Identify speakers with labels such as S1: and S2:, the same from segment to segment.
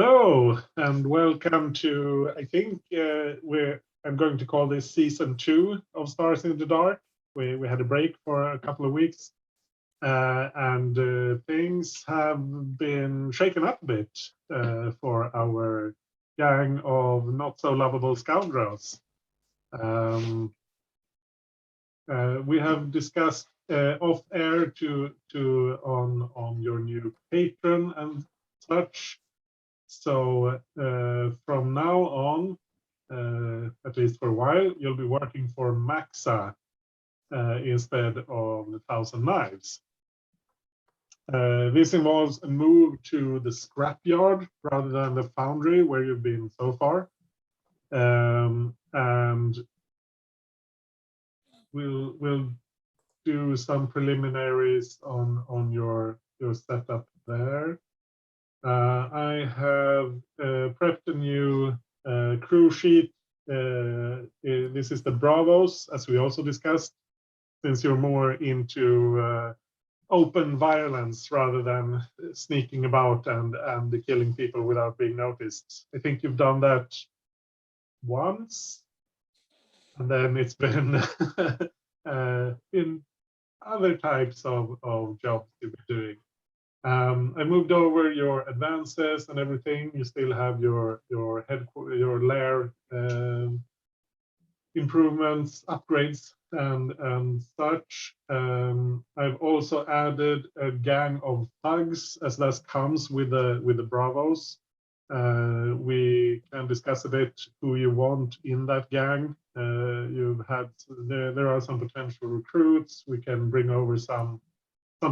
S1: Hello and welcome to, I think I'm going to call this season 2 of Stars in the Dark. We had a break for a couple of weeks and things have been shaken up a bit for our gang of not so lovable scoundrels. We have discussed off air on your new patron and such. So from now on, at least for a while, you'll be working for Maxa instead of the Thousand Knives. This involves a move to the scrapyard rather than the foundry where you've been so far. And we'll do some preliminaries on your setup there. I have prepped a new crew sheet. This is the Bravos, as we also discussed, since you're more into open violence rather than sneaking about and killing people without being noticed. I think you've done that once, and then it's been in other types of jobs you've been doing. I moved over your advances and everything. You still have your lair improvements, upgrades, and such. I've also added a gang of thugs, as that comes with the Bravos. We can discuss a bit who you want in that gang. There are some potential recruits. We can bring over some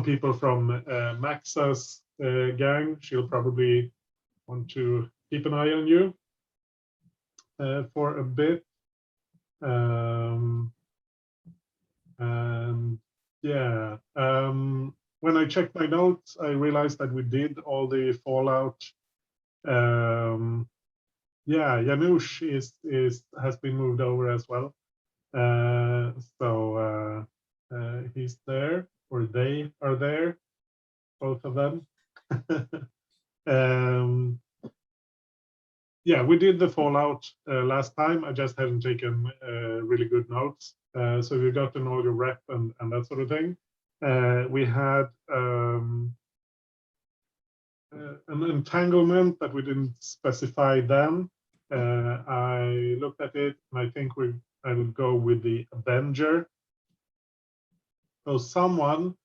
S1: people from Maxa's gang. She'll probably want to keep an eye on you for a bit. And yeah, when I checked my notes, I realized that we did all the Fallout. Yeah, Janusz has been moved over as well. So he's there, or they are there, both of them. Yeah, we did the Fallout last time. I just hadn't taken really good notes. So we got to know your rep and that sort of thing. We had an entanglement that we didn't specify then. I looked at it and I think I would go with the Avenger. So someone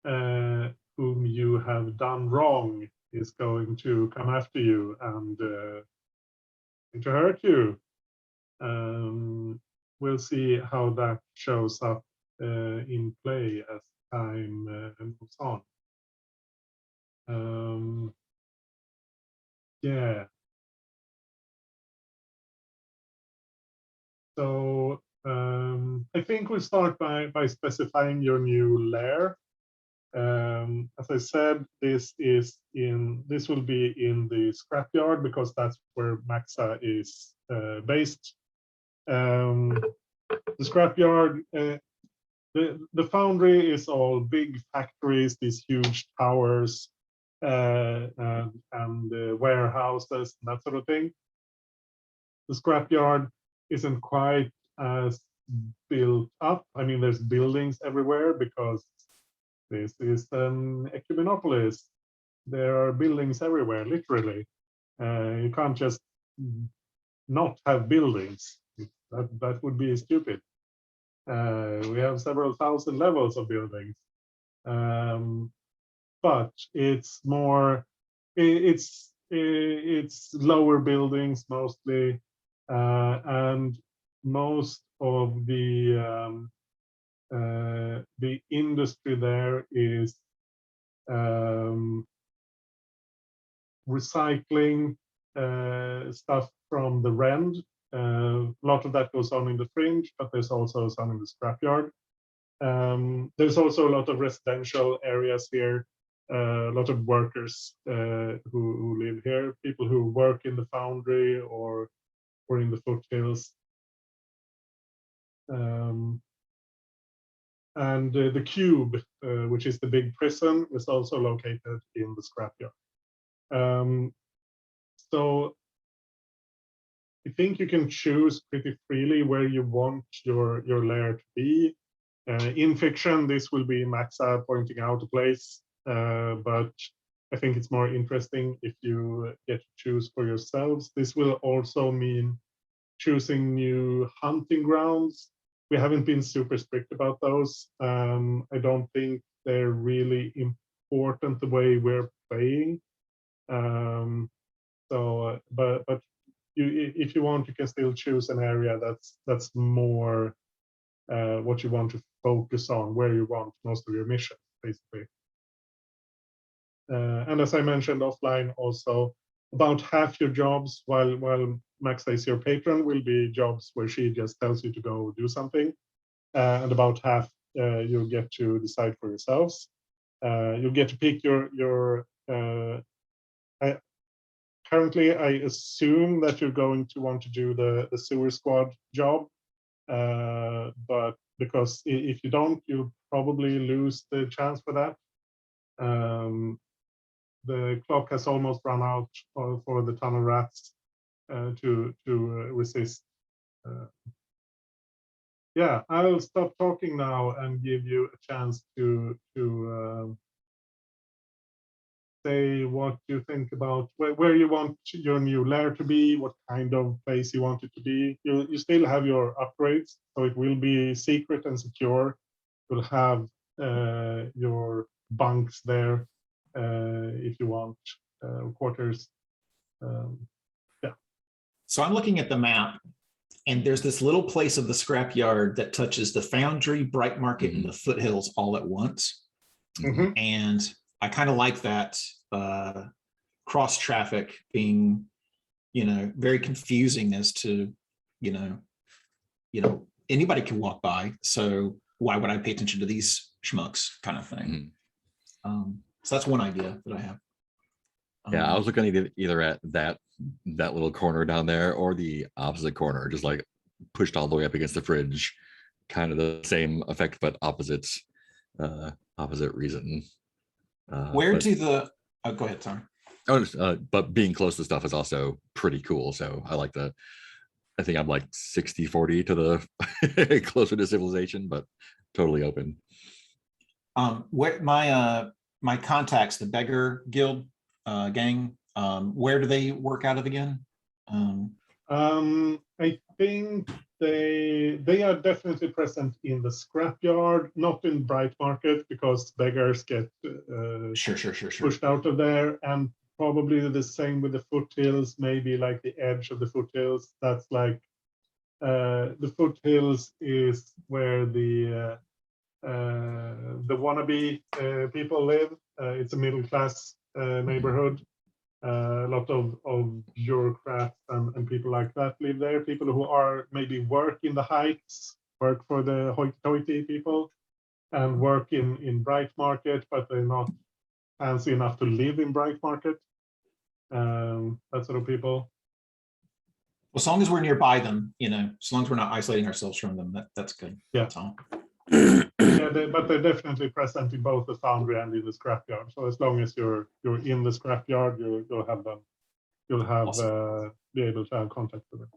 S1: whom you have done wrong is going to come after you and to hurt you. We'll see how that shows up in play as time moves on. Yeah. So I think we'll start by specifying your new lair. As I said, this will be in the scrapyard because that's where Maxa is based. The scrapyard, the foundry is all big factories, these huge towers and warehouses and that sort of thing. The scrapyard isn't quite as built up. I mean, there's buildings everywhere because this is an ecumenopolis. There are buildings everywhere, literally. You can't just not have buildings. That would be stupid. We have several thousand levels of buildings. But it's more, it's lower buildings mostly, and most of the industry there is recycling stuff from the Rend. A lot of that goes on in the fringe, but there's also some in the scrapyard. There's also a lot of residential areas here, a lot of workers who live here, people who work in the foundry or in the foothills. And the Cube, which is the big prison, is also located in the scrapyard. So I think you can choose pretty freely where you want your lair to be. In fiction, this will be Maxa pointing out a place, but I think it's more interesting if you get to choose for yourselves. This will also mean choosing new hunting grounds. We haven't been super strict about those. I don't think they're really important the way we're playing. But if you want, you can still choose an area that's more what you want to focus on, where you want most of your missions, basically. And as I mentioned offline, also about half your jobs, while Maxa is your patron, will be jobs where she just tells you to go do something, and about half you'll get to decide for yourselves. You'll get to pick your. Currently, I assume that you're going to want to do the sewer squad job, but because if you don't, you'll probably lose the chance for that. The clock has almost run out for the tunnel rats to resist. Yeah, I'll stop talking now and give you a chance to say what you think about where you want your new lair to be, what kind of place you want it to be. You still have your upgrades, so it will be secret and secure. You'll have your bunks there if you want, quarters. Yeah.
S2: So I'm looking at the map, and there's this little place of the scrapyard that touches the foundry, Bright Market, and the foothills all at once. And I kind of like that cross traffic being, very confusing as to, anybody can walk by. So why would I pay attention to these schmucks kind of thing? So that's one idea that I have.
S3: Yeah, I was looking either at that little corner down there or the opposite corner, just like pushed all the way up against the fridge, kind of the same effect, but opposite reason.
S2: Where do the go ahead, sorry.
S3: But being close to stuff is also pretty cool. So I like the. I think I'm like 60-40 to the closer to civilization, but totally open.
S2: Where my contacts, the Beggar Guild gang, where do they work out of again?
S1: I think they are definitely present in the scrapyard, not in Bright Market, because beggars get
S2: sure
S1: pushed out of there, and probably the same with the foothills, maybe like the edge of the foothills. That's like the foothills is where the wannabe people live. It's a middle class neighborhood. A lot of bureaucrats and people like that live there. People who are maybe work in the heights, work for the hoity-toity people, and work in Bright Market, but they're not fancy enough to live in Bright Market. That sort of people.
S2: Well, as long as we're nearby them, as long as we're not isolating ourselves from them, that's good.
S1: Yeah.
S2: That's all.
S1: Yeah, but they're definitely present in both the foundry and in the scrapyard. So as long as you're in the scrapyard, you'll have them. You'll have awesome. Be able to have contact with them.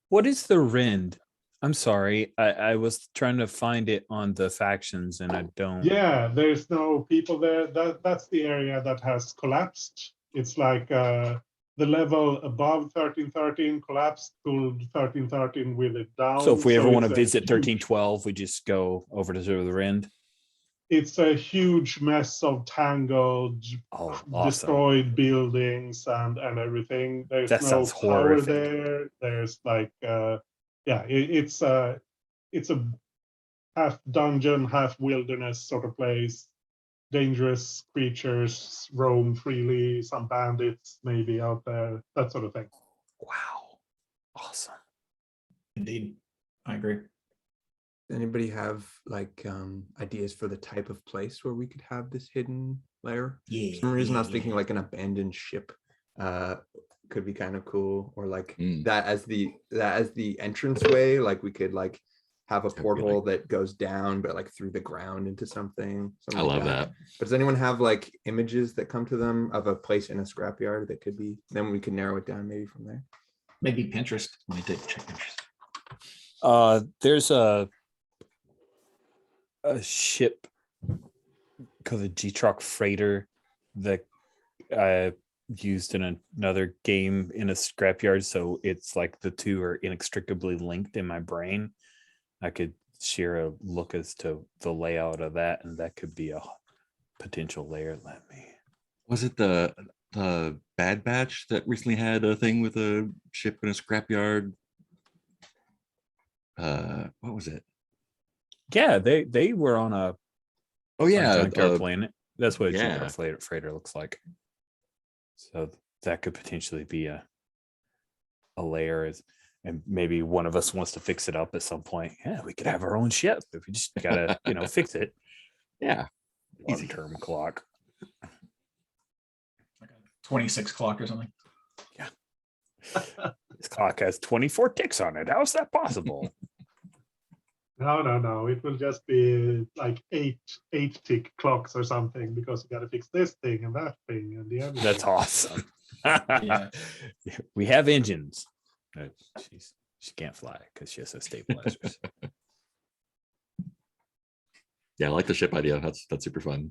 S4: What is the Rind? I'm sorry, I was trying to find it on the factions and I don't.
S1: Yeah, there's no people there. That's the area that has collapsed. It's like the level above 1313 collapsed to 1313 with it down.
S4: So if we ever want to visit 1312, we just go over to the Rind.
S1: It's a huge mess of tangled, destroyed buildings and everything. There's no power there. There's like, it's a half dungeon, half wilderness sort of place. Dangerous creatures roam freely, some bandits maybe out there, that sort of thing.
S4: Wow. Awesome.
S2: Indeed. I agree.
S5: Does anybody have like ideas for the type of place where we could have this hidden lair?
S2: Yeah.
S5: For some reason I was thinking like an abandoned ship could be kind of cool, or like that as the entranceway, like we could like have a
S3: That'd be
S5: porthole that goes down, but like through the ground into something.
S3: I
S5: like
S3: love that.
S5: But does anyone have like images that come to them of a place in a scrapyard that could be? Then we could narrow it down maybe from there.
S2: Maybe Pinterest. Let me check Pinterest.
S4: There's a ship called the G-Truck Freighter that I used in another game in a scrapyard, so it's like the two are inextricably linked in my brain. I could share a look as to the layout of that, and that could be a potential layer.
S3: Was it the Bad Batch that recently had a thing with a ship in a scrapyard? What was it?
S4: Yeah, they were on a
S3: Oh yeah,
S4: junkyard planet. That's what a
S3: yeah.
S4: G-Truck Freighter looks like. So that could potentially be a layer, and maybe one of us wants to fix it up at some point. Yeah, we could have our own ship if we just gotta, fix it.
S3: Yeah, easy.
S4: Long-term clock.
S2: Like a 26 clock or something.
S4: Yeah. This clock has 24 ticks on it. How's that possible?
S1: No. It will just be like eight tick clocks or something, because you got to fix this thing and that thing and the other.
S4: That's
S1: thing.
S4: awesome.
S2: Yeah.
S4: We have engines. She can't fly because she has no stabilizers.
S3: Yeah, I like the ship idea. That's super fun.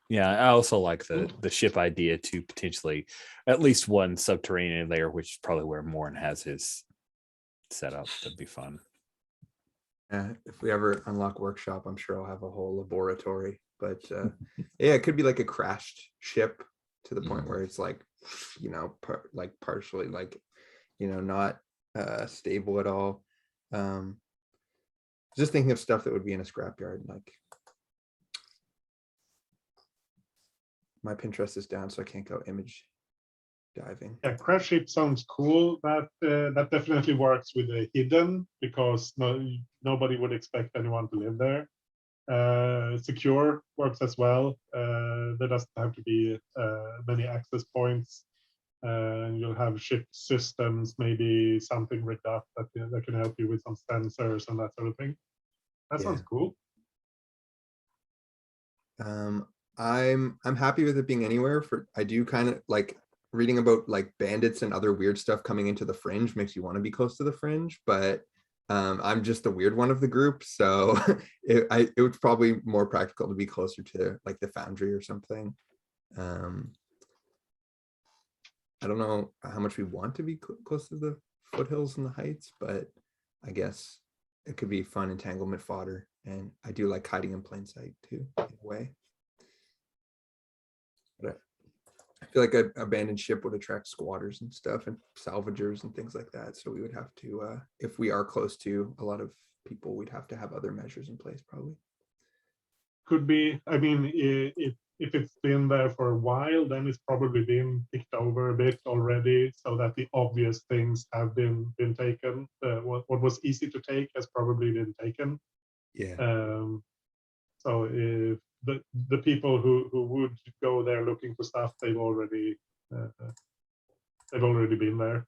S4: Yeah, I also like the ship idea to potentially at least one subterranean layer, which is probably where Morn has his setup. That'd be fun.
S5: If we ever unlock workshop, I'm sure I'll have a whole laboratory. But yeah, it could be like a crashed ship to the point where it's like, partially like, not stable at all. Just thinking of stuff that would be in a scrapyard. Like, my Pinterest is down, so I can't go image diving.
S1: Yeah, crash ship sounds cool. That definitely works with the hidden, because nobody would expect anyone to live there. Secure works as well. There doesn't have to be many access points. You'll have ship systems, maybe something rigged up that can help you with some sensors and that sort of thing. That sounds cool.
S5: I'm happy with it being anywhere. I do kind of like reading about like bandits and other weird stuff coming into the fringe makes you want to be close to the fringe, but I'm just the weird one of the group, so it was probably more practical to be closer to like the foundry or something. I don't know how much we want to be close to the foothills and the heights, but I guess it could be fun entanglement fodder, and I do like hiding in plain sight too, in a way. But I feel like an abandoned ship would attract squatters and stuff and salvagers and things like that. So we would have to, if we are close to a lot of people, we'd have to have other measures in place probably.
S1: Could be. I mean, if it's been there for a while, then it's probably been picked over a bit already, so that the obvious things have been taken. What was easy to take has probably been taken.
S5: Yeah.
S1: So if the people who would go there looking for stuff, they've already been there.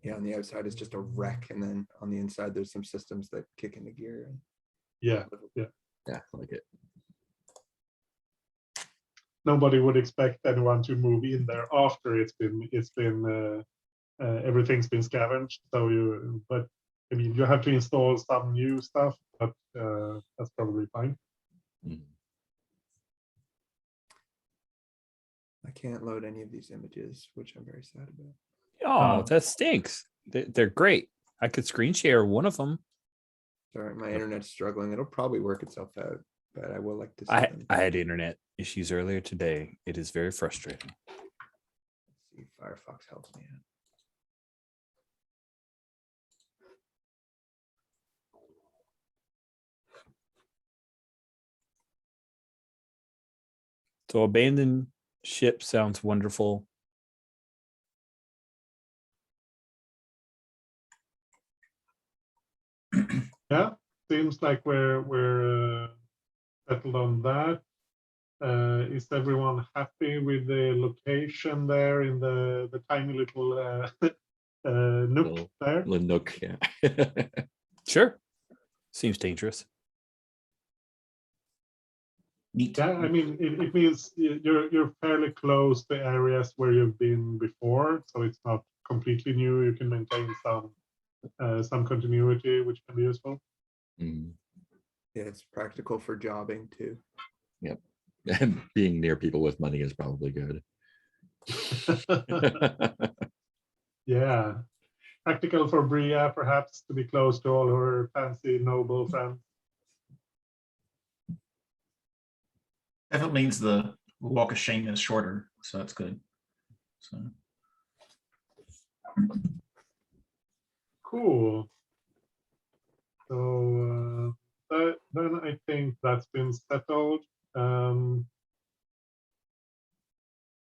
S5: Yeah, on the outside is just a wreck, and then on the inside there's some systems that kick into gear. And
S1: Yeah.
S3: Yeah, I like it.
S1: Nobody would expect anyone to move in there after everything's been scavenged. So but I mean, you have to install some new stuff, but that's probably fine.
S5: I can't load any of these images, which I'm very sad about.
S4: Oh, that stinks. They're great. I could screen share one of them.
S5: Sorry, my internet's struggling. It'll probably work itself out, but I will like to see them.
S4: I had internet issues earlier today. It is very frustrating.
S5: Let's see if Firefox helps me out.
S4: So abandoned ship sounds wonderful.
S1: Yeah, seems like we're settled on that. Is everyone happy with the location there in the tiny little nook there.
S3: Little nook, yeah.
S4: Sure. Seems dangerous.
S2: Neat.
S1: Yeah, I mean, it means you're fairly close to areas where you've been before, so it's not completely new. You can maintain some continuity, which can be useful.
S3: Mm,
S5: Yeah, it's practical for jobbing too.
S3: yep. And being near people with money is probably good.
S1: Yeah, practical for Bria, perhaps, to be close to all her fancy noble friends.
S2: Definitely means the walk of shame is shorter, so that's good. So
S1: Cool. So then I think that's been settled. You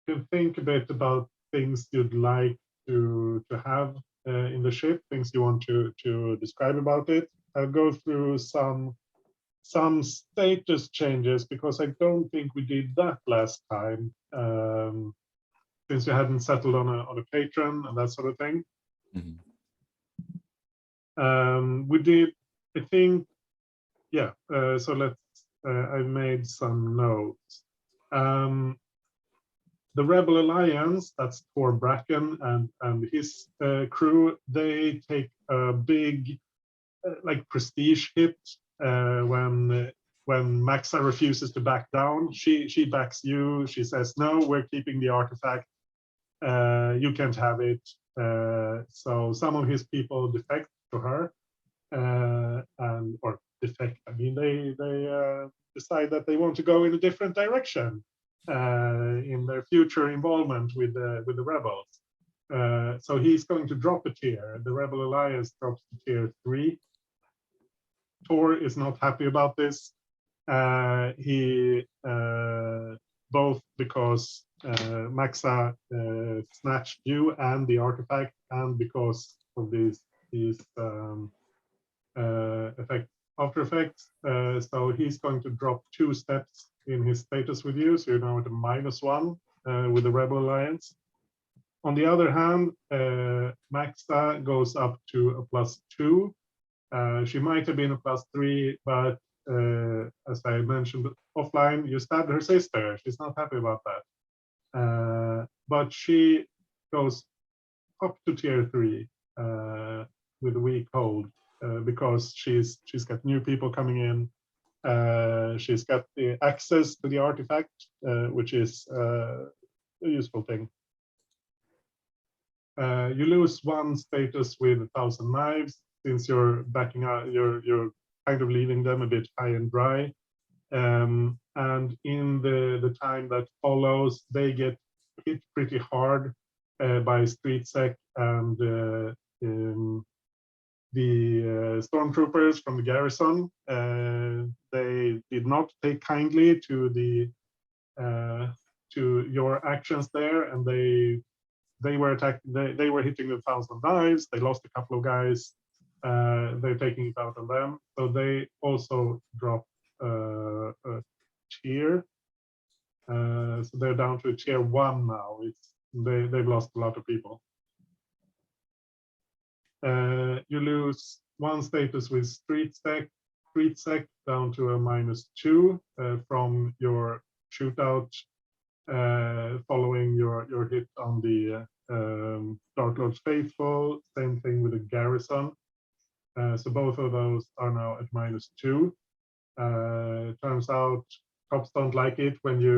S1: can think a bit about things you'd like to have in the ship, things you want to describe about it. I'll go through some status changes because I don't think we did that last time, since you hadn't settled on a patron and that sort of thing.
S3: Mhm.
S1: We did, I think, yeah. So I made some notes. The Rebel Alliance, that's Tor Bracken and his crew, they take a big like prestige hit when Maxa refuses to back down. She backs you. She says, no, we're keeping the artifact. You can't have it. So some of his people defect to her, or defect. I mean, they decide that they want to go in a different direction in their future involvement with the rebels. So he's going to drop a tier. The Rebel Alliance drops to tier 3. Tor is not happy about this. He both because Maxa snatched you and the artifact, and because of these after effects. So he's going to drop 2 steps in his status with you. So you're now at a -1 with the Rebel Alliance. On the other hand, Maxa goes up to a +2. She might have been a +3, but as I mentioned offline, you stabbed her sister. She's not happy about that. But she goes up to tier 3 with a weak hold because she's got new people coming in. She's got the access to the artifact, which is a useful thing. You lose 1 status with 1,000 knives since you're backing out. You're kind of leaving them a bit high and dry. And in the time that follows, they get hit pretty hard by Street Sec and the stormtroopers from the garrison. They did not take kindly to your actions there, and they were attacked. They were hitting with 1,000 knives. They lost a couple of guys. They're taking it out on them. So they also drop a tier. So they're down to tier 1 now. They've lost a lot of people. You lose 1 status with Street Sec down to a -2 from your shootout following your hit on the Dark Lord's Faithful. Same thing with the garrison. So both of those are now at -2. Turns out cops don't like it when you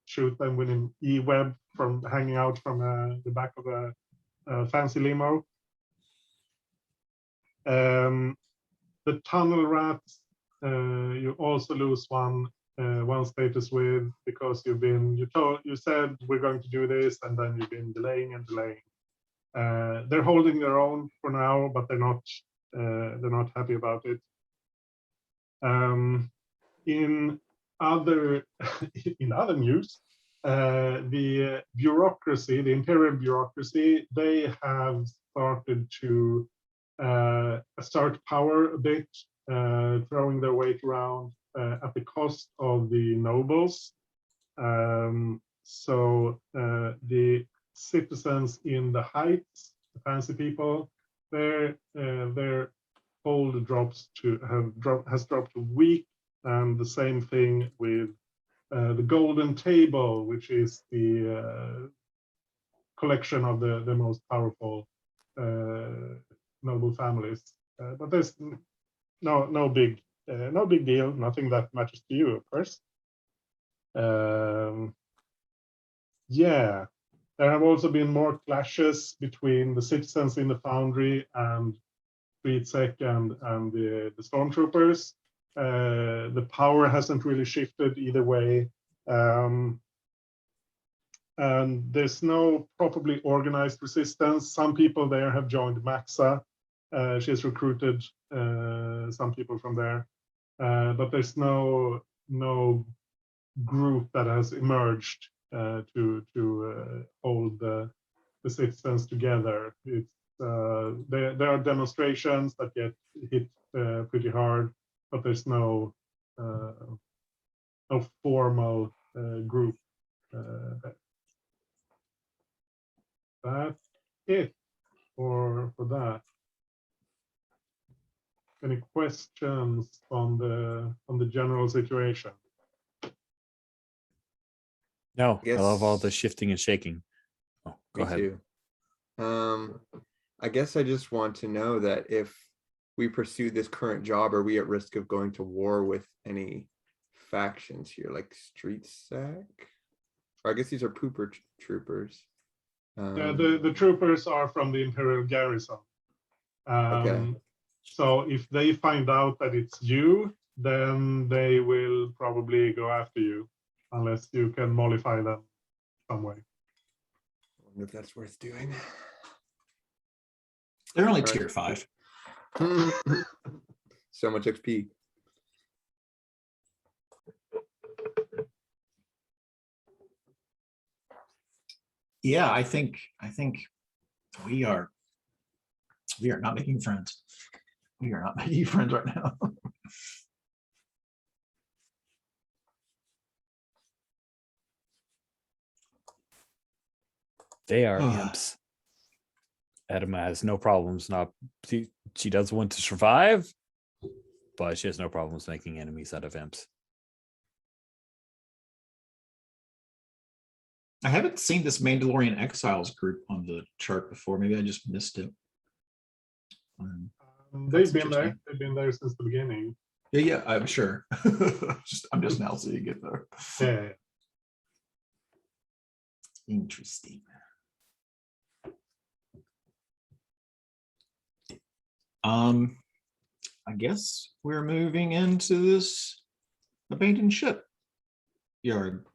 S1: shoot them with an E-web from hanging out from the back of a fancy limo. The tunnel rats, you also lose one status with because you said we're going to do this, and then you've been delaying and delaying. They're holding their own for now, but they're not happy about it. In other news, the bureaucracy, the Imperial Bureaucracy, they have started to assert power a bit, throwing their weight around at the cost of the nobles. So the citizens in the Heights fancy people, their hold has dropped a week, and the same thing with the golden table, which is the collection of the most powerful noble families. But there's no big deal, nothing that matters to you, of course. Yeah, there have also been more clashes between the citizens in the foundry and Streetsec and the stormtroopers. The power hasn't really shifted either way. And there's no properly organized resistance. Some people there have joined Maxa. She has recruited some people from there, but there's no group that has emerged to hold the citizens together. It's there are demonstrations that get hit pretty hard, but there's no formal group. That's it for that. Any questions on the general situation?
S4: No, I love all the
S5: Guess-
S4: shifting and shaking. Oh, go
S5: Me
S4: ahead.
S5: too. I guess I just want to know that if we pursue this current job, are we at risk of going to war with any factions here, like Streetsec? Or I guess these are pooper troopers.
S1: Yeah, the troopers are from the Imperial Garrison.
S5: Okay.
S1: So if they find out that it's you, then they will probably go after you, unless you can mollify them some way.
S5: I wonder if that's worth doing.
S2: They're only
S5: All right.
S2: tier 5.
S5: So much XP.
S2: Yeah, I think we are not making friends. We are not making friends right now.
S4: They are imps. Edema has no problems. She does want to survive, but she has no problems making enemies out of imps.
S2: I haven't seen this Mandalorian Exiles group on the chart before. Maybe I just missed it.
S1: They've been there. They've been there since the beginning.
S2: Yeah, I'm sure. I'm just now seeing it there.
S1: Yeah.
S2: Interesting. I guess we're moving into this abandoned ship yard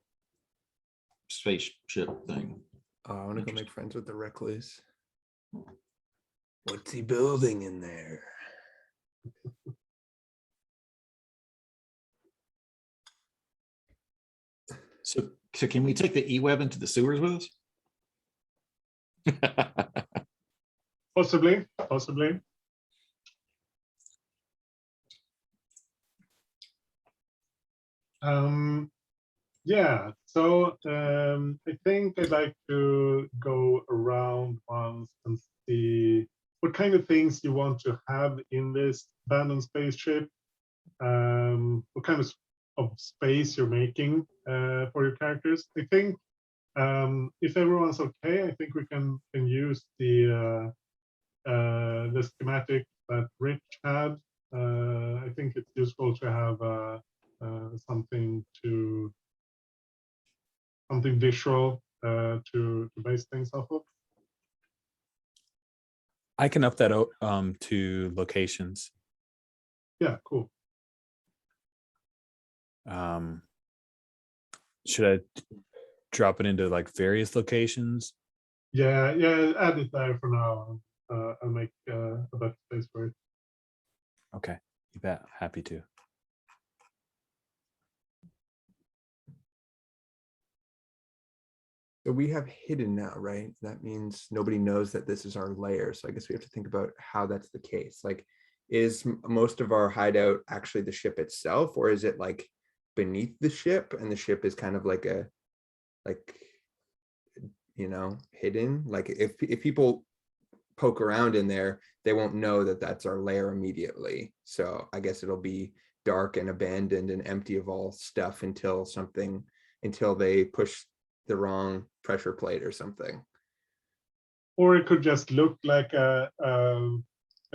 S2: spaceship thing.
S5: Oh, I want to go make friends with the recluse. What's he building in there?
S2: So can we take the E-Web into the sewers with us?
S1: Possibly. Yeah, so I think I'd like to go around once and see what kind of things you want to have in this abandoned spaceship, what kind of space you're making for your characters. I think if everyone's okay, I think we can use the schematic that Rich had. I think it's useful to have something visual to base things off of.
S4: I can up that to locations.
S1: Yeah, cool.
S4: Should I drop it into like various locations?
S1: Yeah, add it there for now. I'll make a better space for it.
S4: Okay, you bet. Happy to.
S5: So we have hidden now, right? That means nobody knows that this is our lair. So I guess we have to think about how that's the case. Like, is most of our hideout actually the ship itself, or is it like beneath the ship and the ship is kind of like hidden? Like if people poke around in there, they won't know that that's our lair immediately. So I guess it'll be dark and abandoned and empty of all stuff until they push the wrong pressure plate or something.
S1: Or it could just look like a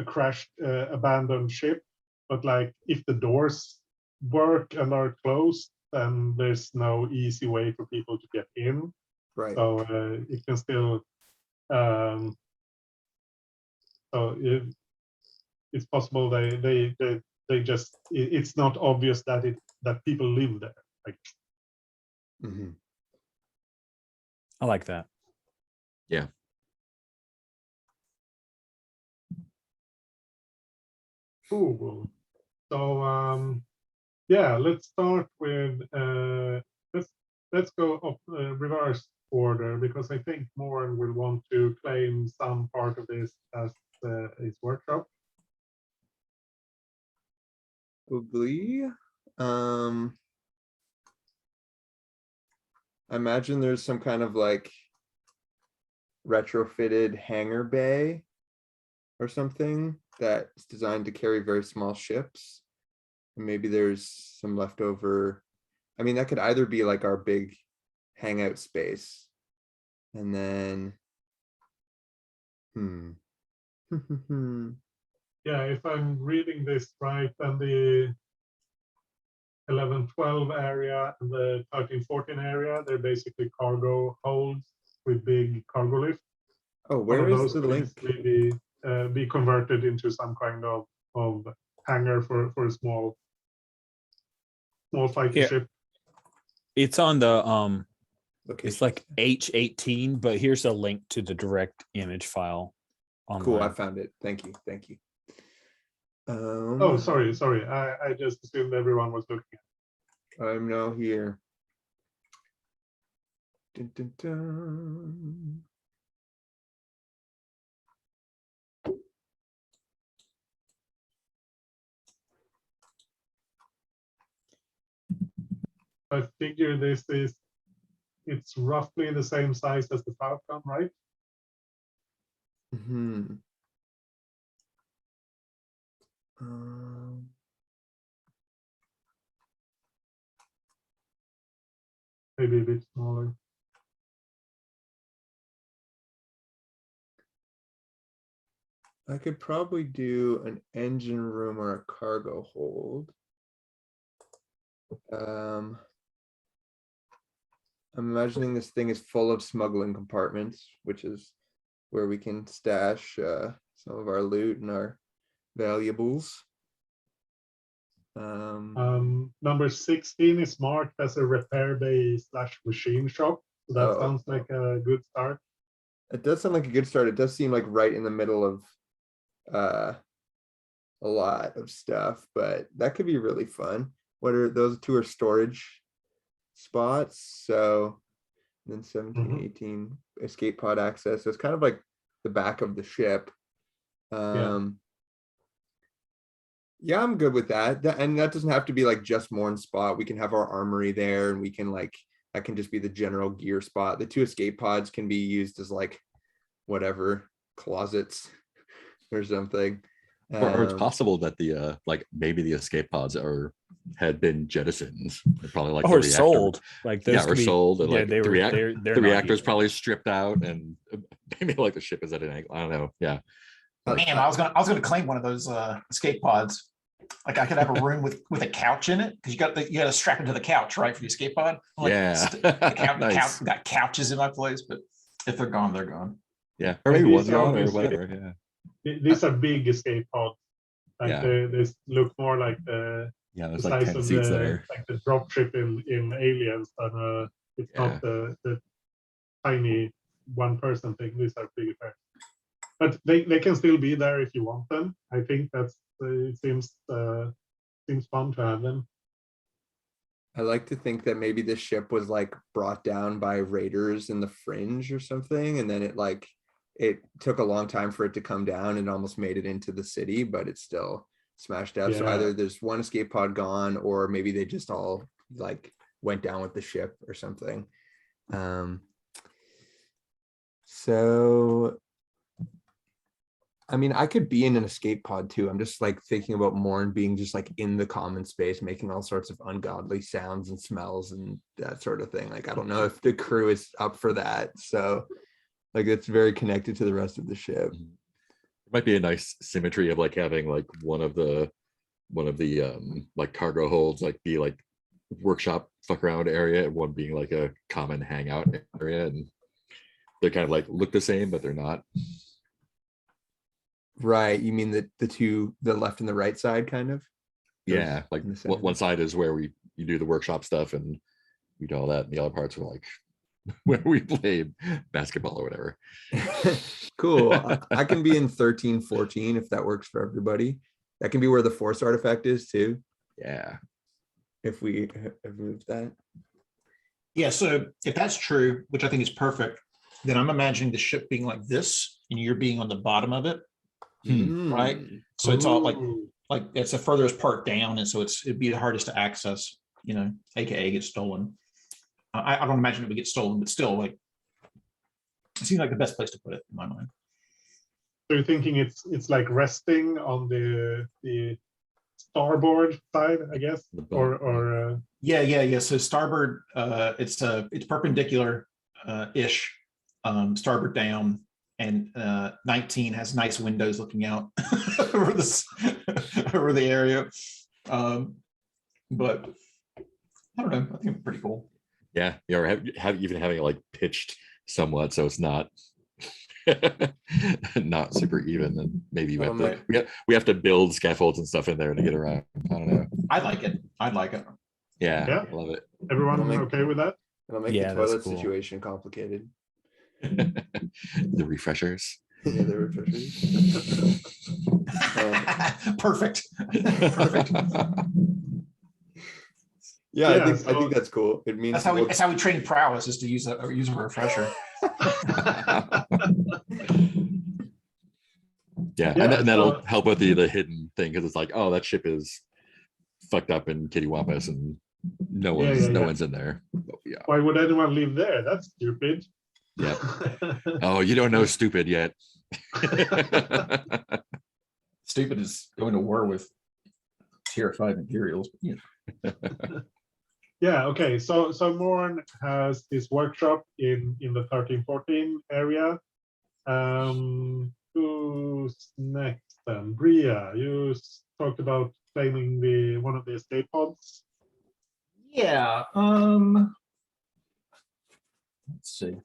S1: crashed, abandoned ship. But like if the doors work and are closed, then there's no easy way for people to get in.
S5: Right.
S1: So it can still. It's possible they just it's not obvious that people live there. Like.
S5: Mm-hmm.
S4: I like that.
S3: Yeah.
S1: Cool. So yeah, let's start with let's go up reverse order, because I think Moran will want to claim some part of this as his workshop.
S5: Probably. I imagine there's some kind of like retrofitted hangar bay or something that's designed to carry very small ships. And maybe there's some leftover. I mean, that could either be like our big hangout space. And then,
S1: Yeah, if I'm reading this right, then the 11-12 area and the 13-14 area, they're basically cargo holds with big cargo lifts.
S5: Oh,
S1: One
S5: where
S1: of
S5: is
S1: those
S5: the
S1: could
S5: link?
S1: easily be converted into some kind of hangar for a small fighter
S4: Here.
S1: ship.
S4: It's on the it's
S5: Locations.
S4: like H18, but here's a link to the direct image file online.
S5: Cool, I found it. Thank you.
S1: Oh, sorry. I just assumed everyone was looking.
S5: I'm now here. Dun, dun, dun.
S1: I figure it's roughly the same size as the Falcon, right?
S5: Mm-hmm.
S1: Maybe a bit smaller.
S5: I could probably do an engine room or a cargo hold. I'm imagining this thing is full of smuggling compartments, which is where we can stash some of our loot and our valuables.
S1: Number 16 is marked as a repair bay / machine shop. So that sounds like a good start.
S5: It does sound like a good start. It does seem like right in the middle of a lot of stuff, but that could be really fun. What are those two? Are storage spots. So then 17, 18 escape pod access. So it's kind of like the back of the ship. Yeah, I'm good with that. And that doesn't have to be like just one spot. We can have our armory there, and we can like, that can just be the general gear spot. The two escape pods can be used as like whatever closets or something.
S3: Or it's possible that the like maybe the escape pods had been jettisoned. They're probably like
S4: or
S3: the reactor,
S4: sold. Like those
S3: or sold. And
S4: yeah,
S3: like
S4: they
S3: the,
S4: were.
S3: the reactor's probably stripped out, and maybe like the ship is at an angle. I don't know. Yeah.
S2: Man, I was gonna claim one of those escape pods. Like I could have a room with a couch in it, because you got to strap into the couch, right, for the escape pod. Like,
S3: Yeah.
S2: the got couches in my place, but if they're gone, they're gone.
S3: Yeah, or maybe one's gone or whatever. Yeah.
S1: These are big escape pods. Like
S3: Yeah.
S1: they look more like the
S3: There's
S1: the
S3: like
S1: size
S3: 10
S1: of
S3: seats
S1: the
S3: there.
S1: like the dropship in Aliens, and it's not the tiny one-person thing. These are big affairs, but they can still be there if you want them. I think that's it seems fun to have them.
S5: I like to think that maybe this ship was like brought down by raiders in the fringe or something, and then it took a long time for it to come down and almost made it into the city, but it's still smashed out. So either there's one escape pod gone, or maybe they just all like went down with the ship or something. So I mean, I could be in an escape pod too. I'm just like thinking about Morn being just like in the common space, making all sorts of ungodly sounds and smells and that sort of thing. Like, I don't know if the crew is up for that. So like, it's very connected to the rest of the ship.
S3: It might be a nice symmetry of like having like one of the like cargo holds like be like workshop fuck around area and one being like a common hangout area, and they're kind of like look the same, but they're not.
S5: Right. You mean the two, the left and the right side kind of?
S3: Yeah, like
S5: in the center.
S3: one side is where you do the workshop stuff and we do all that, and the other parts are like where we play basketball or whatever.
S5: Cool. I can be in 13-14 if that works for everybody. That can be where the force artifact is too,
S3: Yeah.
S5: if we have moved that.
S2: Yeah, so if that's true, which I think is perfect, then I'm imagining the ship being like this and you're being on the bottom of it, right? So it's all
S1: Ooh.
S2: like it's the furthest part down, and so it'd be the hardest to access, you know, aka get stolen. I don't imagine it would get stolen, but still, like, it seems like the best place to put it in my mind.
S1: So you're thinking it's like resting on the starboard side, I guess,
S3: The boat,
S1: or
S2: Yeah. So starboard, it's perpendicular ish, starboard down, and 19 has nice windows looking out over this over the area. But I don't know. I think it's pretty cool.
S3: yeah, or have even having it like pitched somewhat so it's not not super even, and maybe you have to we have to build scaffolds and stuff in there to get around. I don't know.
S2: I'd like it.
S3: Yeah.
S1: Yeah.
S3: Love it.
S1: everyone
S5: I'll make-
S1: okay with that?
S5: It'll make
S4: Yeah,
S5: the
S4: that's
S5: toilet
S4: cool.
S5: situation complicated.
S3: The refreshers.
S5: Yeah, the refreshers.
S2: Perfect.
S5: Yeah,
S1: Yeah,
S5: I
S1: so-
S5: think that's cool. It means
S2: That's how we train prowess, is to use a refresher.
S3: Yeah,
S1: Yeah,
S3: and that'll
S1: so-
S3: help with the hidden thing, because it's like, oh, that ship is fucked up in Kittywampus and no one's in there. But yeah.
S1: Why would anyone live there? That's stupid.
S3: Yeah. Oh, you don't know stupid yet.
S2: Stupid is going to war with terrified Imperials. Yeah.
S1: Yeah, okay. So Morn has this workshop in the 13-14 area. Who's next then? Bria, you talked about claiming one of the escape pods.
S2: Yeah. Let's see.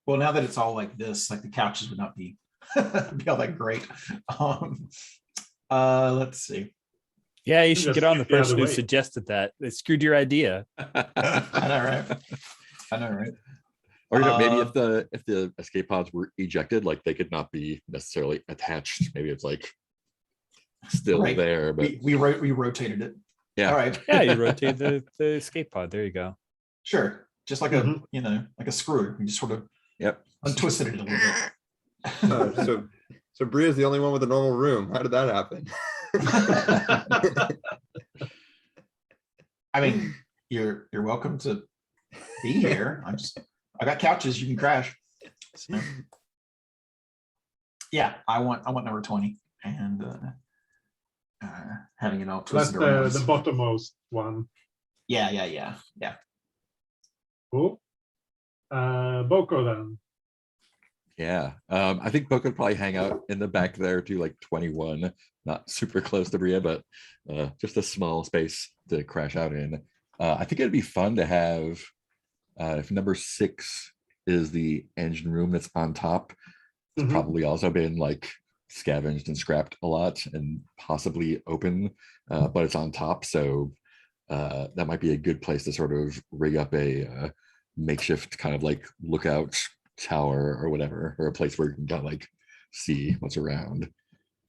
S2: Well, now that it's all like this, like the couches would not be all that great. Let's see.
S4: Yeah, you should
S1: Just
S4: get on the
S1: keep the other
S4: person who
S1: way.
S4: suggested that. They screwed your idea.
S2: I know, right?
S3: Or maybe if the escape pods were ejected, like they could not be necessarily attached. Maybe it's like still
S2: Right.
S3: there, but
S2: We rotated it.
S3: yeah.
S2: All right.
S4: Yeah, you rotate the escape pod. There you go.
S2: Sure. Just like
S1: Mhm.
S2: like a screw. We just sort of
S3: Yep.
S2: untwisted it a little bit.
S5: So Bria's the only one with a normal room. How did that happen?
S2: I mean, you're welcome to be here. I got couches, you can crash. So, yeah, I want number 20, and having it all
S1: That's
S2: twisted around.
S1: the bottommost one.
S2: Yeah.
S1: Cool. Boko then.
S3: Yeah. I think Book would probably hang out in the back there too, like 21, not super close to Bria, but just a small space to crash out in. I think it'd be fun to have, if number 6 is the engine room that's on top, it's
S1: Mhm.
S3: probably also been like scavenged and scrapped a lot and possibly open, but it's on top. So that might be a good place to sort of rig up a makeshift kind of like lookout tower or whatever, or a place where you can kind of like see what's around.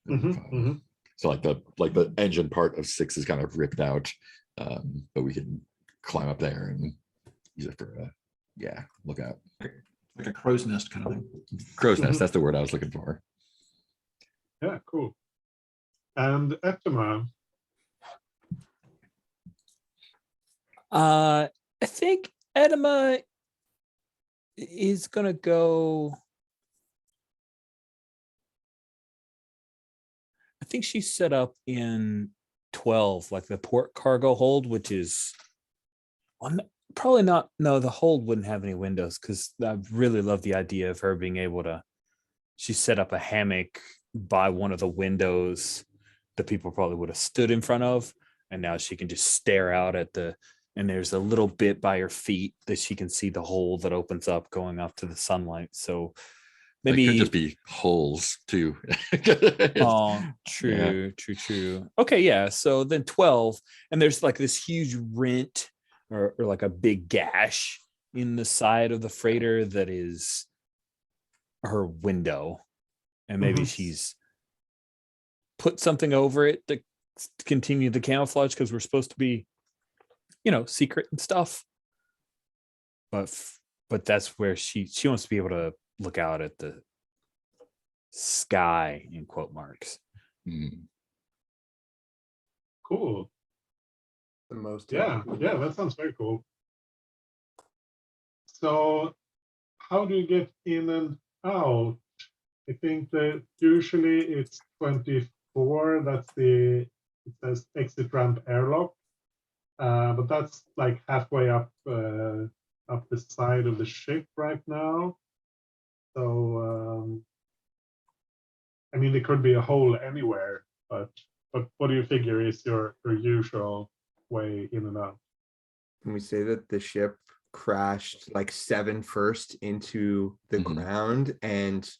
S1: Mhm.
S3: So like the engine part of 6 is kind of ripped out, but we can climb up there and use it for lookout.
S2: Like a crow's nest kind of thing.
S3: Crow's nest,
S1: Mhm.
S3: that's the word I was looking for.
S1: Yeah, cool. And Eptima.
S4: I think Edema is gonna go. I think she's set up in 12, like the port cargo hold, which is probably not. No, the hold wouldn't have any windows because I really love the idea of her being able to. She set up a hammock by one of the windows that people probably would have stood in front of, and now she can just stare out at the. And there's a little bit by her feet that she can see the hole that opens up going up to the sunlight. So maybe
S3: it could just be holes too.
S4: Oh, true, true. Okay, yeah. So then 12, and there's like this huge rent or like a big gash in the side of the freighter that is her window. And maybe she's put something over it to continue the camouflage because we're supposed to be, secret and stuff. But that's where she wants to be able to look out at the sky in quote marks.
S1: Cool.
S5: The most.
S1: Yeah, that sounds very cool. So how do you get in and out? I think that usually it's 24. That's it says exit ramp airlock. But that's like halfway up the side of the ship right now. So I mean, there could be a hole anywhere, but what do you figure is your usual way in and out?
S5: Can we say that the ship crashed like 7 first into the ground and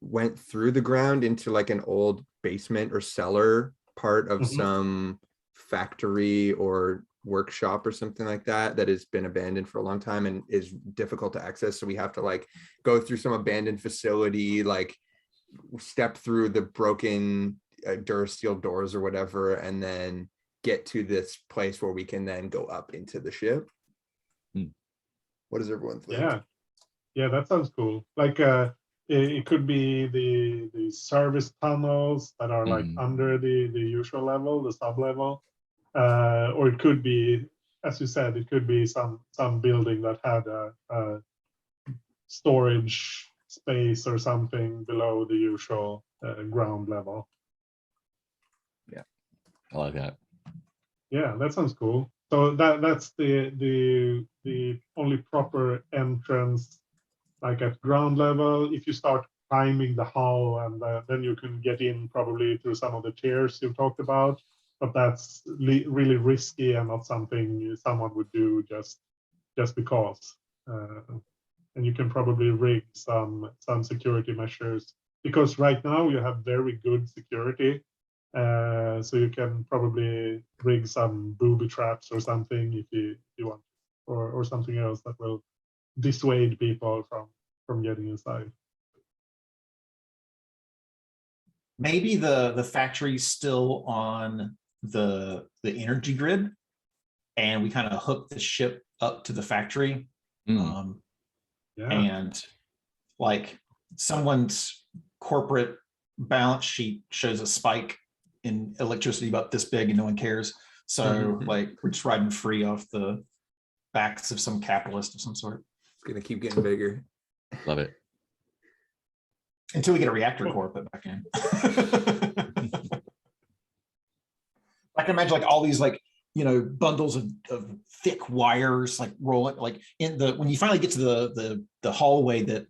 S5: went through the ground into like an old basement or cellar part of some factory or workshop or something like that has been abandoned for a long time and is difficult to access, so we have to like go through some abandoned facility, like step through the broken Durasteel doors or whatever, and then get to this place where we can then go up into the ship. What does everyone think?
S1: Yeah, that sounds cool. Like it could be the service tunnels that are like under the usual level, the sub level, or it could be, as you said, it could be some building that had a storage space or something below the usual ground level.
S3: Yeah, I like that.
S1: Yeah, that sounds cool. So that's the only proper entrance, like at ground level. If you start climbing the hull, and then you can get in probably through some of the tiers you talked about. But that's really risky and not something someone would do just because. And you can probably rig some security measures, because right now you have very good security. So you can probably rig some booby traps or something if you want, or something else that will dissuade people from getting inside.
S2: Maybe the factory's still on the energy grid, and we kind of hook the ship up to the factory. And like someone's corporate balance sheet shows a spike in electricity about this big and no one cares. So like we're just riding free off the backs of some capitalist of some sort.
S5: It's gonna keep getting bigger.
S3: Love it.
S2: Until we get a reactor core put back in. I can imagine like all these like, bundles of thick wires like rolling like in when you finally get to the hallway that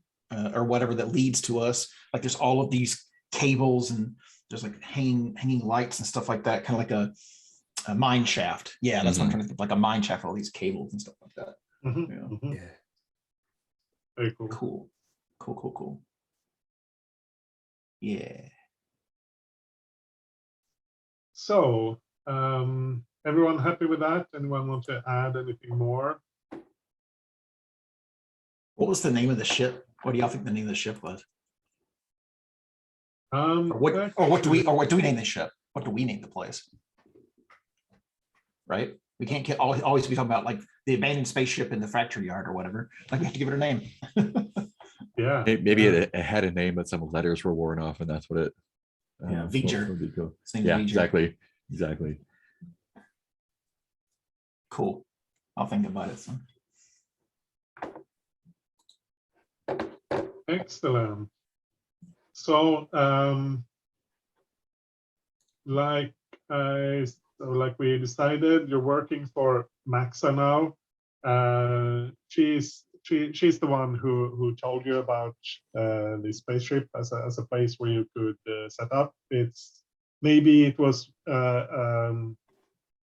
S2: or whatever that leads to us, like there's all of these cables and there's like hanging lights and stuff like that, kind of like a mine shaft. Yeah, that's what I'm trying to think, like a mine shaft, all these cables and stuff like that.
S5: Yeah.
S1: Very cool.
S2: Cool. Yeah.
S1: So everyone happy with that? Anyone want to add anything more?
S2: What was the name of the ship? What do y'all think the name of the ship was?
S1: Or
S2: what do we name the ship? What do we name the place? Right? We can't always be talking about like the abandoned spaceship in the factory yard or whatever. Like we have to give it a name.
S1: Yeah.
S3: Maybe it had a name, but some letters were worn off, and that's what it.
S2: V'ger.
S3: Would be cool.
S2: Yeah,
S3: V'ger. Exactly.
S2: Cool. I'll think about it some.
S1: Excellent. So, like we decided, you're working for Maxa now. She's the one who told you about the spaceship as a place where you could set up. Maybe it was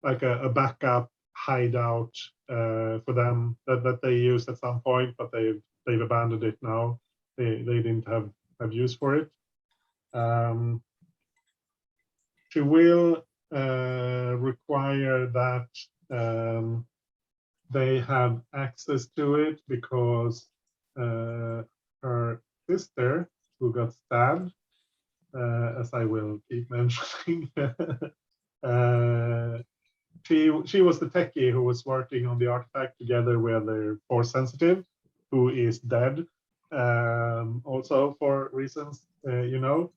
S1: like a backup hideout for them that they used at some point, but they've abandoned it now. They didn't have use for it. She will require that they have access to it because her sister, who got stabbed, as I will keep mentioning, she was the techie who was working on the artifact together with their force sensitive, who is dead, also for reasons you know.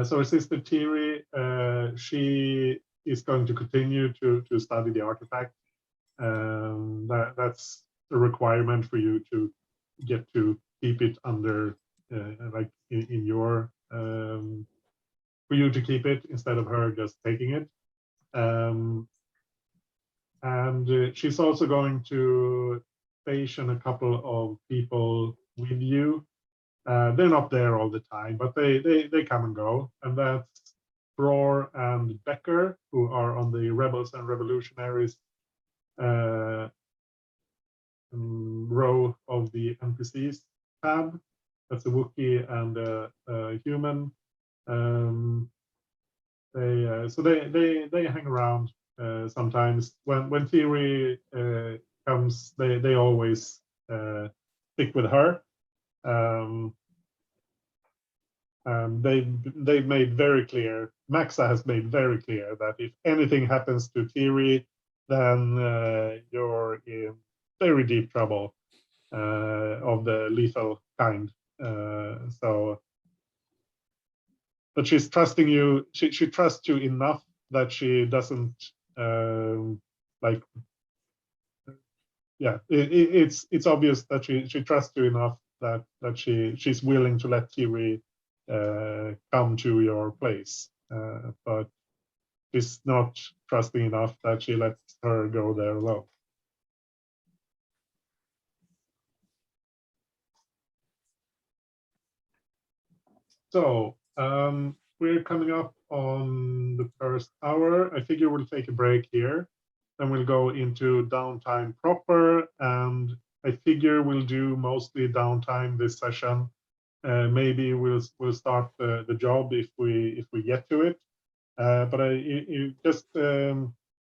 S1: So her sister Tiri, she is going to continue to study the artifact. That's a requirement for you to get to keep it under, like in your, for you to keep it instead of her just taking it. And she's also going to station a couple of people with you. They're not there all the time, but they come and go. And that's Bror and Beggar, who are on the Rebels and Revolutionaries row of the NPCs tab. That's a Wookiee and a human. So they hang around sometimes. When Theory comes, they always stick with her. They've made very clear, Maxa has made very clear that if anything happens to Theory, then you're in very deep trouble of the lethal kind. But she's trusting you. She trusts you enough that she doesn't like. Yeah, it's obvious that she trusts you enough that she's willing to let Theory come to your place, but she's not trusting enough that she lets her go there alone. So we're coming up on the first hour. I figure we'll take a break here. Then we'll go into downtime proper, and I figure we'll do mostly downtime this session. Maybe we'll start the job if we get to it. But I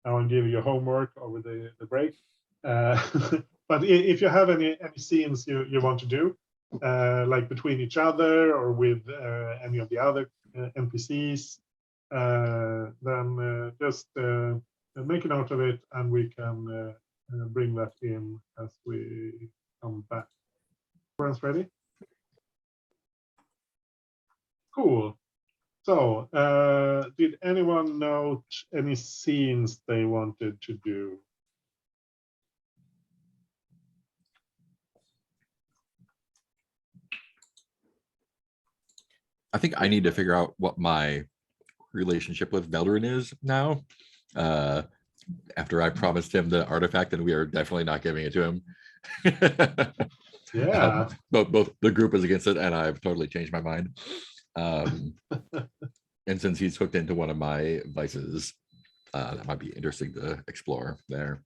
S1: will give you homework over the break. But if you have any scenes you want to do, like between each other or with any of the other NPCs, then just make a note of it, and we can bring that in as we come back. Everyone's ready? Cool. So, did anyone note any scenes they wanted to do?
S3: I think I need to figure out what my relationship with Veldrin is now. After I promised him the artifact, and we are definitely not giving it to him.
S1: Yeah.
S3: Both the group is against it, and I've totally changed my mind. And since he's hooked into one of my vices, that might be interesting to explore there.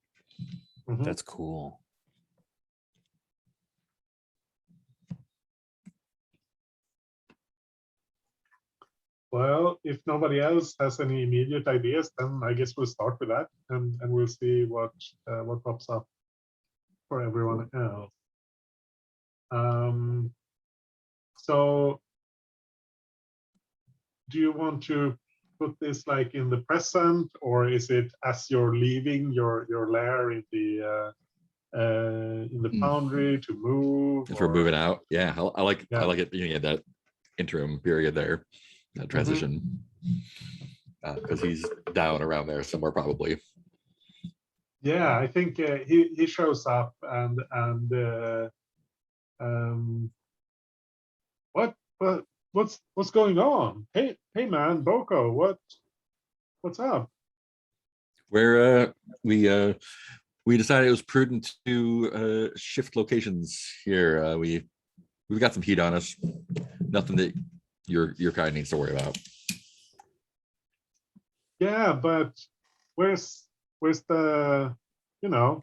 S1: Mm-hmm.
S4: That's cool.
S1: Well, if nobody else has any immediate ideas, then I guess we'll start with that, and we'll see what pops up for everyone else. So, do you want to put this like in the present, or is it as you're leaving your lair in the foundry to move?
S3: If we're moving out, yeah, I like it being in that interim period there, that transition, because he's down around there somewhere probably.
S1: Yeah, I think he shows up and what what's going on? Hey man, Boko, what's up?
S3: Where we decided it was prudent to shift locations here. We've got some heat on us. Nothing that your kind needs to worry about.
S1: Yeah, but where's the the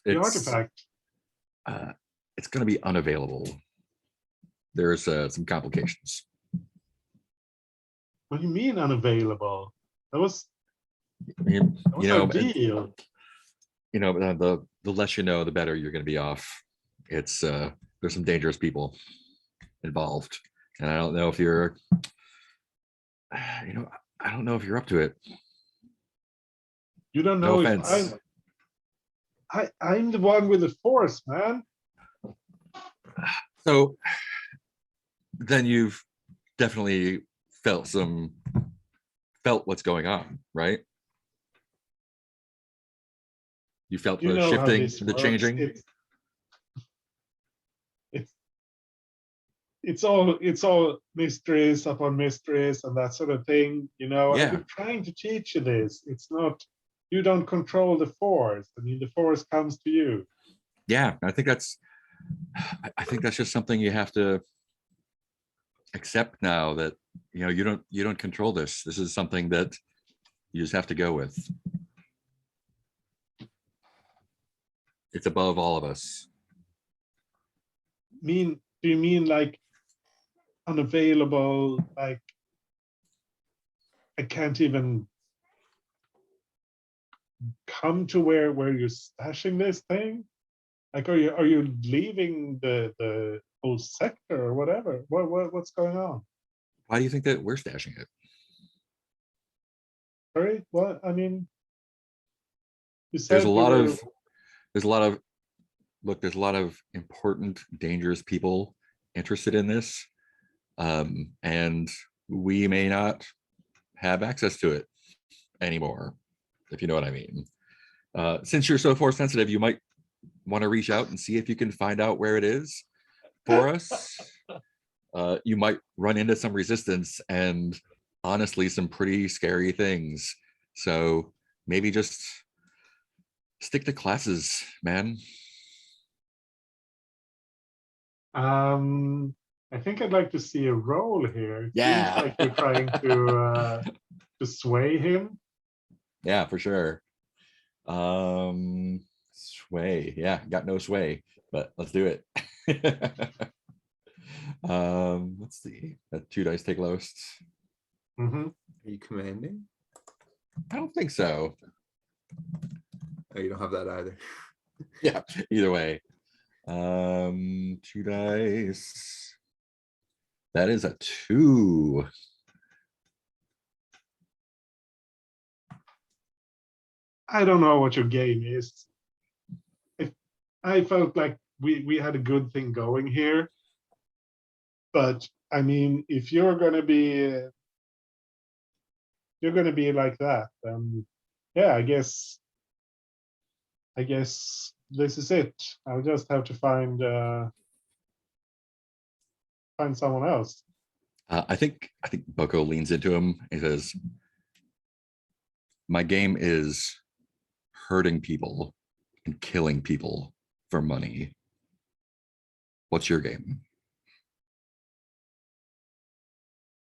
S3: It's
S1: artifact?
S3: it's going to be unavailable. There's some complications.
S1: What do you mean unavailable? That was
S3: You
S1: our
S3: know,
S1: deal.
S3: the less you know, the better you're going to be off. It's there's some dangerous people involved, and I don't know if you're, I don't know if you're up to it.
S1: You don't
S3: No
S1: know if
S3: offense.
S1: I'm the one with the force, man.
S3: So then you've definitely felt what's going on, right? You felt
S1: You
S3: the
S1: know how
S3: shifting,
S1: this
S3: the
S1: works.
S3: changing.
S1: It's all mysteries upon mysteries and that sort of thing. I've
S3: Yeah,
S1: been trying to teach you this. It's not, you don't control the force. I mean, the force comes to you.
S3: yeah. I think that's just something you have to accept now, that you don't control this. This is something that you just have to go with. It's above all of us.
S1: Do you mean like unavailable? Like I can't even come to where you're stashing this thing? Like, are you leaving the whole sector or whatever? What's going on?
S3: Why do you think that we're stashing it?
S1: Sorry, what? I mean, you
S3: There's
S1: said
S3: a
S1: we
S3: lot
S1: were.
S3: of there's a lot of there's a lot of important, dangerous people interested in this, and we may not have access to it anymore, if you know what I mean. Since you're so force sensitive, you might want to reach out and see if you can find out where it is for us. You might run into some resistance and honestly some pretty scary things. So maybe just stick to classes, man.
S1: I think I'd like to see a roll here. It seems
S3: Yeah.
S1: like you're trying to sway him.
S3: Yeah, for sure. Sway. Yeah, got no sway, but let's do it. Let's see. That 2 dice take lowest.
S1: Mm-hmm.
S5: Are you commanding?
S3: I don't think so.
S5: Oh, you don't have that either.
S3: Yeah, either way. 2 dice. That is a 2.
S1: I don't know what your game is. I felt like we had a good thing going here, but I mean, if you're gonna be like that, then yeah, I guess this is it. I'll just have to find someone else.
S3: I think Boko leans into him and says, "My game is hurting people and killing people for money. What's your game?"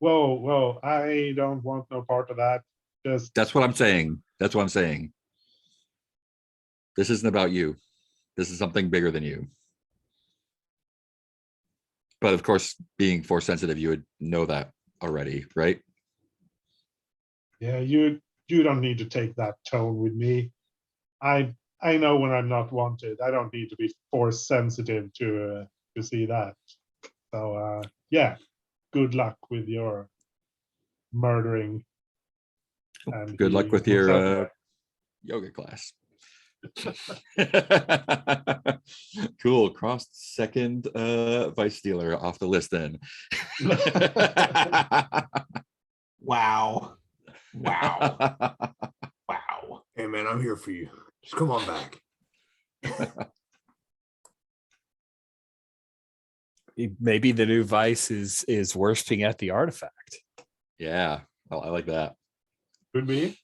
S1: Whoa, I don't want no part of that. Just
S3: That's what I'm saying. That's what I'm saying. This isn't about you. This is something bigger than you. But of course, being force sensitive, you would know that already, right?
S1: yeah, you don't need to take that tone with me. I know when I'm not wanted. I don't need to be force sensitive to see that. So yeah, good luck with your murdering. And
S3: Good luck with
S1: looks up.
S3: your yoga class. Cool. Crossed second vice dealer off the list then.
S2: Wow. Wow. Wow.
S6: Hey man, I'm here for you. Just come on back.
S4: Maybe the new vice is worshipping at the artifact.
S3: Yeah, I like that.
S1: Could be.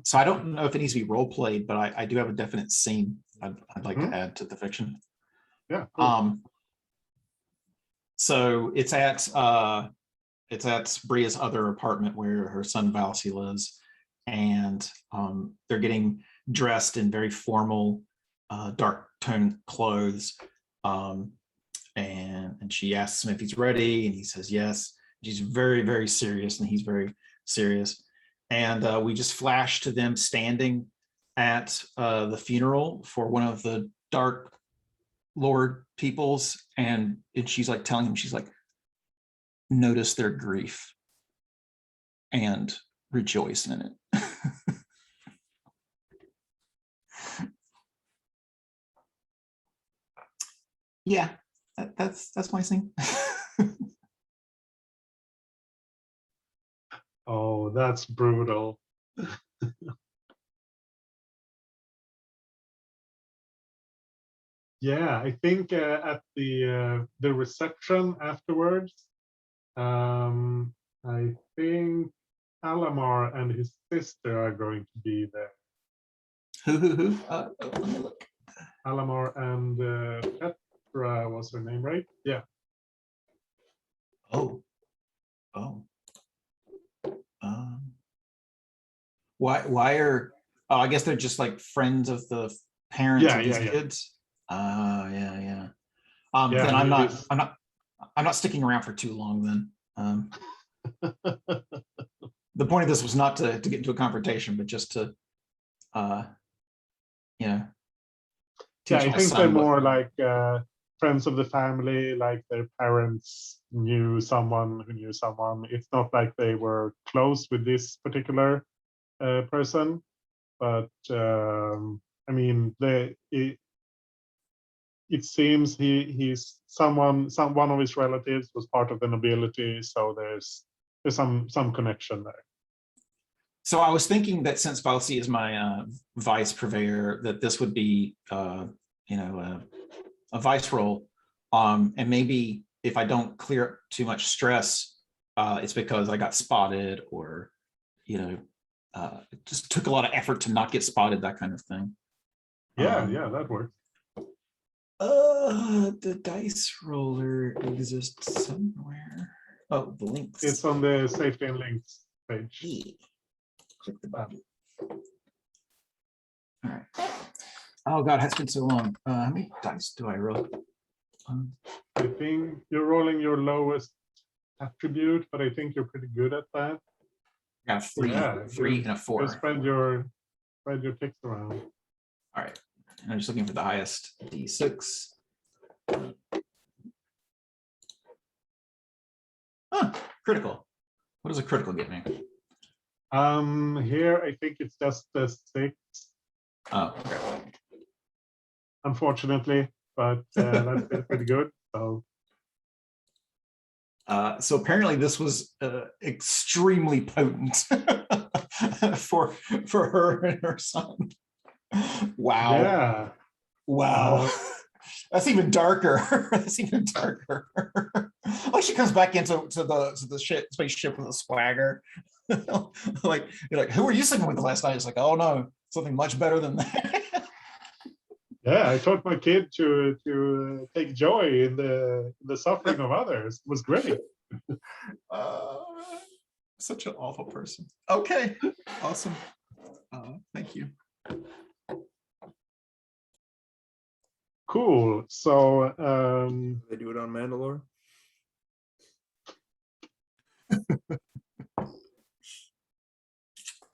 S2: So I don't know if it needs to be role played, but I do have a definite scene I'd like to add to the fiction.
S1: Yeah. Cool.
S2: So it's at Bria's other apartment where her son Valsi lives, and they're getting dressed in very formal, dark tone clothes. And she asks him if he's ready, and he says yes. She's very, very serious, and he's very serious. And we just flash to them standing at the funeral for one of the Dark Lord peoples, and she's like telling him, she's like, notice their grief and rejoice in it. Yeah, that's my scene.
S1: Oh, that's brutal. Yeah, I think at the reception afterwards, I think Alamar and his sister are going to be there.
S2: Who? Let me look.
S1: Alamar and Petra was her name, right? Yeah.
S2: Oh. Why are? Oh, I guess they're just like friends of the parents of these kids. Yeah. Then I'm not sticking around for too long. Then the point of this was not to get into a confrontation, but just to,
S1: Yeah, I think they're more like friends of the family, like their parents knew someone who knew someone. It's not like they were close with this particular person, but I mean, it seems he's one of his relatives was part of the nobility, so there's some connection there.
S2: So I was thinking that since Valsi is my vice purveyor, that this would be a vice role, and maybe if I don't clear up too much stress, it's because I got spotted, or it just took a lot of effort to not get spotted, that kind of thing.
S1: Yeah, that works.
S2: The dice roller exists somewhere. Oh, the links.
S1: It's on the safety and links page.
S2: Yeah. Click the button. All right. Oh God, it's been so long. How many dice do I roll?
S1: I think you're rolling your lowest attribute, but I think you're pretty good at that.
S2: Yeah, three and a 4.
S1: Just spread your ticks around.
S2: All right. And I'm just looking for the highest D6. Critical. What does a critical get me?
S1: Here I think it's just a 6.
S2: Oh, okay.
S1: Unfortunately, but that's still pretty good.
S2: So apparently this was extremely potent for her and her son. Wow.
S1: Yeah.
S2: Wow. That's even darker. That's even darker. Like she comes back into the spaceship with a swagger. like you're like, who were you sleeping with last night? It's like, oh no, something much better than that.
S1: Yeah, I taught my kid to take joy in the suffering of others. It was great.
S2: Such an awful person. Okay, awesome. Thank you.
S1: Cool. So
S5: They do it on Mandalore.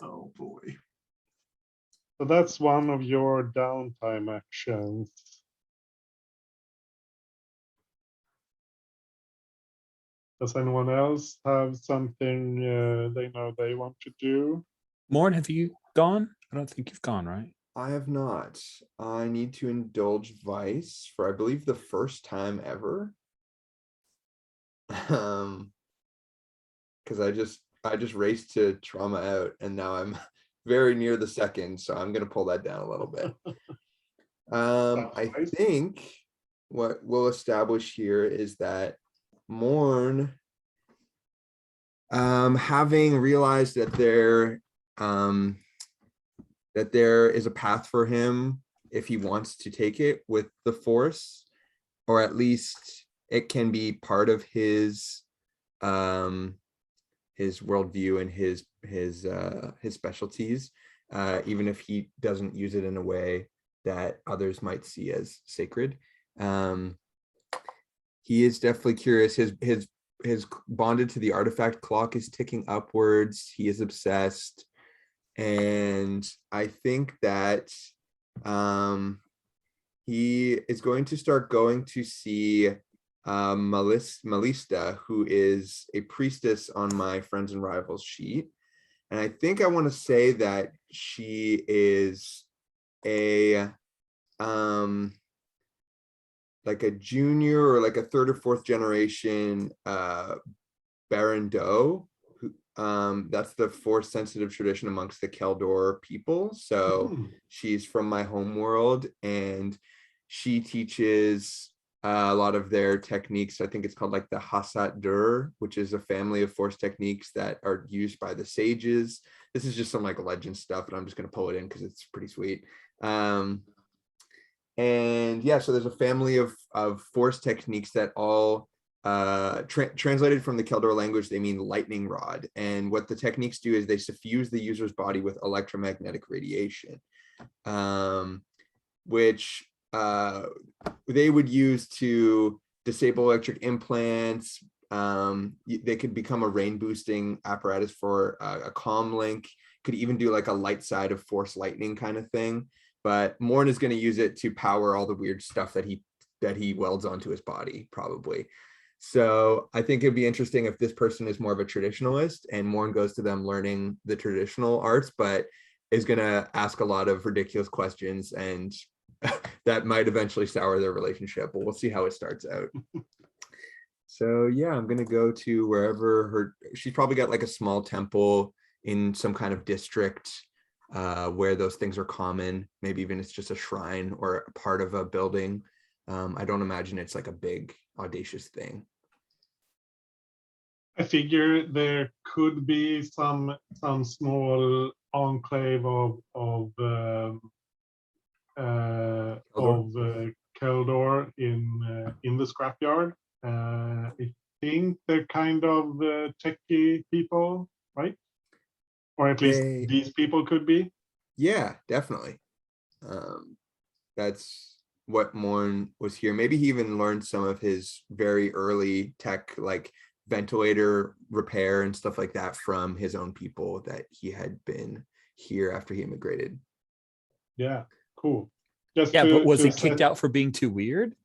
S2: Oh boy.
S1: so that's one of your downtime actions. Does anyone else have something they know they want to do?
S4: Morn, have you gone? I don't think you've gone, right?
S5: I have not. I need to indulge vice for, I believe, the first time ever. Because I just raced to trauma out, and now I'm very near the second, so I'm gonna pull that down a little bit. I
S1: Nice.
S5: think what we'll establish here is that Morn, having realized that there is a path for him if he wants to take it with the Force, or at least it can be part of his worldview and his specialties, even if he doesn't use it in a way that others might see as sacred. He is definitely curious. His bonded to the artifact clock is ticking upwards. He is obsessed, and I think that he is going to start going to see Malista, who is a priestess on my friends and rivals sheet. And I think I want to say that she is a like a junior or like a third or fourth generation Baron Doe. That's the Force sensitive tradition amongst the Keldor people. So she's from my home world, and she teaches a lot of their techniques. I think it's called like the Hasat Dur, which is a family of Force techniques that are used by the sages. This is just some like legend stuff, and I'm just going to pull it in because it's pretty sweet. And yeah, so there's a family of Force techniques that all translated from the Keldor language, they mean lightning rod. And what the techniques do is they suffuse the user's body with electromagnetic radiation, which they would use to disable electric implants. They could become a rain boosting apparatus for a comm link, could even do like a light side of Force lightning kind of thing. But Morn is going to use it to power all the weird stuff that he welds onto his body, probably. So I think it'd be interesting if this person is more of a traditionalist and Morn goes to them learning the traditional arts, but is going to ask a lot of ridiculous questions, and that might eventually sour their relationship, but we'll see how it starts out. So yeah, I'm going to go to wherever she's probably got like a small temple in some kind of district where those things are common. Maybe even it's just a shrine or a part of a building. I don't imagine it's like a big audacious thing.
S1: I figure there could be some small enclave of Keldor in the scrapyard. I think they're kind of techie people, right? Or at least these people could be.
S5: Yeah, definitely. That's what Morn was here. Maybe he even learned some of his very early tech, like ventilator repair and stuff like that, from his own people that he had been here after he immigrated.
S1: Yeah, cool. Just
S4: but was he kicked out for being too weird?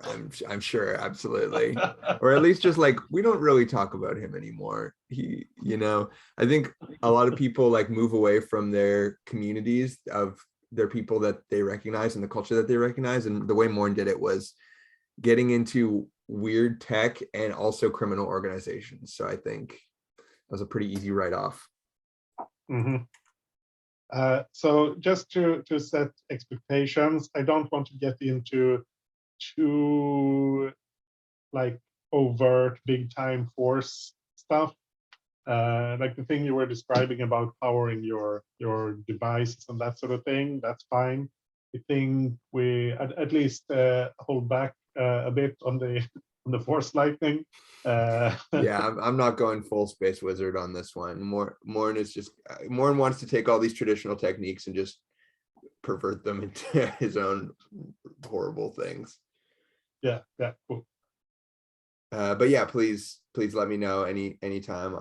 S5: I'm sure, absolutely. Or at least just like, we don't really talk about him anymore. He, I think a lot of people like move away from their communities of their people that they recognize and the culture that they recognize. And the way Morn did it was getting into weird tech and also criminal organizations. So I think that was a pretty easy write-off.
S1: Mm-hmm. So just to set expectations, I don't want to get into too like overt big time Force stuff, like the thing you were describing about powering your devices and that sort of thing. That's fine. I think we at least hold back a bit on the Force lightning.
S5: Yeah, I'm not going full space wizard on this one. Morn is just Morn wants to take all these traditional techniques and just pervert them into his own horrible things.
S1: Yeah, cool.
S5: But yeah, please let me know anytime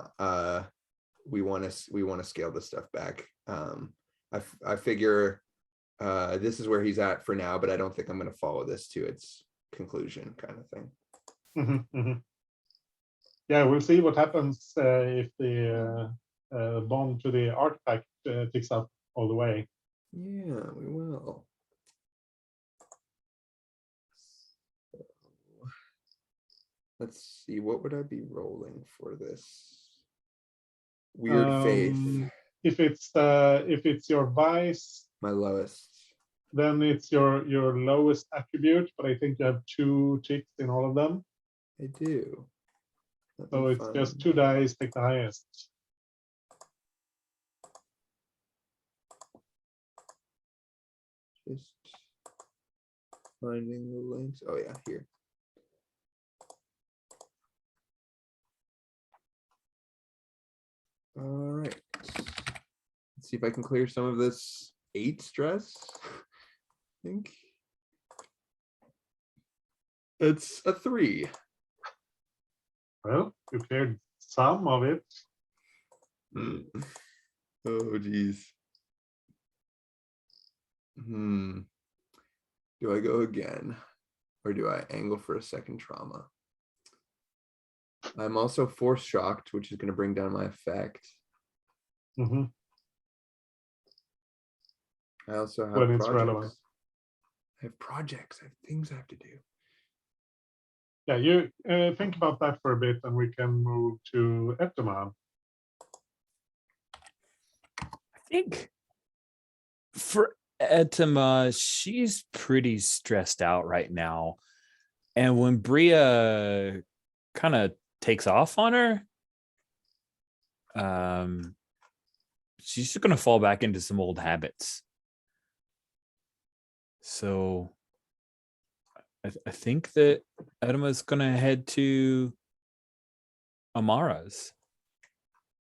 S5: we want to scale this stuff back. I figure this is where he's at for now, but I don't think I'm going to follow this to its conclusion, kind of thing.
S1: Mm-hmm, mm-hmm. Yeah, we'll see what happens if the bond to the artifact ticks up all the way.
S5: Yeah, we will. Let's see, what would I be rolling for this? Weird faith.
S1: if it's your vice,
S5: My lowest.
S1: then it's your lowest attribute. But I think you have 2 ticks in all of them,
S5: I do. Let
S1: so
S5: me
S1: it's just
S5: find-
S1: 2 dice. Pick the highest.
S5: Just finding the links. Oh yeah, here. All right. Let's see if I can clear some of this 8 stress. I think it's a 3.
S1: Well, you cleared some of it.
S5: Oh geez. Do I go again, or do I angle for a second trauma? I'm also force shocked, which is going to bring down my effect.
S1: Hmm.
S5: I also have
S1: When it's
S5: projects.
S1: relevant.
S5: I have projects. I have things I have to do.
S1: Yeah, you think about that for a bit, and we can move to Eptaman.
S4: I think for Etema, she's pretty stressed out right now. And when Bria kind of takes off on her, she's just going to fall back into some old habits. So I think that Etema's going to head to Amara's,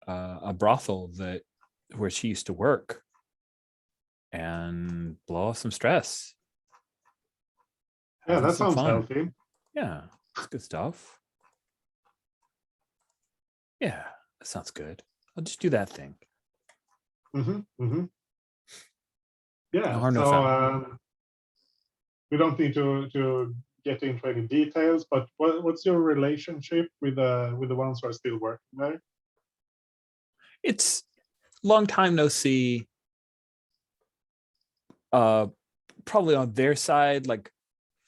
S4: a brothel where she used to work, and blow off some stress.
S1: Yeah,
S4: Having
S1: that
S4: some
S1: sounds
S4: fun.
S1: healthy.
S4: Yeah, it's good stuff. Yeah, that sounds good. I'll just do that thing.
S1: Hmm. Hmm. Yeah,
S4: No harm, no
S1: so
S4: foul.
S1: we don't need to get into any details, but what's your relationship with the ones who are still working there?
S4: It's long time no see. Probably on their side, like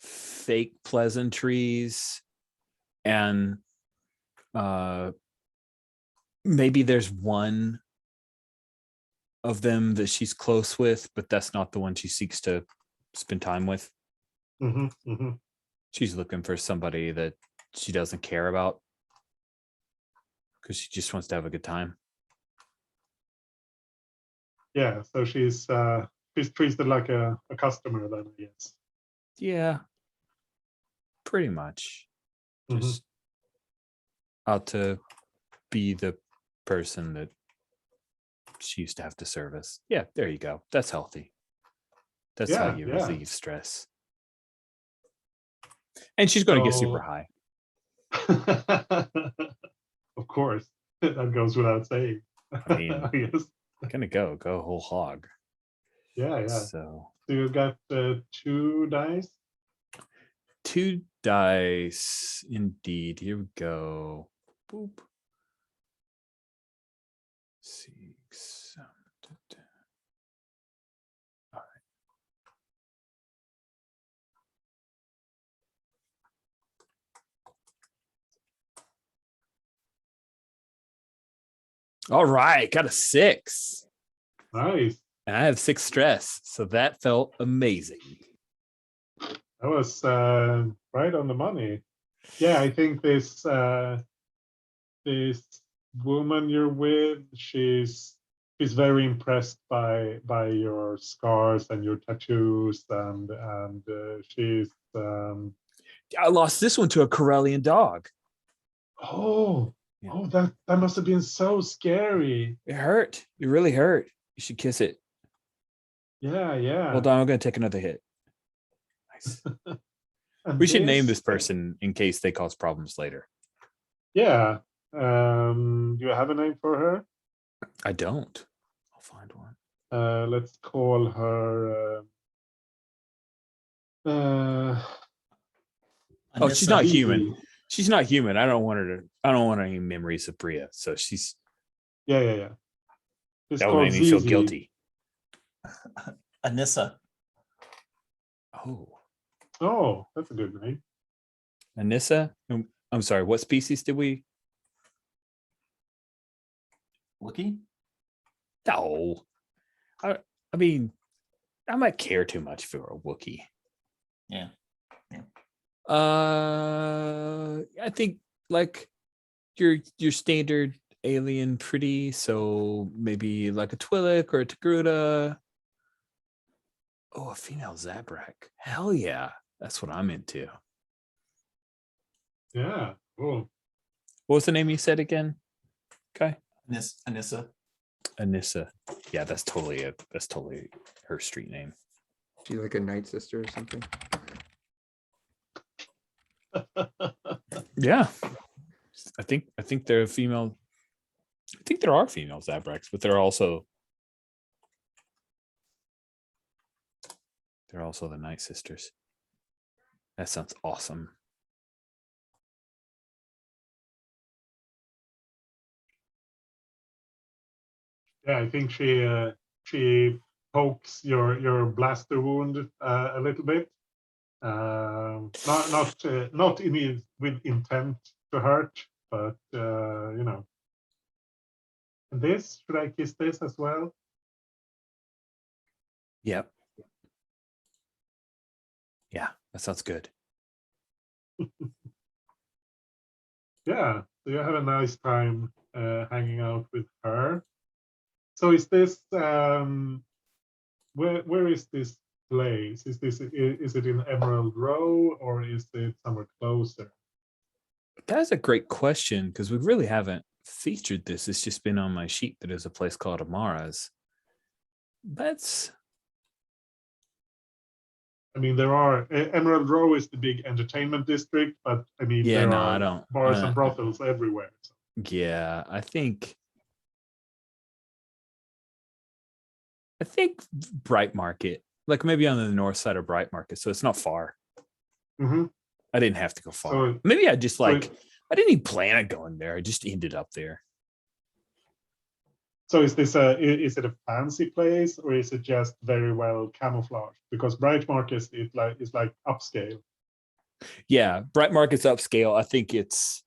S4: fake pleasantries, and maybe there's one of them that she's close with, but that's not the one she seeks to spend time with.
S1: Hmm. Hmm.
S4: She's looking for somebody that she doesn't care about because she just wants to have a good time.
S1: Yeah, so she's treated like a customer then, I guess.
S4: Yeah, pretty much.
S1: Mhm.
S4: Just out to be the person that she used to have to service. Yeah, there you go. That's healthy. That's how
S1: Yeah,
S4: you
S1: yeah.
S4: relieve stress. And she's going to get super
S1: So-
S4: high.
S1: Of course, that goes without saying.
S4: I mean,
S1: I guess.
S4: Gonna go whole hog.
S1: Yeah, yeah.
S4: So
S1: So you got 2 dice.
S4: 2 dice indeed. Here we go. Boop. 6, 7, 10. All right. All right, got a 6.
S1: Nice.
S4: And I have 6 stress, so that felt amazing.
S1: That was right on the money. Yeah, I think this woman you're with, she's very impressed by your scars and your tattoos, and she's
S4: I lost this one to a Corellian dog.
S1: oh
S4: Yeah.
S1: oh that must have been so scary.
S4: It hurt. It really hurt. You should kiss it.
S1: Yeah.
S4: Hold on, I'm gonna take another hit. Nice.
S1: And
S4: We should name this person in case they cause problems later.
S1: Yeah. Do you have a name for her?
S4: I don't. I'll find one.
S1: Let's call her.
S4: Oh, she's not
S1: Zizi.
S4: human. She's not human. I don't want any memories of Bria. So she's
S1: Yeah. It's
S4: that would
S1: called
S4: make me feel
S1: Zizi.
S4: guilty.
S7: Anissa.
S1: Oh, that's a good name.
S4: Anissa? I'm sorry, what species did we?
S7: Wookie?
S4: No. I mean, I might care too much for a Wookiee.
S2: Yeah.
S4: I think like your standard alien pretty, so maybe like a Twi'lek or a Togruta. Oh, a female Zabrak. Hell yeah. That's what I'm into.
S1: Yeah. Cool.
S4: What was the name you said again? Okay.
S2: Anissa.
S4: Anissa. Yeah, that's totally her street name.
S5: She's like a night sister or something.
S4: Yeah. I think they're female. I think there are female Zabraks, but they're also the Night Sisters. That sounds awesome.
S1: Yeah, I think she pokes your blaster wound a little bit. Not with intent to hurt, but you know. And this, should I kiss this as well?
S4: Yep. Yeah, that sounds good.
S1: Yeah, so you have a nice time hanging out with her. So is this where is this place? Is it in Emerald Row or is it somewhere closer?
S4: That's a great question because we really haven't featured this. It's just been on my sheet that there's a place called Amara's.
S1: I mean, there are Emerald Row is the big entertainment district, but I mean,
S4: Yeah,
S1: there
S4: no,
S1: are
S4: I don't.
S1: bars and brothels everywhere. So.
S4: Yeah, I think Bright Market, like maybe on the north side of Bright Market, so it's not far.
S1: Mm-hmm.
S4: I didn't have to go far.
S1: So,
S4: maybe I just I didn't even plan on going there. I just ended up there.
S1: So is it a fancy place or is it just very well camouflaged? Because Bright Market is like upscale.
S4: Yeah, Bright Market's upscale. I think it's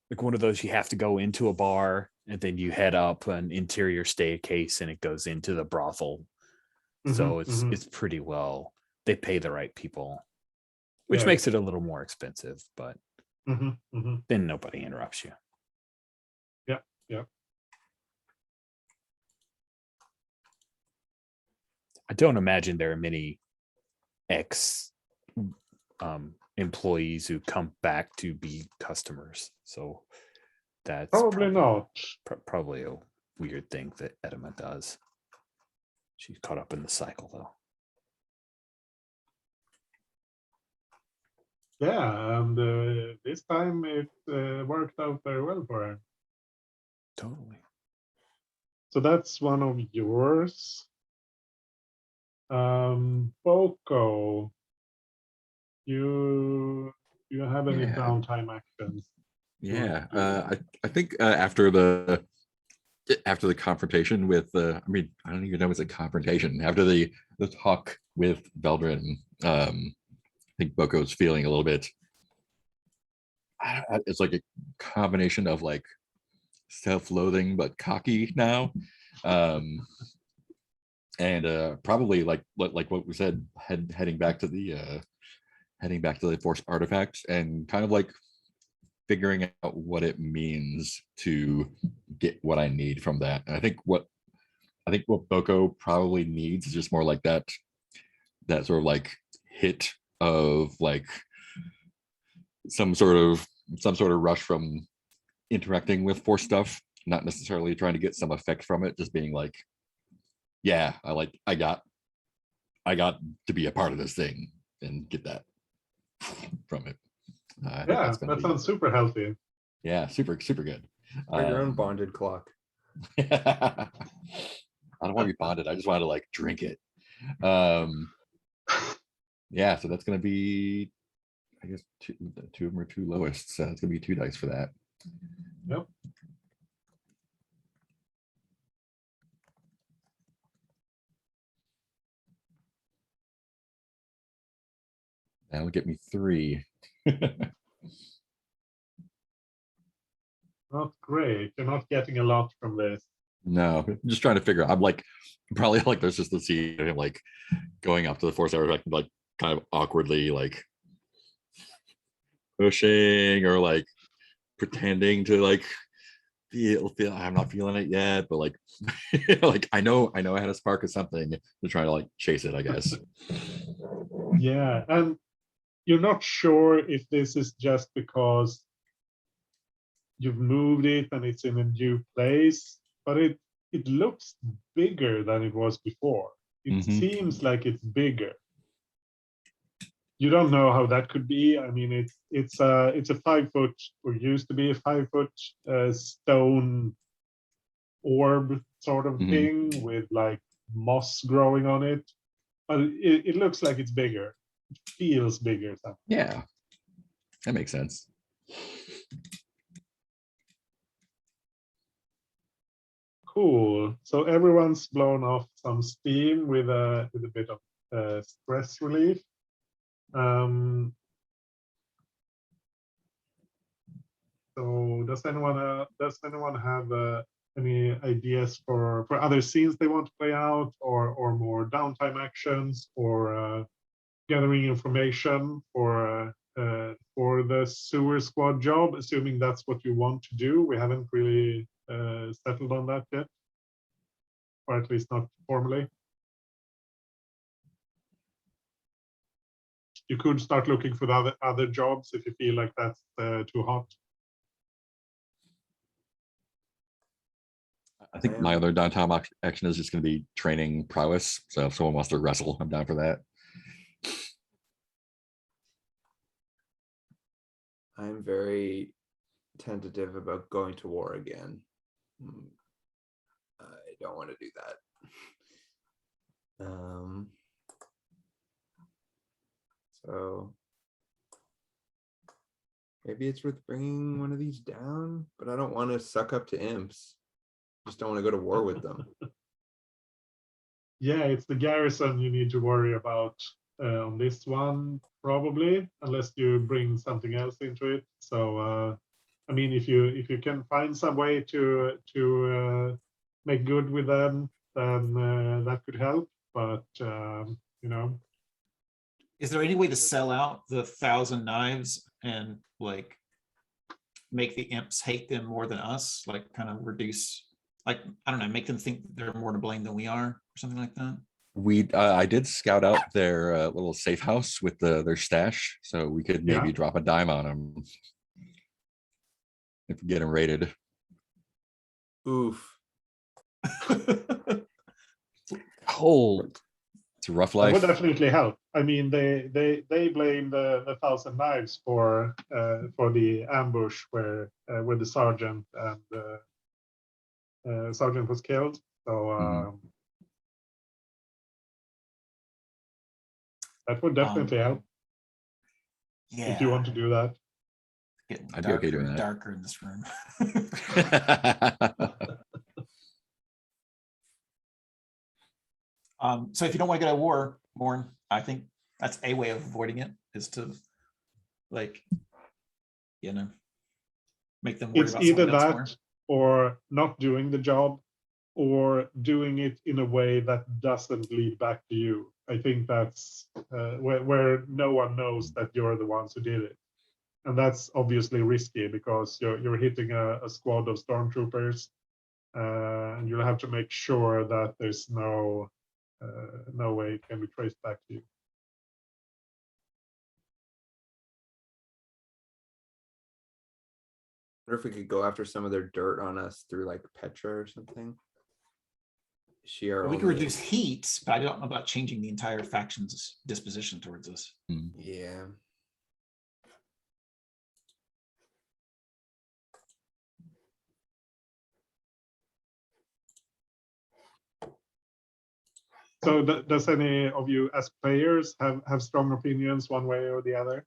S4: like one of those you have to go into a bar and then you head up an interior staircase and it goes into the brothel. So it's pretty well. They pay the right people, which makes it a little more expensive, but then nobody interrupts you.
S1: Yeah.
S4: I don't imagine there are many ex employees who come back to be customers. So that's
S1: probably not.
S4: Probably a weird thing that Edema does. She's caught up in the cycle though.
S1: Yeah, and this time it worked out very well for her.
S4: Totally.
S1: So that's one of yours. Boko, you have any downtime actions?
S3: Yeah, I think after the confrontation with I mean, I don't even know if it's a confrontation. After the talk with Veldrin, I think Boko's feeling a little bit. It's like a combination of like self-loathing but cocky now, and probably like what we said, heading back to the force artifacts and kind of like figuring out what it means to get what I need from that. And I think what Boko probably needs is just more like that sort of like hit of like some sort of rush from interacting with force stuff, not necessarily trying to get some effect from it, just being like, yeah, I got to be a part of this thing and get that from it.
S1: Yeah, that sounds super healthy.
S3: Yeah, super good.
S5: Or your own bonded clock.
S3: I don't want to be bonded. I just want to like drink it. Yeah, so that's gonna be, I guess, two of them are two lowest, so it's gonna be 2 dice for that.
S1: Yep.
S3: That'll get me 3.
S1: not great. You're not getting a lot from this.
S3: No, I'm just trying to figure out. I'm like, probably like there's just the scene of him like going up to the force area, like kind of awkwardly like pushing or like pretending to like feel I'm not feeling it yet, but like like I know I had a spark of something to try to like chase it, I guess.
S1: Yeah, and you're not sure if this is just because you've moved it and it's in a new place, but it looks bigger than it was before. It seems like it's bigger. You don't know how that could be. I mean, it's a 5 foot, or used to be a 5 foot stone orb sort of thing with like moss growing on it, but it looks like it's bigger. It feels bigger.
S3: Yeah, that makes sense.
S1: Cool. So everyone's blown off some steam with a bit of stress relief. So does anyone have any ideas for other scenes they want to play out, or more downtime actions, or gathering information for the sewer squad job? Assuming that's what you want to do, we haven't really settled on that yet, or at least not formally. You could start looking for the other jobs if you feel like that's too hot.
S3: I think my other downtime action is just going to be training prowess. So if someone wants to wrestle, I'm down for that.
S5: I'm very tentative about going to war again. I don't want to do that. So maybe it's worth bringing one of these down, but I don't want to suck up to imps. Just don't want to go to war with them.
S1: Yeah, it's the garrison you need to worry about on this one, probably, unless you bring something else into it. So, I mean, if you can find some way to make good with them, then that could help. But you know,
S2: Is there any way to sell out the 1,000 knives and like make the imps hate them more than us? Like kind of reduce, like, I don't know, make them think they're more to blame than we are, or something like that.
S3: I did scout out their little safe house with their stash, so we could maybe drop a dime on them if we get them raided.
S5: Oof.
S4: Cold.
S3: It's a rough
S1: that
S3: life.
S1: would definitely help. I mean, they blame the 1,000 knives for the ambush where the sergeant and sergeant was killed. So that would definitely help.
S2: Yeah.
S1: If you want to do that.
S2: Getting
S3: I'd be okay doing that.
S2: Darker in this room. So if you don't want to go to war, Morn, I think that's a way of avoiding it, is to, like, you know, make them worry
S1: It's
S2: about
S1: either
S2: something else more.
S1: that or not doing the job, or doing it in a way that doesn't lead back to you. I think that's where no one knows that you're the ones who did it. And that's obviously risky because you're hitting a squad of stormtroopers, and you'll have to make sure that there's no way it can be traced back to you.
S5: I wonder if we could go after some of their dirt on us through like Petra or something.
S2: We can reduce heat, but I don't know about changing the entire faction's disposition towards us.
S5: Yeah.
S1: So does any of you as players have strong opinions one way or the other?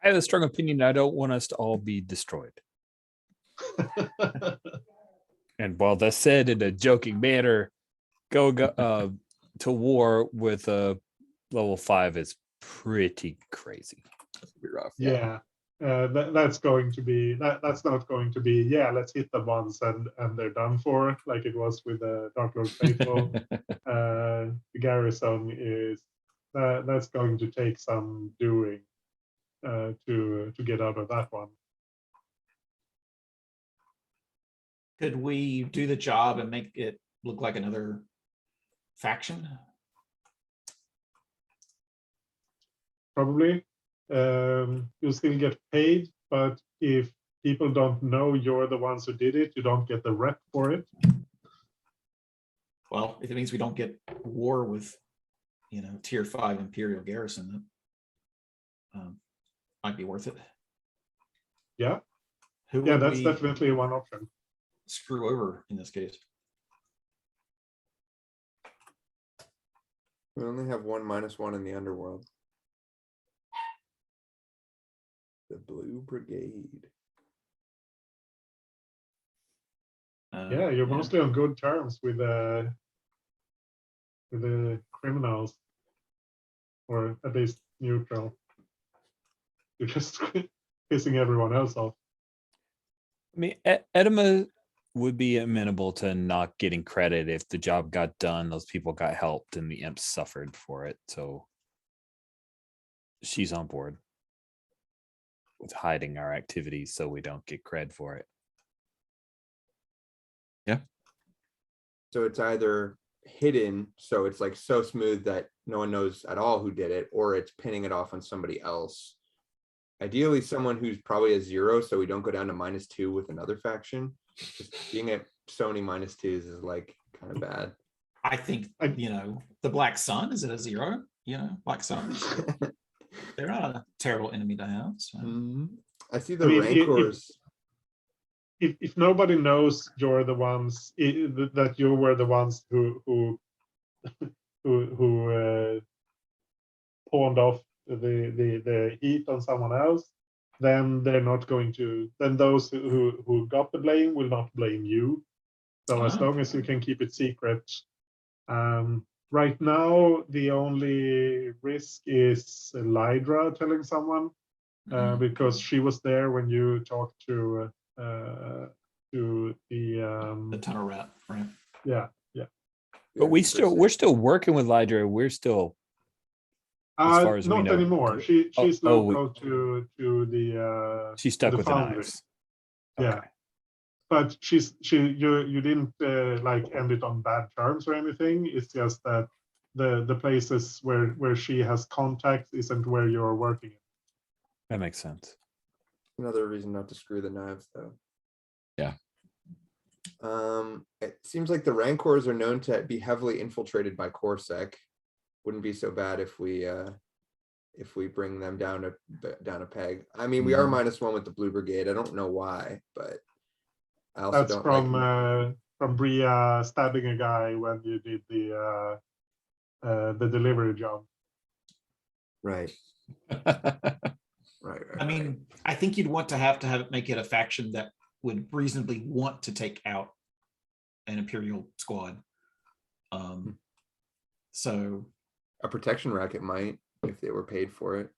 S4: I have a strong opinion. I don't want us to all be destroyed. And while that's said in a joking manner, go to war with a level 5 is pretty crazy.
S3: It'll be rough.
S1: Yeah. that's going to be that's not going to be, yeah, let's hit them once and they're done for, like it was with Dark Lord Faithful. The garrison is that's going to take some doing to get out of that one.
S2: Could we do the job and make it look like another faction?
S1: Probably. You'll still get paid, but if people don't know you're the ones who did it, you don't get the rep for it.
S2: Well, if it means we don't get war with, tier 5 Imperial garrison, that might be worth it.
S1: Yeah.
S2: Who
S1: Yeah,
S2: would
S1: that's
S2: we
S1: definitely one option.
S2: screw over in this case?
S5: We only have one -1 in the underworld. The Blue Brigade.
S1: Yeah, you're mostly on good terms with the criminals, or at least neutral. You're just pissing everyone else off.
S4: I mean, Edema would be amenable to not getting credit if the job got done, those people got helped, and the imps suffered for it. So she's on board with hiding our activities so we don't get cred for it.
S3: Yeah.
S5: So it's either hidden, so it's like so smooth that no one knows at all who did it, or it's pinning it off on somebody else. Ideally, someone who's probably a 0, so we don't go down to -2 with another faction. Just being at so many -2s is like kind of bad.
S2: I think, the Black Sun, is it a 0? Black Sun. They're not a terrible enemy to have. So.
S5: I see the Rancors.
S1: If nobody knows you're the ones that you were the ones who pawned off the heat on someone else, then they're not going to. Then those who got the blame will not blame you. So as long as you can keep it secret. Right now, the only risk is Lydra telling someone, because she was there when you talked to the
S2: tunnel rat, right?
S1: Yeah.
S4: But we're still working with Lydra. We're still, as far as we know,
S1: not anymore. She's local to the.
S4: She's stuck
S1: the
S4: with
S1: foundry.
S4: the knives.
S1: Yeah.
S4: Okay.
S1: But you didn't end it on bad terms or anything. It's just that the places where she has contacts isn't where you're working.
S4: That makes sense.
S5: Another reason not to screw the knives, though.
S3: Yeah.
S5: It seems like the Rancors are known to be heavily infiltrated by Corsac. Wouldn't be so bad if we bring them down a peg. I mean, we are -1 with the Blue Brigade. I don't know why, but I also
S1: That's
S5: don't
S1: from Bria stabbing a guy when you did the delivery job.
S5: Right. Right.
S2: I mean, I think you'd want to have make it a faction that would reasonably want to take out an Imperial squad. So
S5: a protection racket might, if they were paid for it.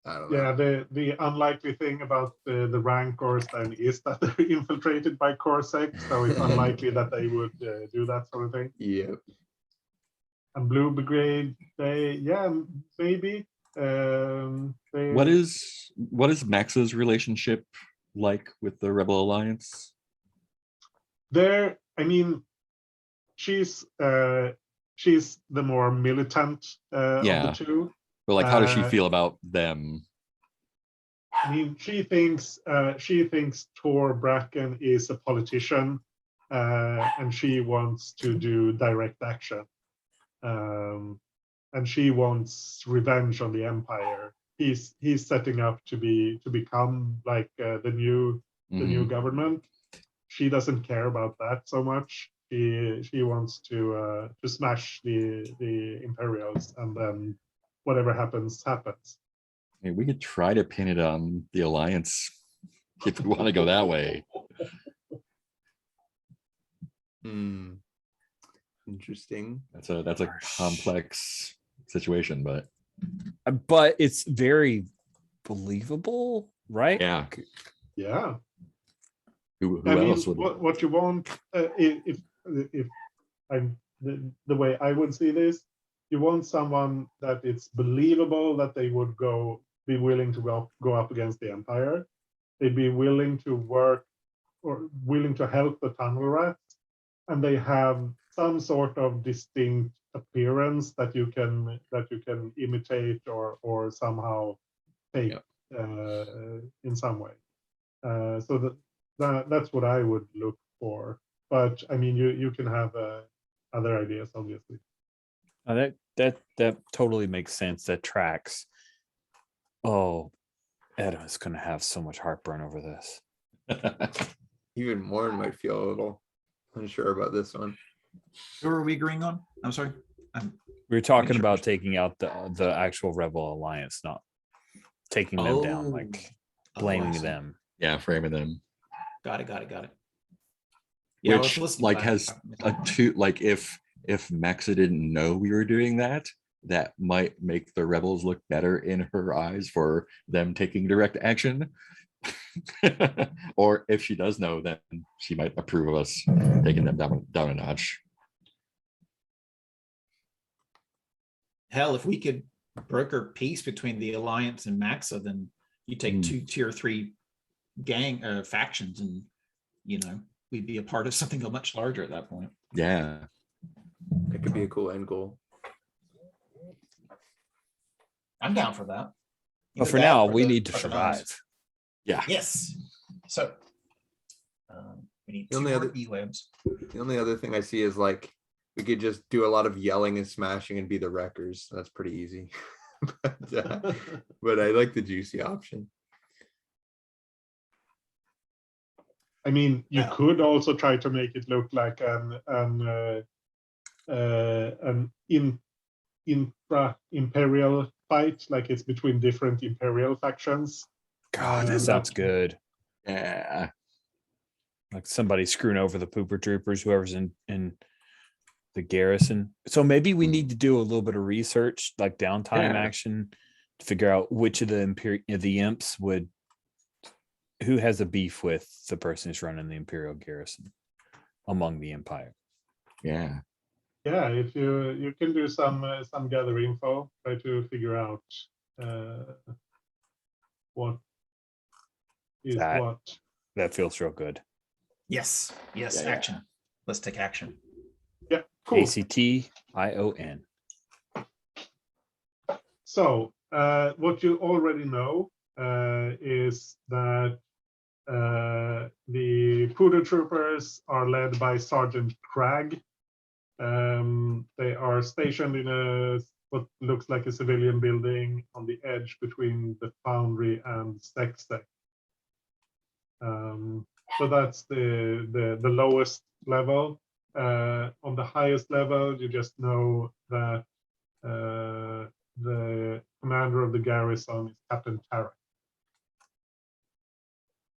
S5: I don't know.
S1: Yeah, the unlikely thing about the Rancors then is that they're infiltrated by Corsac, so it's unlikely that they would do that sort of thing.
S5: Yeah.
S1: And Blue Brigade, maybe.
S3: What is Max's relationship like with the Rebel Alliance?
S1: She's the more militant of the two.
S3: But like, how does she feel about them?
S1: I mean, she thinks Tor Bracken is a politician, and she wants to do direct action, and she wants revenge on the Empire. He's setting up to become like the new government. She doesn't care about that so much. She wants to smash the Imperials, and then whatever happens.
S3: I mean, we could try to pin it on the Alliance if we want to go that way.
S5: Interesting.
S3: That's a complex situation, but
S4: But it's very believable, right?
S3: Yeah.
S1: Yeah.
S3: Who
S1: I mean,
S3: else would?
S1: what you want, if I'm the way I would see this, you want someone that it's believable that they would be willing to go up against the Empire. They'd be willing to work or willing to help the tunnel rats, and they have some sort of distinct appearance that you can imitate or somehow take in some way. So that's what I would look for. But I mean, you can have other ideas, obviously.
S4: That totally makes sense. That tracks. Oh, Adam is going to have so much heartburn over this.
S5: Even Warren might feel a little unsure about this one.
S2: Who are we agreeing on? I'm sorry.
S4: We were talking about taking out the actual Rebel Alliance, not taking them down, like blaming them.
S3: Yeah, framing them.
S2: Got it. Yeah,
S3: Which
S2: let's
S3: like has a two, like if Maxa didn't know we were doing that, that might make the rebels look better in her eyes for them taking direct action. Or if she does know, then she might approve of us taking them down a notch.
S2: Hell, if we could broker peace between the Alliance and Maxa, then you take two tier 3 gang factions, and we'd be a part of something much larger at that point.
S3: Yeah.
S5: It could be a cool end goal.
S2: I'm down for that.
S4: But for now, we need to survive.
S3: Yeah.
S2: Yes. So we need two more E-webs.
S5: The only other thing I see is like we could just do a lot of yelling and smashing and be the wreckers. That's pretty easy. but I like the juicy option.
S1: I mean, you could also try to make it look like an intra-imperial fight, like it's between different imperial factions.
S4: God, that sounds good.
S3: Yeah.
S4: Like somebody screwing over the pooper troopers, whoever's in the garrison. So maybe we need to do a little bit of research, like downtime action, to figure out which of the imps who has a beef with the person who's running the Imperial garrison among the Empire.
S3: Yeah.
S1: Yeah, if you can do some gather info, try to figure out what is what.
S4: That feels real good.
S2: Yes. Action. Let's take action.
S1: Yeah, cool.
S4: ACTION.
S1: So what you already know is that the Poodle Troopers are led by Sergeant Cragg. They are stationed in what looks like a civilian building on the edge between the Foundry and Sextech. So that's the lowest level. On the highest level, you just know that the commander of the garrison is Captain Tarek.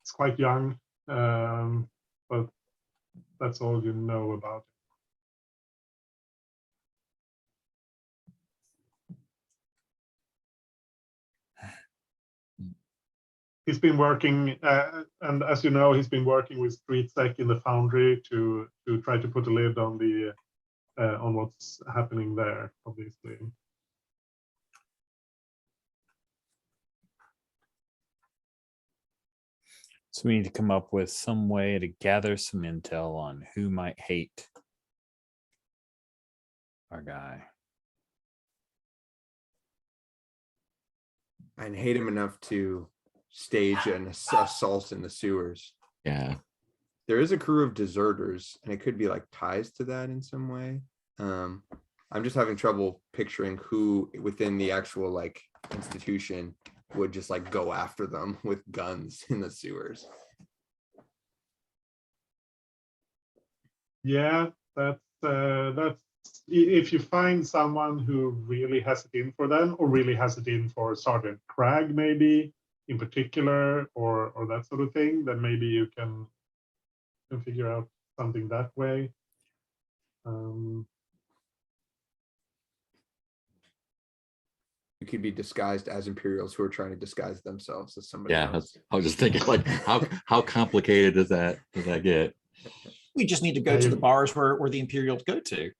S1: It's quite young, but that's all you know about it. He's been working, and as you know, he's been working with StreetSec in the Foundry to try to put a lid on on what's happening there, obviously.
S4: So we need to come up with some way to gather some intel on who might hate our guy.
S5: And hate him enough to stage an assault in the sewers.
S3: Yeah.
S5: There is a crew of deserters, and it could be like ties to that in some way. I'm just having trouble picturing who within the actual like institution would just like go after them with guns in the sewers.
S1: Yeah, that's if you find someone who really has it in for them, or really has it in for Sergeant Cragg, maybe in particular, or that sort of thing, then maybe you can figure out something that way.
S5: We could be disguised as Imperials who are trying to disguise themselves as somebody
S3: Yeah,
S5: else.
S3: I was just thinking, like, how complicated does that get?
S2: We just need to go to the bars where the Imperials go to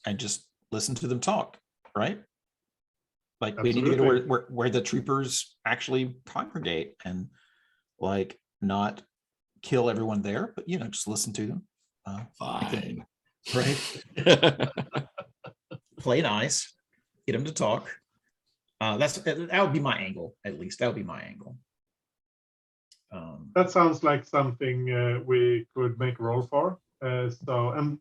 S2: and just listen to them talk, right? Like we need to go to where the troopers actually congregate and like not kill everyone there, but just listen to them.
S3: Fine.
S2: Right? Play nice, get them to talk. That would be my angle, at least. That would be my angle.
S1: That sounds like something we could make a roll for. And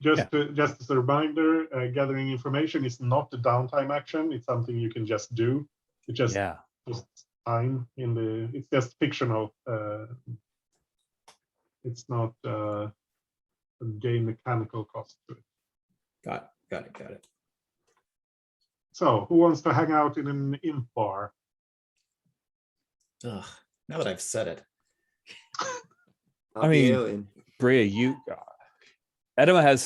S1: just as a reminder, gathering information is not a downtime action. It's something you can just do. It's just time it's just fictional. It's not a game mechanical cost to it.
S2: Got it.
S1: So, who wants to hang out in an imp bar?
S2: Ugh, now that I've said it.
S5: I mean,
S4: Bria, Edema,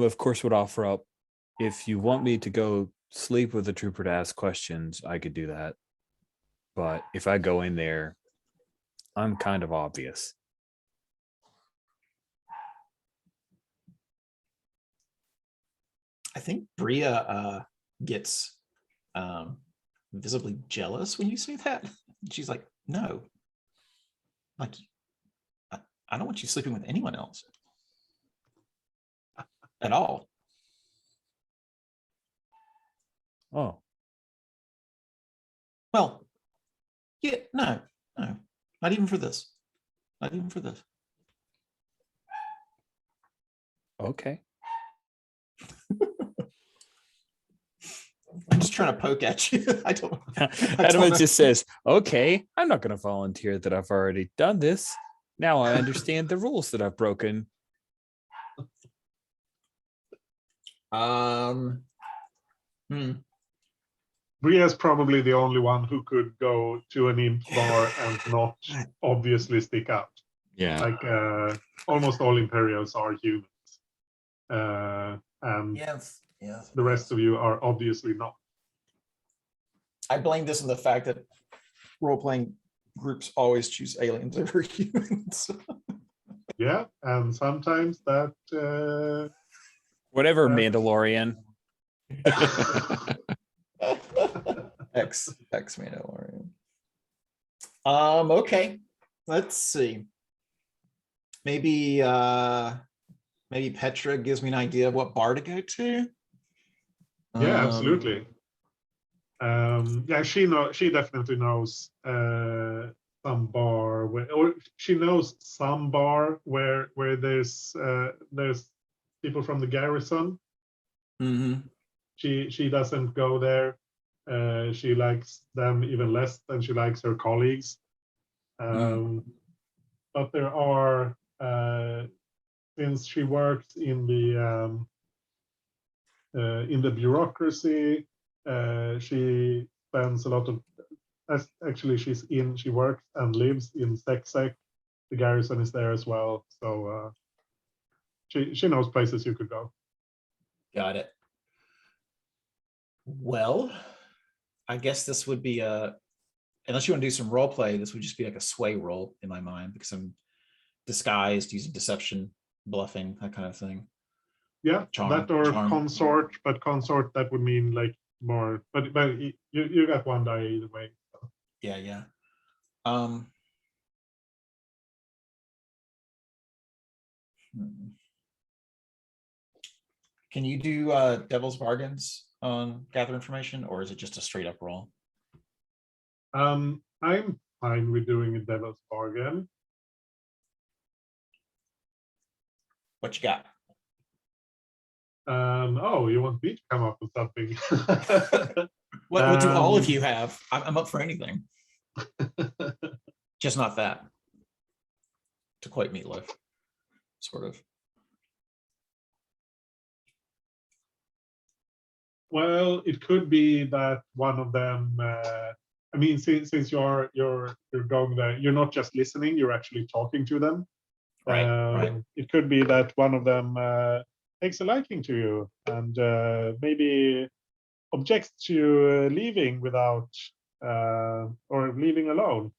S4: of course, would offer up, if you want me to go sleep with the trooper to ask questions, I could do that. But if I go in there, I'm kind of obvious.
S2: I think Bria gets visibly jealous when you say that. She's like, no, like, I don't want you sleeping with anyone else at all.
S4: Oh.
S2: Well, yeah, no, not even for this. Not even for this.
S4: Okay.
S2: I'm just trying to poke at you. I don't
S4: Edmund just says, okay, I'm not going to volunteer that I've already done this. Now I understand the rules that I've broken.
S1: Bria's probably the only one who could go to an imp bar and not obviously stick out.
S3: Yeah.
S1: Like almost all Imperials are humans. And
S2: yes.
S1: The rest of you are obviously not.
S2: I blame this on the fact that role-playing groups always choose aliens over humans.
S1: Yeah, and sometimes that
S4: whatever, Mandalorian.
S2: Ex Mandalorian. Okay, let's see. Maybe Petra gives me an idea of what bar to go to.
S1: Yeah, absolutely. Yeah, she definitely knows some bar or she knows some bar where there's people from the garrison.
S2: Mm-hmm.
S1: She doesn't go there. She likes them even less than she likes her colleagues. But there are since she works in the bureaucracy, she spends a lot of. Actually, she works and lives in Sexsec. The garrison is there as well, so she knows places you could go.
S2: Got it. Well, I guess this would be unless you want to do some role play, this would just be like a sway roll in my mind because I'm disguised using deception, bluffing, that kind of thing.
S1: Yeah, charm. Consort, but consort that would mean like more. But you got one die either way. So.
S2: Yeah. Can you do devil's bargains on gather information, or is it just a straight up roll?
S1: I'm fine with doing a devil's bargain.
S2: What you got?
S1: Oh, you want me to come up with something?
S2: What do all of you have? I'm up for anything. Just not that. To quote Meatloaf, sort of.
S1: Well, it could be that one of them. I mean, since you're going there, you're not just listening; you're actually talking to them.
S2: Right.
S1: It could be that one of them takes a liking to you and maybe objects to you leaving without or leaving alone.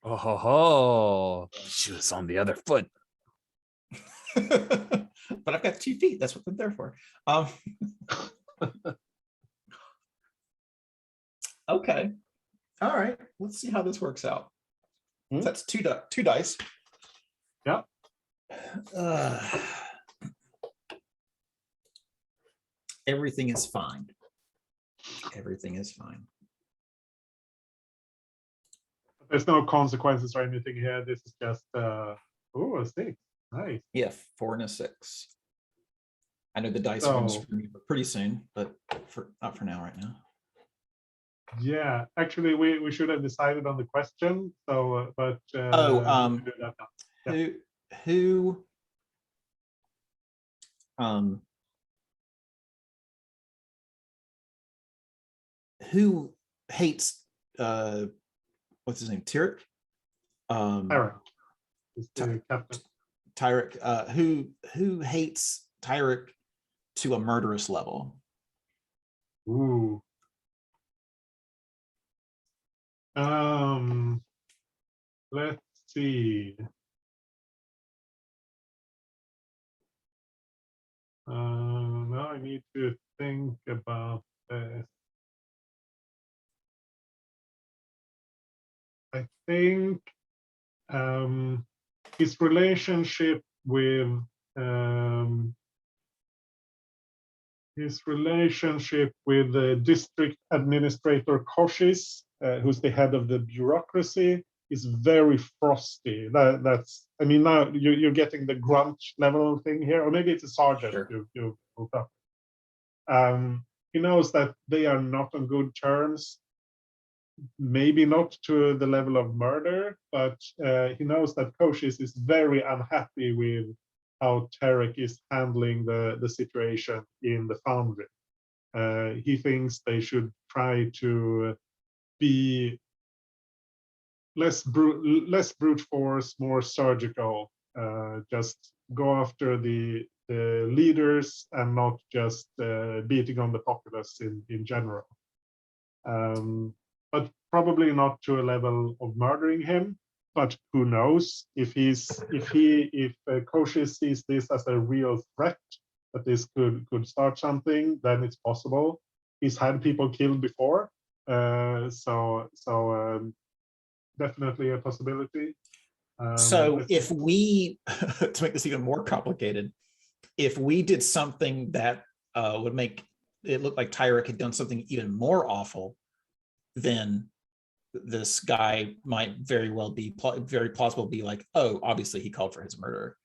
S4: Oh, ho, ho. Shoes on the other foot.
S2: But I've got 2 feet. That's what they're there for. Okay. All right. Let's see how this works out.
S1: Hmm?
S2: That's two dice.
S1: Yeah.
S2: Everything is fine. Everything is fine.
S1: There's no consequences or anything here. This is just a 6. Nice.
S2: Yeah, 4 and a 6. I know the dice
S1: So-
S2: ones for me pretty soon, but not for now, right now.
S1: Yeah, actually, we should have decided on the question. So, but we can do that now. Yeah.
S2: Who hates what's his name? Tyrek?
S1: Tyrek is the captain.
S2: Tyrek, who hates Tyrek to a murderous level?
S1: Ooh. Let's see. Now I need to think about this. I think his relationship with the district administrator Koshis, who's the head of the bureaucracy, is very frosty. That's, I mean, now you're getting the grunt level thing here, or maybe it's a sergeant.
S2: Sure.
S1: You pulled up. He knows that they are not on good terms. Maybe not to the level of murder, but he knows that Koshis is very unhappy with how Tyrek is handling the situation in the foundry. He thinks they should try to be less brute force, more surgical. Just go after the leaders and not just beating on the populace in general. But probably not to a level of murdering him. But who knows if Koshis sees this as a real threat, that this could start something, then it's possible. He's had people killed before, so definitely a possibility.
S2: So if we, to make this even more complicated, if we did something that would make it look like Tyrek had done something even more awful, then this guy might very well be very plausible be like, oh, obviously he called for his murder.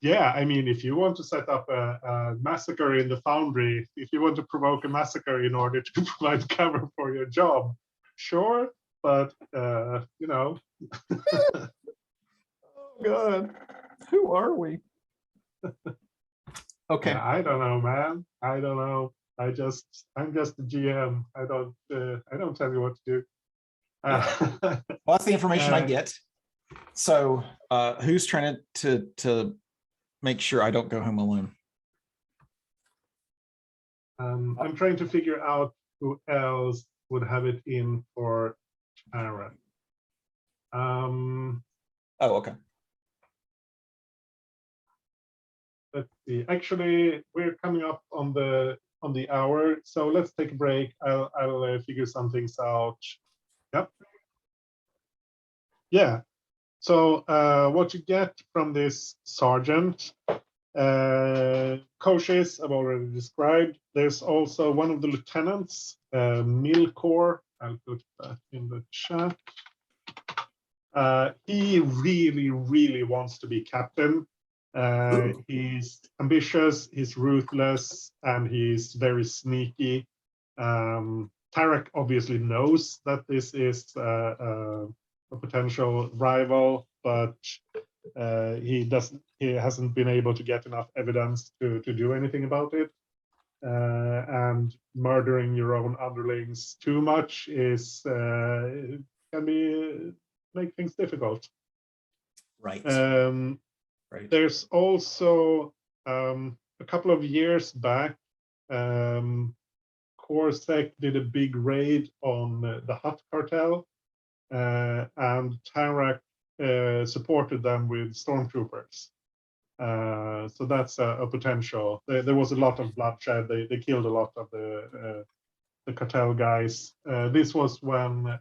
S1: Yeah, I mean, if you want to set up a massacre in the foundry, if you want to provoke a massacre in order to provide cover for your job, sure, but you know.
S2: Oh God, who are we? Okay.
S1: Yeah, I don't know, man. I don't know. I'm just the GM. I don't tell you what to do.
S2: Well, that's the information I get. So who's trying to make sure I don't go home alone?
S1: I'm trying to figure out who else would have it in for Aaron.
S2: Oh, okay.
S1: Let's see. Actually, we're coming up on the hour, so let's take a break. I'll figure some things out. Yep. Yeah. So what you get from this sergeant, Koshis, I've already described. There's also one of the lieutenants, Milkor. I'll put that in the chat. He really, really wants to be captain. He's ambitious, he's ruthless, and he's very sneaky. Tyrek obviously knows that this is a potential rival, but he hasn't been able to get enough evidence to do anything about it. And murdering your own underlings too much is can make things difficult.
S2: Right. Right.
S1: There's also a couple of years back, Corsec did a big raid on the Hutt cartel, and Tarak supported them with stormtroopers. So that's a potential. There was a lot of bloodshed. They killed a lot of the cartel guys. This was when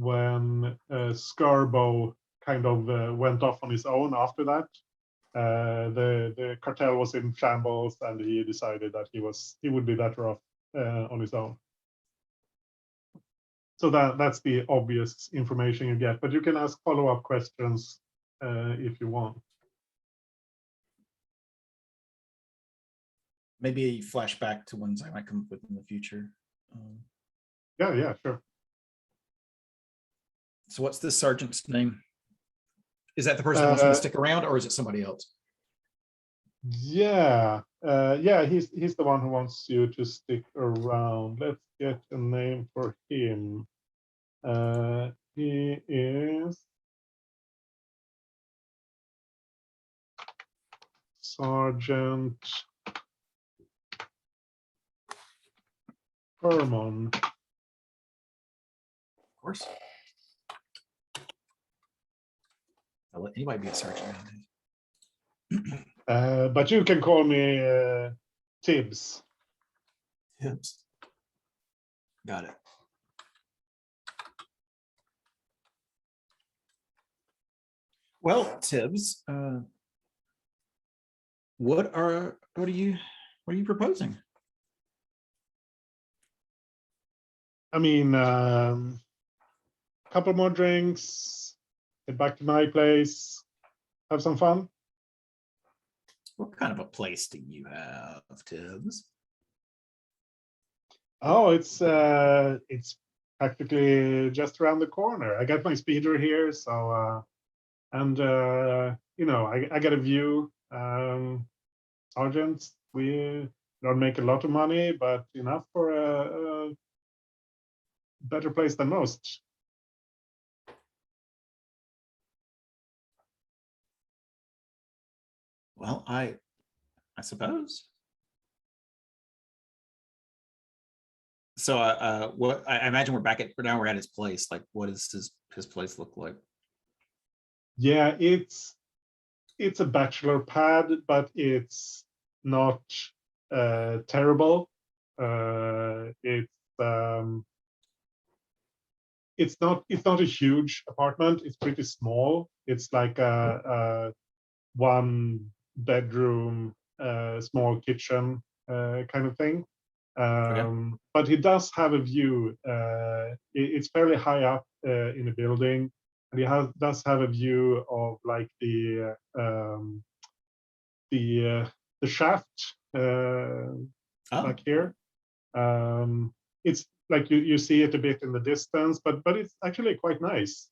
S1: Scarbo kind of went off on his own after that. The cartel was in shambles, and he decided that he would be better off on his own. So that's the obvious information you get, but you can ask follow-up questions if you want.
S2: Maybe a flashback to ones I might come up with in the future.
S1: Yeah, sure.
S2: So what's this sergeant's name? Is that the person who wants me to stick around, or is it somebody else?
S1: Yeah, he's the one who wants you to stick around. Let's get a name for him. He is Sergeant Hermon.
S2: Of course. I'll let anybody be a sergeant nowadays.
S1: But you can call me Tibbs.
S2: Tibbs. Got it. Well, Tibbs, what are you proposing?
S1: I mean, a couple more drinks, get back to my place, have some fun.
S2: What kind of a place do you have, Tibbs?
S1: Oh, it's practically just around the corner. I got my speeder here, so and you know, I get a view. Sergeants, we don't make a lot of money, but enough for a better place than most.
S2: Well, I suppose. So what I imagine we're at his place. Like, what does his place look like?
S1: Yeah, it's a bachelor pad, but it's not terrible. It's not a huge apartment. It's pretty small. It's like a 1-bedroom, small kitchen kind of thing. But he does have a view. It's fairly high up in a building, and he does have a view of like the shaft back here. It's like you see it a bit in the distance, but it's actually quite nice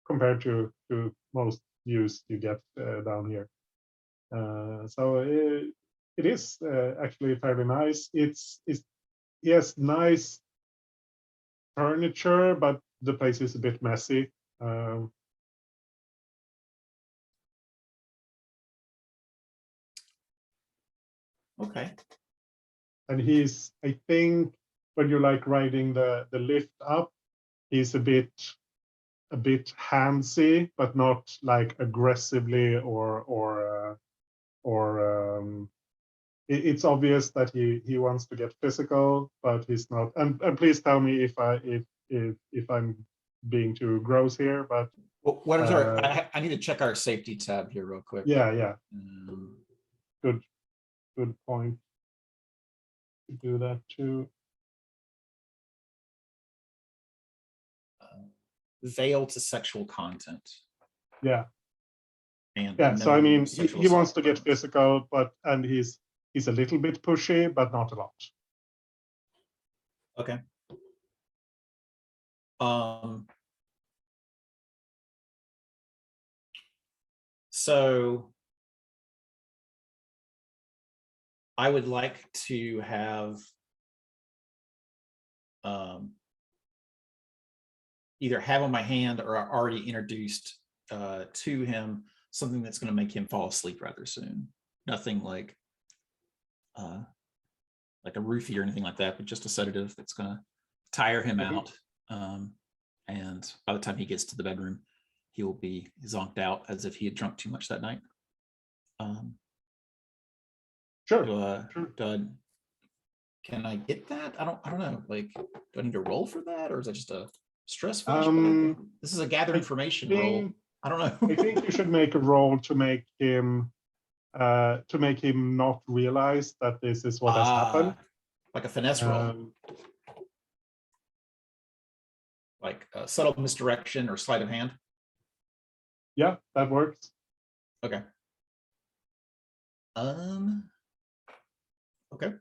S1: compared to most views you get down here. So it is actually fairly nice. It's yes, nice furniture, but the place is a bit messy.
S2: Okay.
S1: And he's, I think, when you're like riding the lift up, he's a bit handsy, but not like aggressively or it's obvious that he wants to get physical, but he's not. And please tell me if I'm being too gross here, but
S2: Well, what is our? I need to check our safety tab here real quick.
S1: Yeah. Good point. To do that too.
S2: Veil to sexual content.
S1: Yeah.
S2: And
S1: yeah. So I mean, he wants to get
S2: violence.
S1: physical, and he's a little bit pushy, but not a lot.
S2: Okay. So I would like to have either have on my hand or already introduced to him something that's going to make him fall asleep rather soon. Nothing like a roofie or anything like that, but just a sedative that's going to tire him out. And by the time he gets to the bedroom, he will be zonked out as if he had drunk too much that night.
S1: Sure.
S2: Can I get that? I don't know. Like, do I need to roll for that, or is that just a stress flashback? This is a gather information roll. I don't know.
S1: I think you should make a roll to make him not realize that this is what has happened.
S2: Like a finesse roll. Like a subtle misdirection or sleight of hand.
S1: Yeah, that works.
S2: Okay. Okay.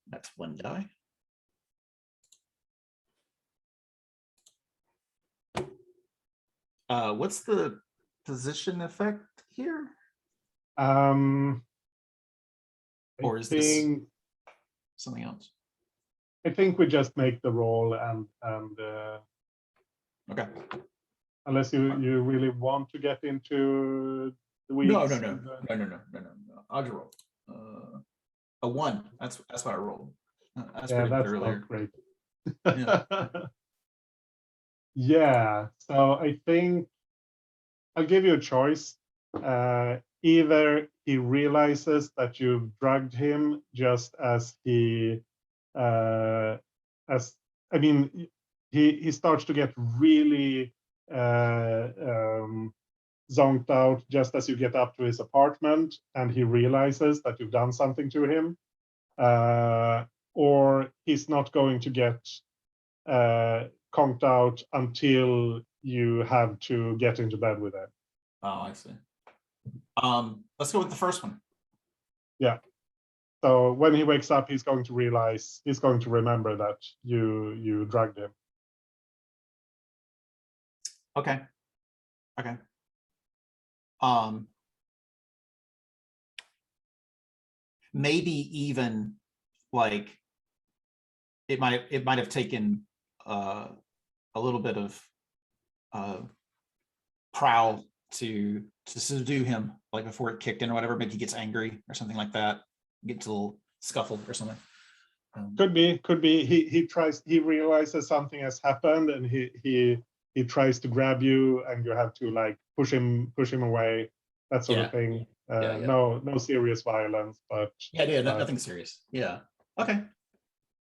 S2: That's one die. What's the position effect here? Or is this something else?
S1: I think we just make the roll and
S2: Okay.
S1: unless you really want to get into the weeds.
S2: No. I'll just roll. A 1. That's what I rolled. That's pretty good earlier.
S1: Not great.
S2: Yeah.
S1: Yeah. So I think I'll give you a choice. Either he realizes that you've drugged him just as he he starts to get really zonked out just as you get up to his apartment, and he realizes that you've done something to him, or he's not going to get conked out until you have to get into bed with him.
S2: Oh, I see. Let's go with the first one.
S1: Yeah. So when he wakes up, he's going to remember that you drugged him.
S2: Okay. Maybe even like it might have taken a little bit of prowl to subdue him, like before it kicked in or whatever. Maybe he gets angry or something like that, gets a little scuffled or something.
S1: Could be. He realizes something has happened, and he tries to grab you, and you have to like push him away, that sort of thing. No serious violence, but
S2: nothing serious. Yeah. Okay.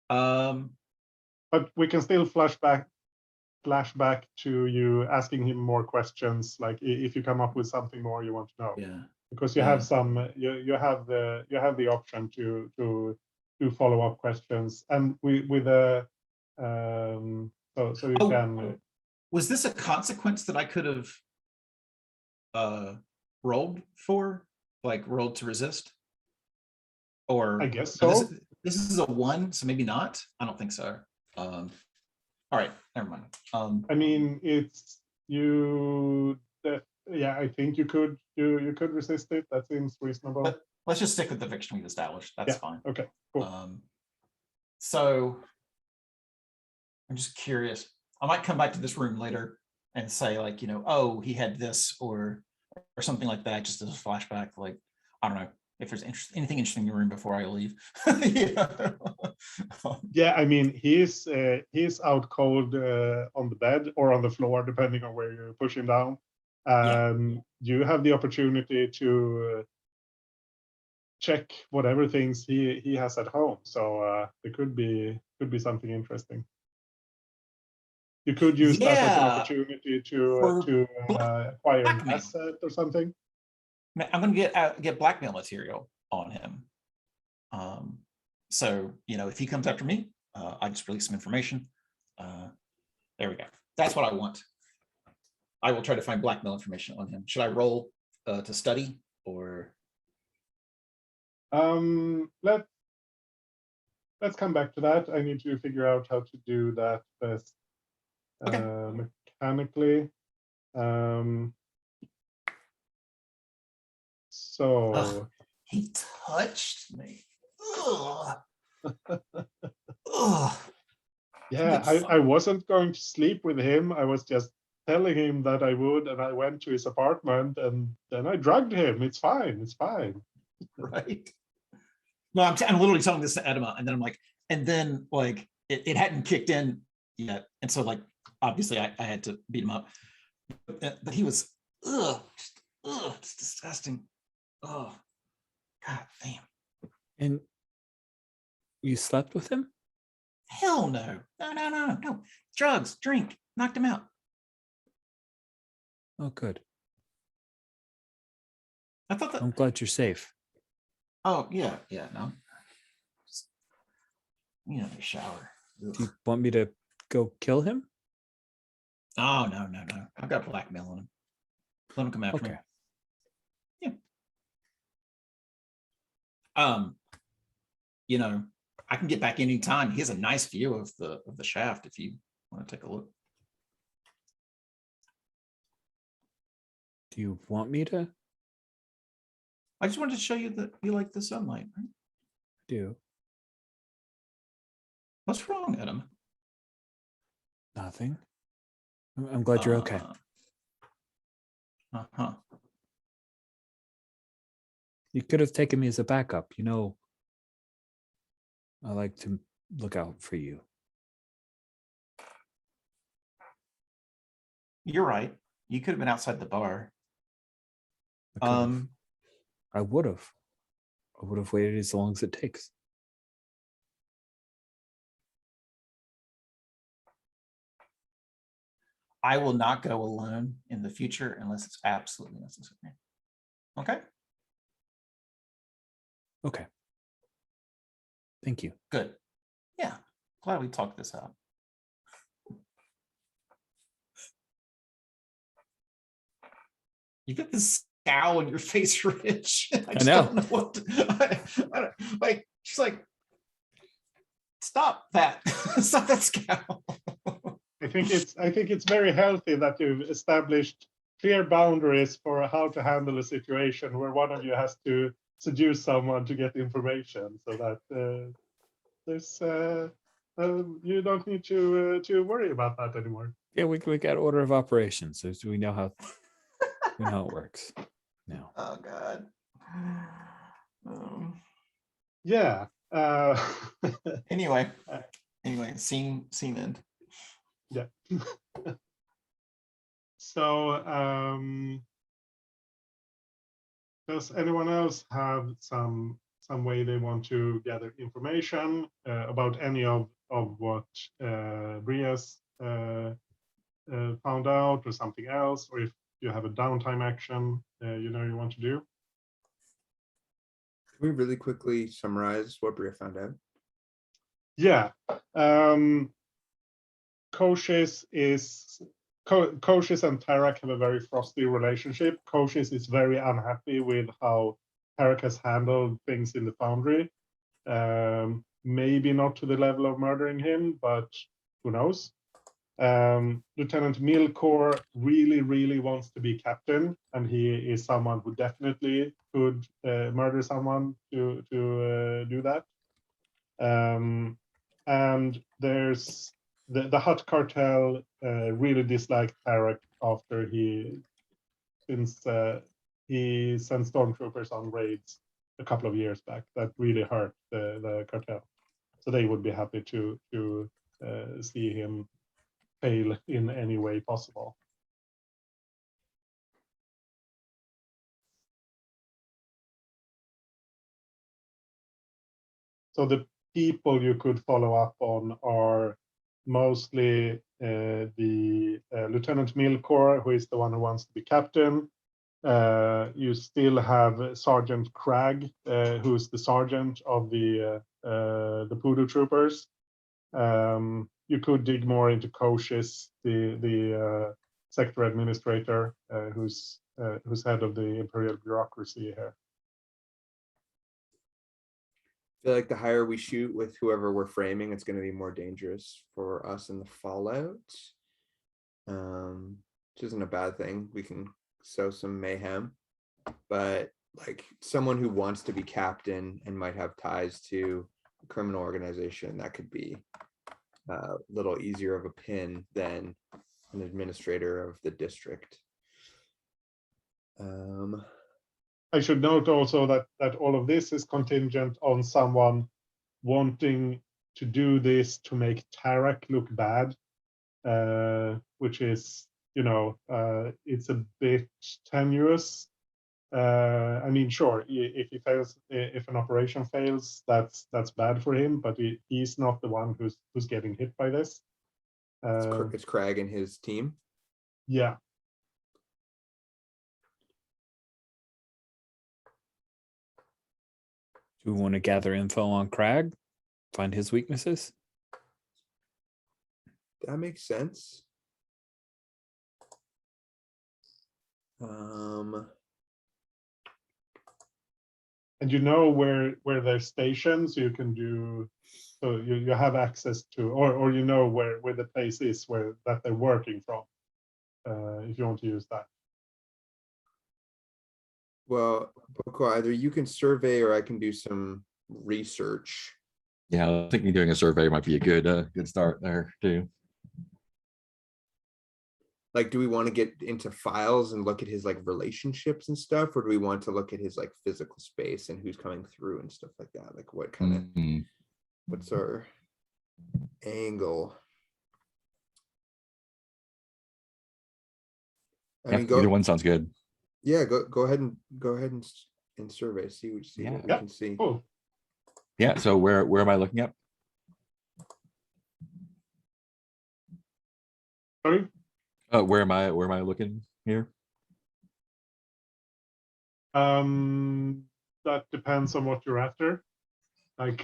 S1: But we can still flash back to you asking him more questions, like if you come up with something more you want to know.
S2: Yeah.
S1: Because you have some, you have the option to do follow-up questions, and with a so you can.
S2: Was this a consequence that I could have rolled for, like rolled to resist? Or
S1: I guess so.
S2: This is a 1, so maybe not. I don't think so. All right, never mind.
S1: I mean, it's you. Yeah, I think you could resist it. That seems reasonable.
S2: But let's just stick with the fiction we've established. That's fine.
S1: Okay, cool.
S2: So I'm just curious. I might come back to this room later and say, like, oh, he had this or something like that, just as a flashback. Like, I don't know if there's anything interesting in the room before I leave.
S1: Yeah, I mean, he's out cold on the bed or on the floor, depending on where you push him down. You have the opportunity to check whatever things he has at home. So it could be something interesting. You could use that as an opportunity to acquire an asset or something.
S2: I'm going to get blackmail material on him. So if he comes after me, I just release some information. There we go. That's what I want. I will try to find blackmail information on him. Should I roll to study or?
S1: Let's come back to that. I need to figure out how to do that best mechanically. So
S2: he touched me. Ugh. Ugh.
S1: Yeah, I wasn't going to sleep with him. I was just telling him that I would, and I went to his apartment, and then I drugged him. It's fine. It's fine.
S2: Right. No, I'm literally telling this to Edema, and then I'm like, and then like it hadn't kicked in yet, and so like obviously I had to beat him up, but he was it's disgusting. Oh, god damn.
S4: And you slept with him?
S2: Hell no. No. Drugs, drink, knocked him out.
S4: Oh, good.
S2: I thought that.
S4: I'm glad you're safe.
S2: Oh, yeah, no. Just, the shower. Ugh.
S4: Do you want me to go kill him?
S2: Oh, no. I've got blackmail on him. Let him come after me.
S4: Okay.
S2: Yeah. I can get back anytime. He has a nice view of the shaft if you want to take a look.
S4: Do you want me to?
S2: I just wanted to show you that you like the sunlight, right?
S4: Do
S2: What's wrong, Adam?
S4: nothing. I'm glad you're okay.
S2: Uh-huh.
S4: You could have taken me as a backup. I like to look out for you.
S2: You're right. You could have been outside the bar.
S4: I would have. I would have waited as long as it takes.
S2: I will not go alone in the future unless it's absolutely necessary. Okay?
S4: Okay. Thank you.
S2: Good. Yeah. Glad we talked this out. You get this scowl on your face, Rich. I just
S4: know.
S2: don't know what to, I don't, like, she's like, stop that. Stop that scowl.
S1: I think it's very healthy that you've established clear boundaries for how to handle a situation where one of you has to seduce someone to get information, so that there's you don't need to worry about that anymore.
S4: Yeah, we got order of operations, so we know how it works now.
S2: Oh God.
S1: Yeah.
S2: Anyway, scene end.
S1: Yeah. So, does anyone else have some way they want to gather information about any of what Brias found out, or something else, or if you have a downtime action you want to do?
S5: Can we really quickly summarize what Bria found out?
S1: Yeah. Koshis and Tarak have a very frosty relationship. Koshis is very unhappy with how Tarak has handled things in the foundry. Maybe not to the level of murdering him, but who knows? Lieutenant Milcor really wants to be captain, and he is someone who definitely could murder someone to do that. And there's the Hutt cartel really disliked Tarak after he sent stormtroopers on raids a couple of years back. That really hurt the cartel. So they would be happy to see him fail in any way possible. So the people you could follow up on are mostly the Lieutenant Milcor, who is the one who wants to be captain. You still have Sergeant Cragg, who's the sergeant of the Poodoo Troopers. You could dig more into Koshis, the sector administrator, who's head of the Imperial Bureaucracy here.
S5: I feel like the higher we shoot with whoever we're framing, it's going to be more dangerous for us in the fallout, which isn't a bad thing. We can sow some mayhem, but like someone who wants to be captain and might have ties to a criminal organization, that could be a little easier of a pin than an administrator of the district.
S1: I should note also that all of this is contingent on someone wanting to do this to make Tarak look bad, which is, it's a bit tenuous. I mean, sure, if he fails, if an operation fails, that's bad for him, but he's not the one who's getting hit by this.
S5: It's Crag and his team.
S1: Yeah.
S4: Do we want to gather info on Crag? Find his weaknesses?
S5: That makes sense.
S1: And you know where they're stationed, so you can do, so you have access to, or you know where the place is that they're working from, if you want to use that.
S5: Well, Boko, either you can survey or I can do some research.
S3: Yeah, I think doing a survey might be a good start there too.
S5: Like, do we want to get into files and look at his like relationships and stuff, or do we want to look at his like physical space and who's coming through and stuff like that? Like, what kind of what's our angle? I mean,
S3: either one sounds good.
S5: Yeah, go ahead and survey. See what we can see.
S1: Cool.
S3: Yeah. So where am I looking at?
S1: Sorry.
S3: Where am I looking here?
S1: That depends on what you're after. Like,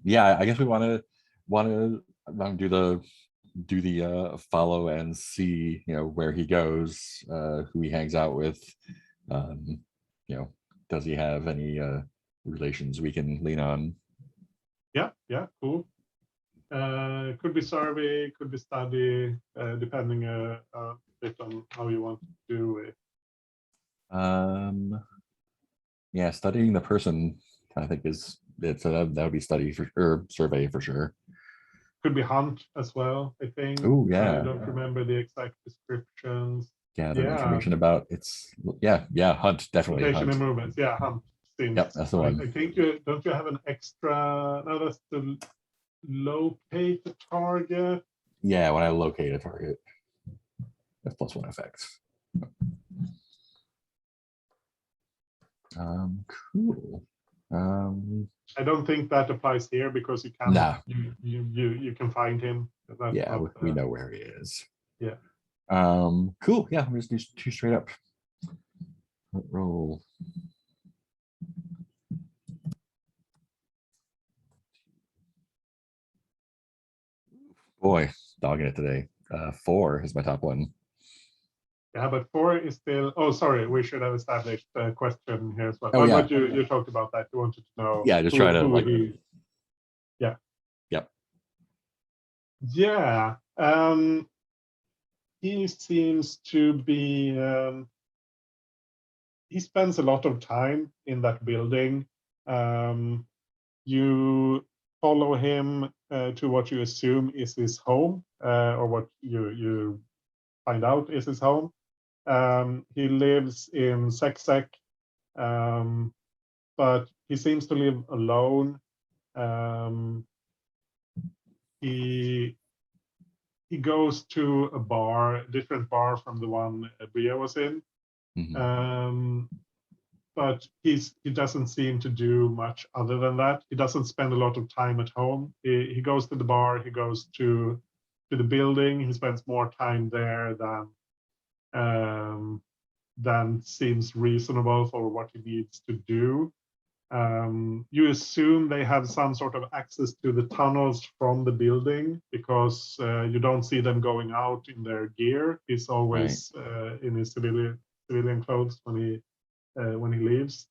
S3: yeah, I guess we want to do the follow and see, where he goes, who he hangs out with, does he have any relations we can lean on?
S1: Yeah, cool. Could be survey, could be study, depending a bit on how you want to do it.
S3: Yeah, studying the person, I think is it. So that would be study or survey for sure.
S1: Could be hunt as well, I think.
S3: Oh yeah.
S1: I don't remember the exact descriptions.
S3: Gather information about hunt, definitely
S1: Location
S3: hunt.
S1: and movements. Yeah, hunt.
S3: Yep, that's the one.
S1: I think don't you have an extra? No, that's the locate the target.
S3: Yeah, when I locate a target, that's +1 effects. Cool.
S1: I don't think that applies here because you can.
S3: Nah.
S1: You can find him.
S3: Yeah, we know where he is.
S1: Yeah.
S3: Cool. Yeah, I'm just do 2 straight up. Roll. Boy, dogging it today. 4 is my top one.
S1: Yeah, but 4 is still. Oh, sorry. We should have established a question here as well.
S3: Oh, yeah.
S1: But you talked about that. You wanted to know.
S3: Yeah, just try to like.
S1: Yeah.
S3: Yep.
S1: Yeah. He seems to be. He spends a lot of time in that building. You follow him to what you assume is his home, or what you find out is his home. He lives in Seksek, but he seems to live alone. He goes to a different bar from the one Bria was in. But he doesn't seem to do much other than that. He doesn't spend a lot of time at home. He goes to the bar, he goes to the building, he spends more time there than seems reasonable for what he needs to do. You assume they have some sort of access to the tunnels from the building because you don't see them going out in their gear. He's always in his civilian clothes when he leaves.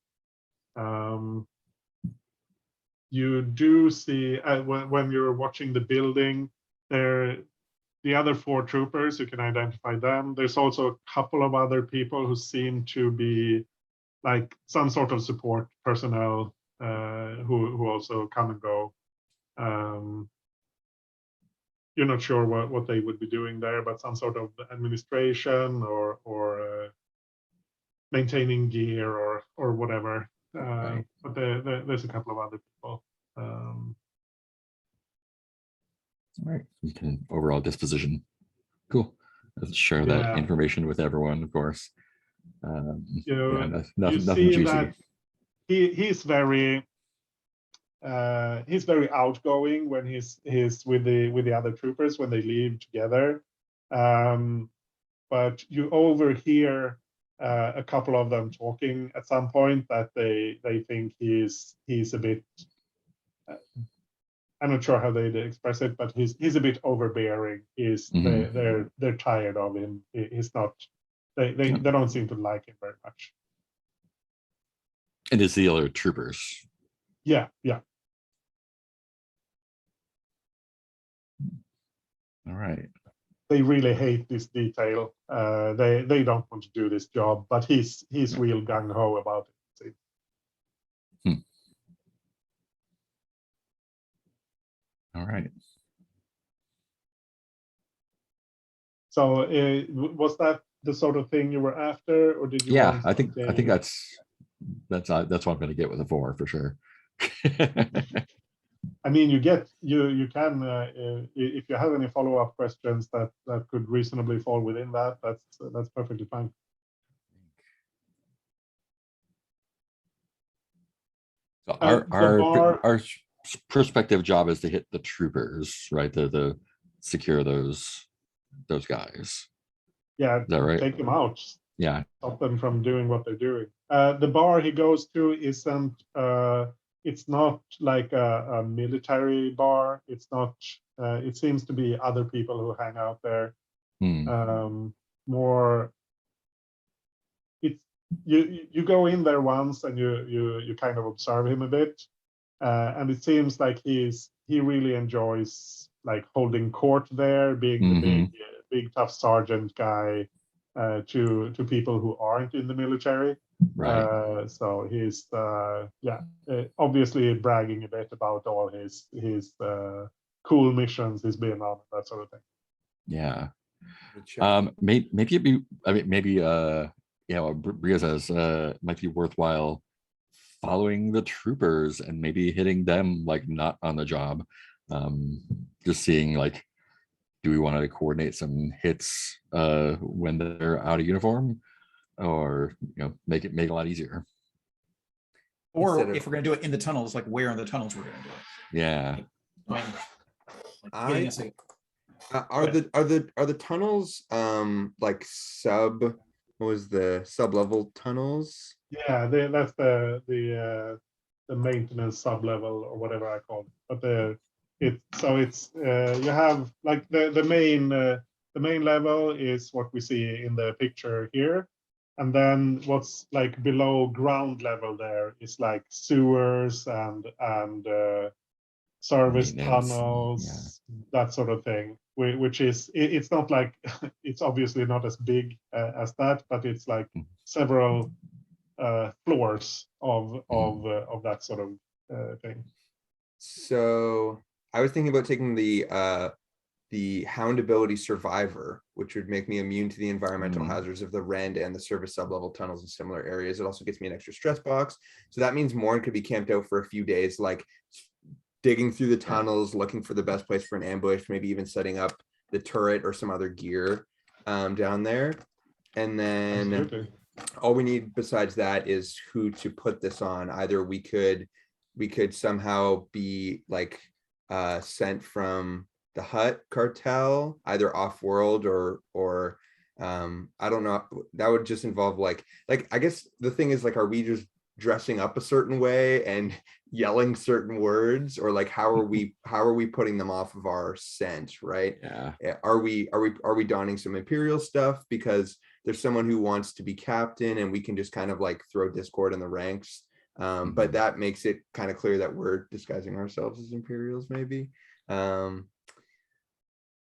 S1: You do see when you're watching the building, the other 4 troopers, you can identify them. There's also a couple of other people who seem to be like some sort of support personnel who also come and go. you're not sure what they would be doing there, but some sort of administration or maintaining gear or whatever.
S3: Right.
S1: But there's a couple of other people.
S3: All right. You can overall disposition. Cool. Let's share that
S1: Yeah.
S3: information with everyone, of course.
S1: You know,
S3: Yeah,
S1: you
S3: nothing
S1: see
S3: juicy.
S1: that he's very outgoing when he's with the other troopers when they leave together. But you overhear a couple of them talking at some point that they think he's a bit. I'm not sure how they express it, but he's a bit overbearing. They're tired of him. He's not. They don't seem to like him very much.
S3: And it's the other troopers.
S1: Yeah.
S3: All right.
S1: They really hate this detail. They don't want to do this job, but he's real gung ho about it.
S3: All right.
S1: So was that the sort of thing you were after, or did you?
S3: Yeah,
S1: want
S3: I think
S1: something-
S3: that's what I'm going to get with a 4 for sure.
S1: I mean, you can if you have any follow-up questions that could reasonably fall within that, that's perfectly fine.
S3: So
S1: bar-
S3: our prospective job is to hit the troopers, right? The secure those guys.
S1: Yeah,
S3: Is that right?
S1: take them out.
S3: Yeah.
S1: Stop them from doing what they're doing. The bar he goes to isn't. It's not like a military bar. It's not. It seems to be other people who hang out there. More. It's you go in there once and you kind of observe him a bit, and it seems like he really enjoys like holding court there, being the big tough sergeant guy to people who aren't in the military.
S3: Right.
S1: So he's obviously bragging a bit about all his cool missions he's been on, that sort of thing.
S3: Yeah. Maybe it'd be. I mean, maybe Bria says might be worthwhile following the troopers and maybe hitting them like not on the job. Just seeing like, do we want to coordinate some hits when they're out of uniform, or make it a lot easier.
S2: Or if we're going to do it in the tunnels, like where in the tunnels we're going to do it.
S3: Yeah.
S5: Are the tunnels like sub-level tunnels?
S1: Yeah, that's the maintenance sub level or whatever I call it. But it's you have like the main level is what we see in the picture here, and then what's like below ground level there is like sewers and service tunnels, that sort of thing. Which is it's not like it's obviously not as big as that, but it's like several floors of that sort of thing.
S5: So I was thinking about taking the Hound ability Survivor, which would make me immune to the environmental hazards of the Rend and the service sublevel tunnels in similar areas. It also gets me an extra stress box. So that means Morn could be camped out for a few days, like digging through the tunnels, looking for the best place for an ambush, maybe even setting up the turret or some other gear down there. And then
S1: Absolutely.
S5: all we need besides that is who to put this on. Either we could somehow be like sent from the Hutt cartel, either off world or I don't know. That would just involve like I guess the thing is like, are we just dressing up a certain way and yelling certain words, or like how are we putting them off of our scent, right?
S3: Yeah.
S5: Are we donning some Imperial stuff because there's someone who wants to be captain and we can just kind of like throw discord in the ranks, but that makes it kind of clear that we're disguising ourselves as Imperials maybe.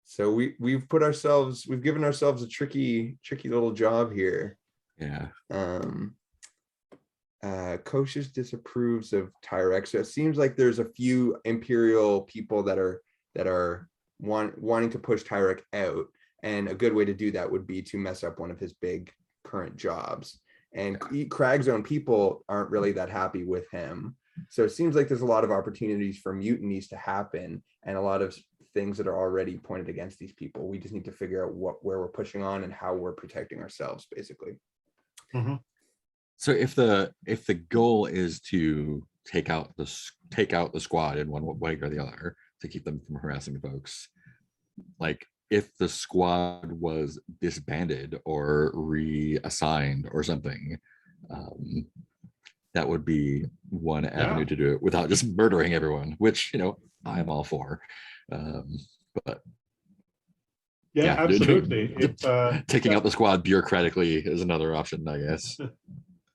S5: So we've given ourselves a tricky little job here.
S3: Yeah.
S5: Koshish disapproves of Tyrex. So it seems like there's a few Imperial people that are wanting to push Tyrek out, and a good way to do that would be to mess up one of his big current jobs. And Crag's own people aren't really that happy with him. So it seems like there's a lot of opportunities for mutinies to happen, and a lot of things that are already pointed against these people. We just need to figure out where we're pushing on and how we're protecting ourselves, basically.
S1: Mm-hmm.
S3: So if the goal is to take out the squad in one way or the other to keep them from harassing folks, like if the squad was disbanded or reassigned or something, that would be one avenue to do it without just murdering everyone, which, you know, I'm all for. But
S1: yeah, absolutely.
S3: Taking out the squad bureaucratically is another option, I guess.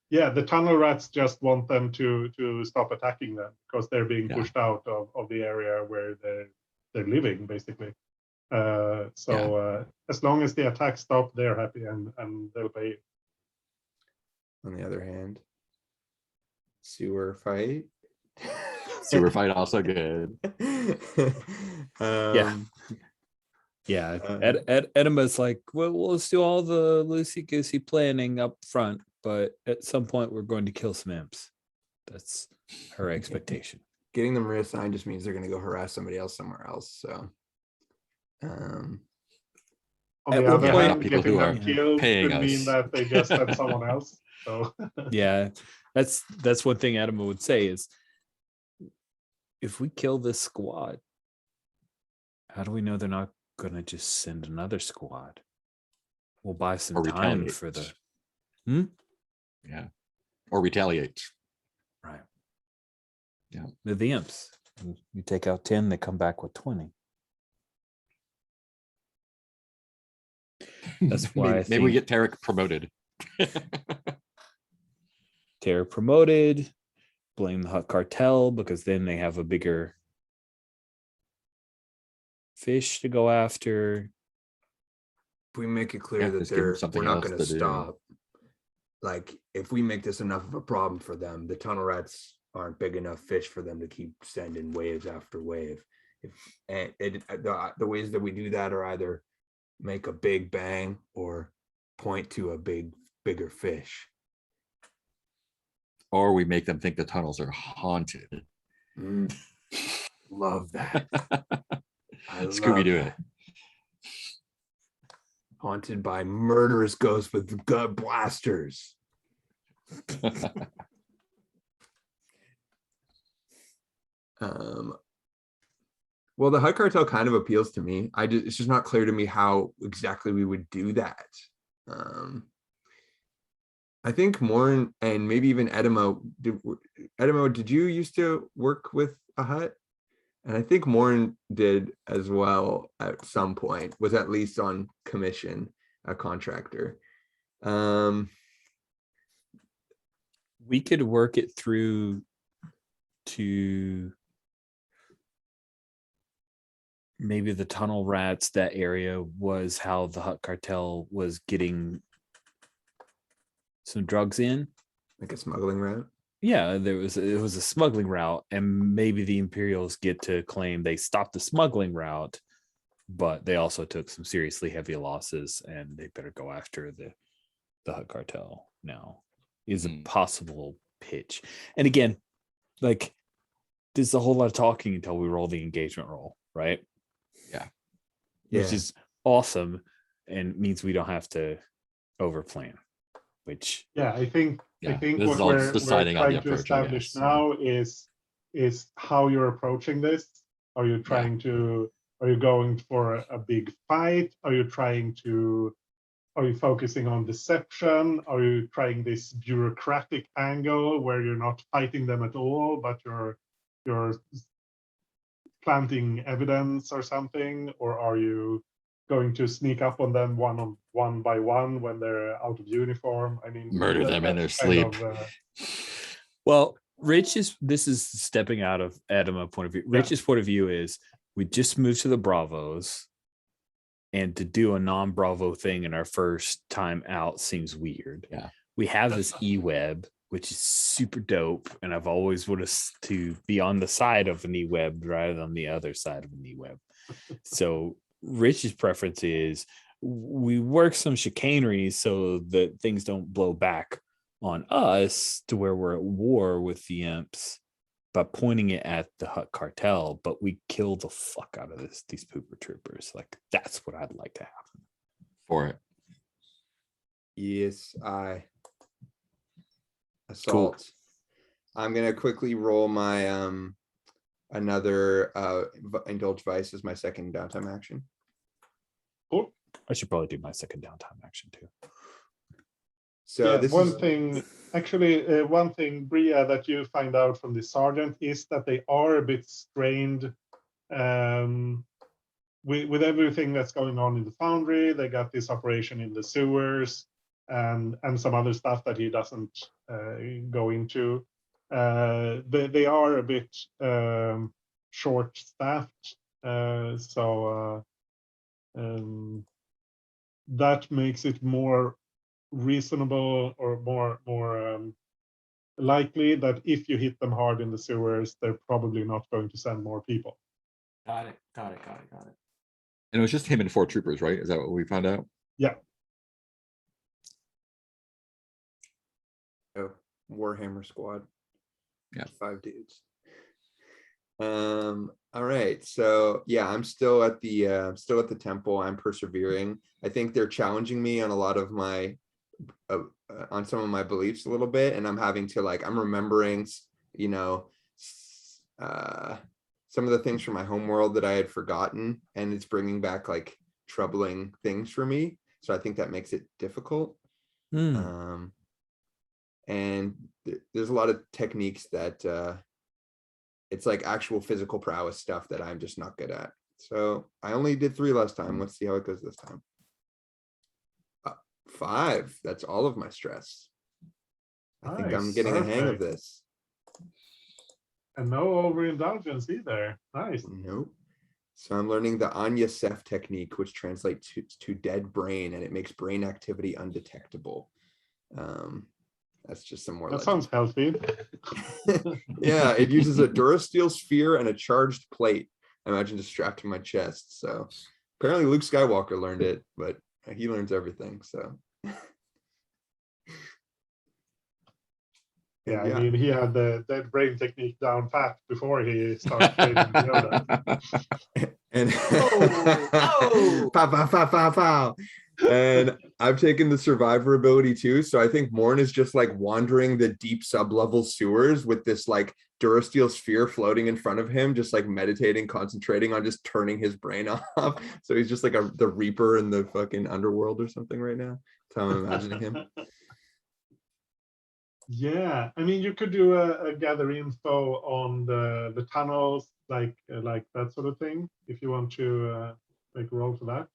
S1: Yeah, the tunnel rats just want them to stop attacking them because they're being pushed out of the area where they're living, basically. As long as the attacks stop, they're happy and they'll pay.
S5: On the other hand, sewer fight.
S3: Sewer fight also good.
S4: Edema's like, well, let's do all the loosey-goosey planning up front, but at some point we're going to kill some imps. That's her expectation.
S5: Getting them reassigned just means they're going to go harass somebody else somewhere else. So,
S1: on the other hand,
S3: people
S1: getting
S3: who
S1: them
S3: are
S1: killed
S3: paying
S1: could mean
S3: us.
S1: that they just have someone else. So
S4: yeah, that's one thing Edema would say is, if we kill this squad, how do we know they're not going to just send another squad? We'll buy some time
S3: retaliate.
S4: for the
S3: Or retaliate.
S4: right.
S3: Yeah,
S4: the imps. You take out 10, they come back with 20. That's why
S3: maybe we get Tarek promoted.
S4: Terror promoted, blame the Hut Cartel, because then they have a bigger fish to go after.
S5: if we make it clear that
S3: just give them
S5: we're
S3: something
S5: not
S3: else
S5: going to
S3: to do.
S5: stop, like if we make this enough of a problem for them, the tunnel rats aren't big enough fish for them to keep sending waves after wave. The ways that we do that are either make a big bang or point to a bigger fish.
S3: Or we make them think the tunnels are haunted.
S5: Love that.
S3: Scooby-Doo it.
S5: Haunted by murderous ghosts with gut blasters. Well, the Hut Cartel kind of appeals to me. It's just not clear to me how exactly we would do that. I think Morn and maybe even Edemo. Edemo, did you used to work with a hut? And I think Morn did as well at some point, was at least on commission, a contractor.
S4: We could work it through to maybe the tunnel rats. That area was how the Hut Cartel was getting some drugs in.
S5: Like a smuggling route?
S4: Yeah, it was a smuggling route, and maybe the Imperials get to claim they stopped the smuggling route, but they also took some seriously heavy losses, and they better go after the Hut Cartel now. Is a possible pitch. And again, like, there's a whole lot of talking until we roll the engagement roll, right?
S3: Yeah.
S4: Which is awesome and means we don't have to overplan. Which
S1: I think
S3: this
S1: what
S3: is all
S1: we're
S3: deciding on the
S1: trying to
S3: approach,
S1: establish now is how you're approaching this. Are you trying to? Are you going for a big fight? Are you focusing on deception? Are you trying this bureaucratic angle where you're not fighting them at all, but you're planting evidence or something? Or are you going to sneak up on them one by one when they're out of uniform? I mean,
S3: murder them in their sleep.
S4: Well, this is stepping out of Adam's point of view. Rich's point of view is we just moved to the Bravos, and to do a non-Bravo thing in our first time out seems weird.
S3: Yeah.
S4: We have this e-web which is super dope. And I've always wanted to be on the side of an e-web rather than the other side of an e-web. So Rich's preference is we work some chicanery so that things don't blow back on us to where we're at war with the imps by pointing it at the Hutt cartel, but we kill the fuck out of these pooper troopers. Like, that's what I'd like to happen.
S3: For it.
S5: Yes, assault. I'm gonna quickly roll my another indulge vice as my second downtime action.
S1: Cool.
S4: I should probably do my second downtime action too.
S5: So
S1: yeah,
S5: this
S1: one
S5: is
S1: thing, actually, one thing, Bria, that you find out from the sergeant is that they are a bit strained with everything that's going on in the foundry. They got this operation in the sewers and some other stuff that he doesn't go into. They are a bit short-staffed, so that makes it more reasonable or more likely that if you hit them hard in the sewers, they're probably not going to send more people.
S2: Got it.
S3: And it was just him and 4 troopers, right? Is that what we found out?
S1: Yeah.
S5: oh, Warhammer squad.
S3: Yeah.
S5: 5 dudes. All right, so yeah, I'm still at the temple. I'm persevering. I think they're challenging me on a lot of my on some of my beliefs a little bit, and I'm having to I'm remembering some of the things from my home world that I had forgotten, and it's bringing back troubling things for me. So I think that makes it difficult. And there's a lot of techniques that it's actual physical prowess stuff that I'm just not good at. So I only did 3 last time. Let's see how it goes this time. 5. That's all of my stress. I think I'm
S1: Nice,
S5: getting a hang of
S1: perfect.
S5: this.
S1: And no overindulgence either. Nice.
S5: Nope. So I'm learning the Anya Sef technique, which translates to dead brain, and it makes brain activity undetectable. That's just some more.
S1: That sounds healthy.
S5: Yeah, it uses a Durasteel sphere and a charged plate. I imagine just strapped to my chest. So apparently Luke Skywalker learned it, but he learns everything. So
S1: Yeah, I mean, he had the dead brain technique down pat before he started training Yoda.
S5: And
S2: Oh.
S5: pow, pow, pow, pow, pow. And I've taken the survivor ability too. So I think Morn is just wandering the deep sublevel sewers with this Durasteel sphere floating in front of him, just meditating, concentrating on just turning his brain off. So he's just the Reaper in the fucking underworld or something right now. That's how I'm imagining him.
S1: Yeah, I mean, you could do a gather info on the tunnels, like that sort of thing, if you want to make a roll for that.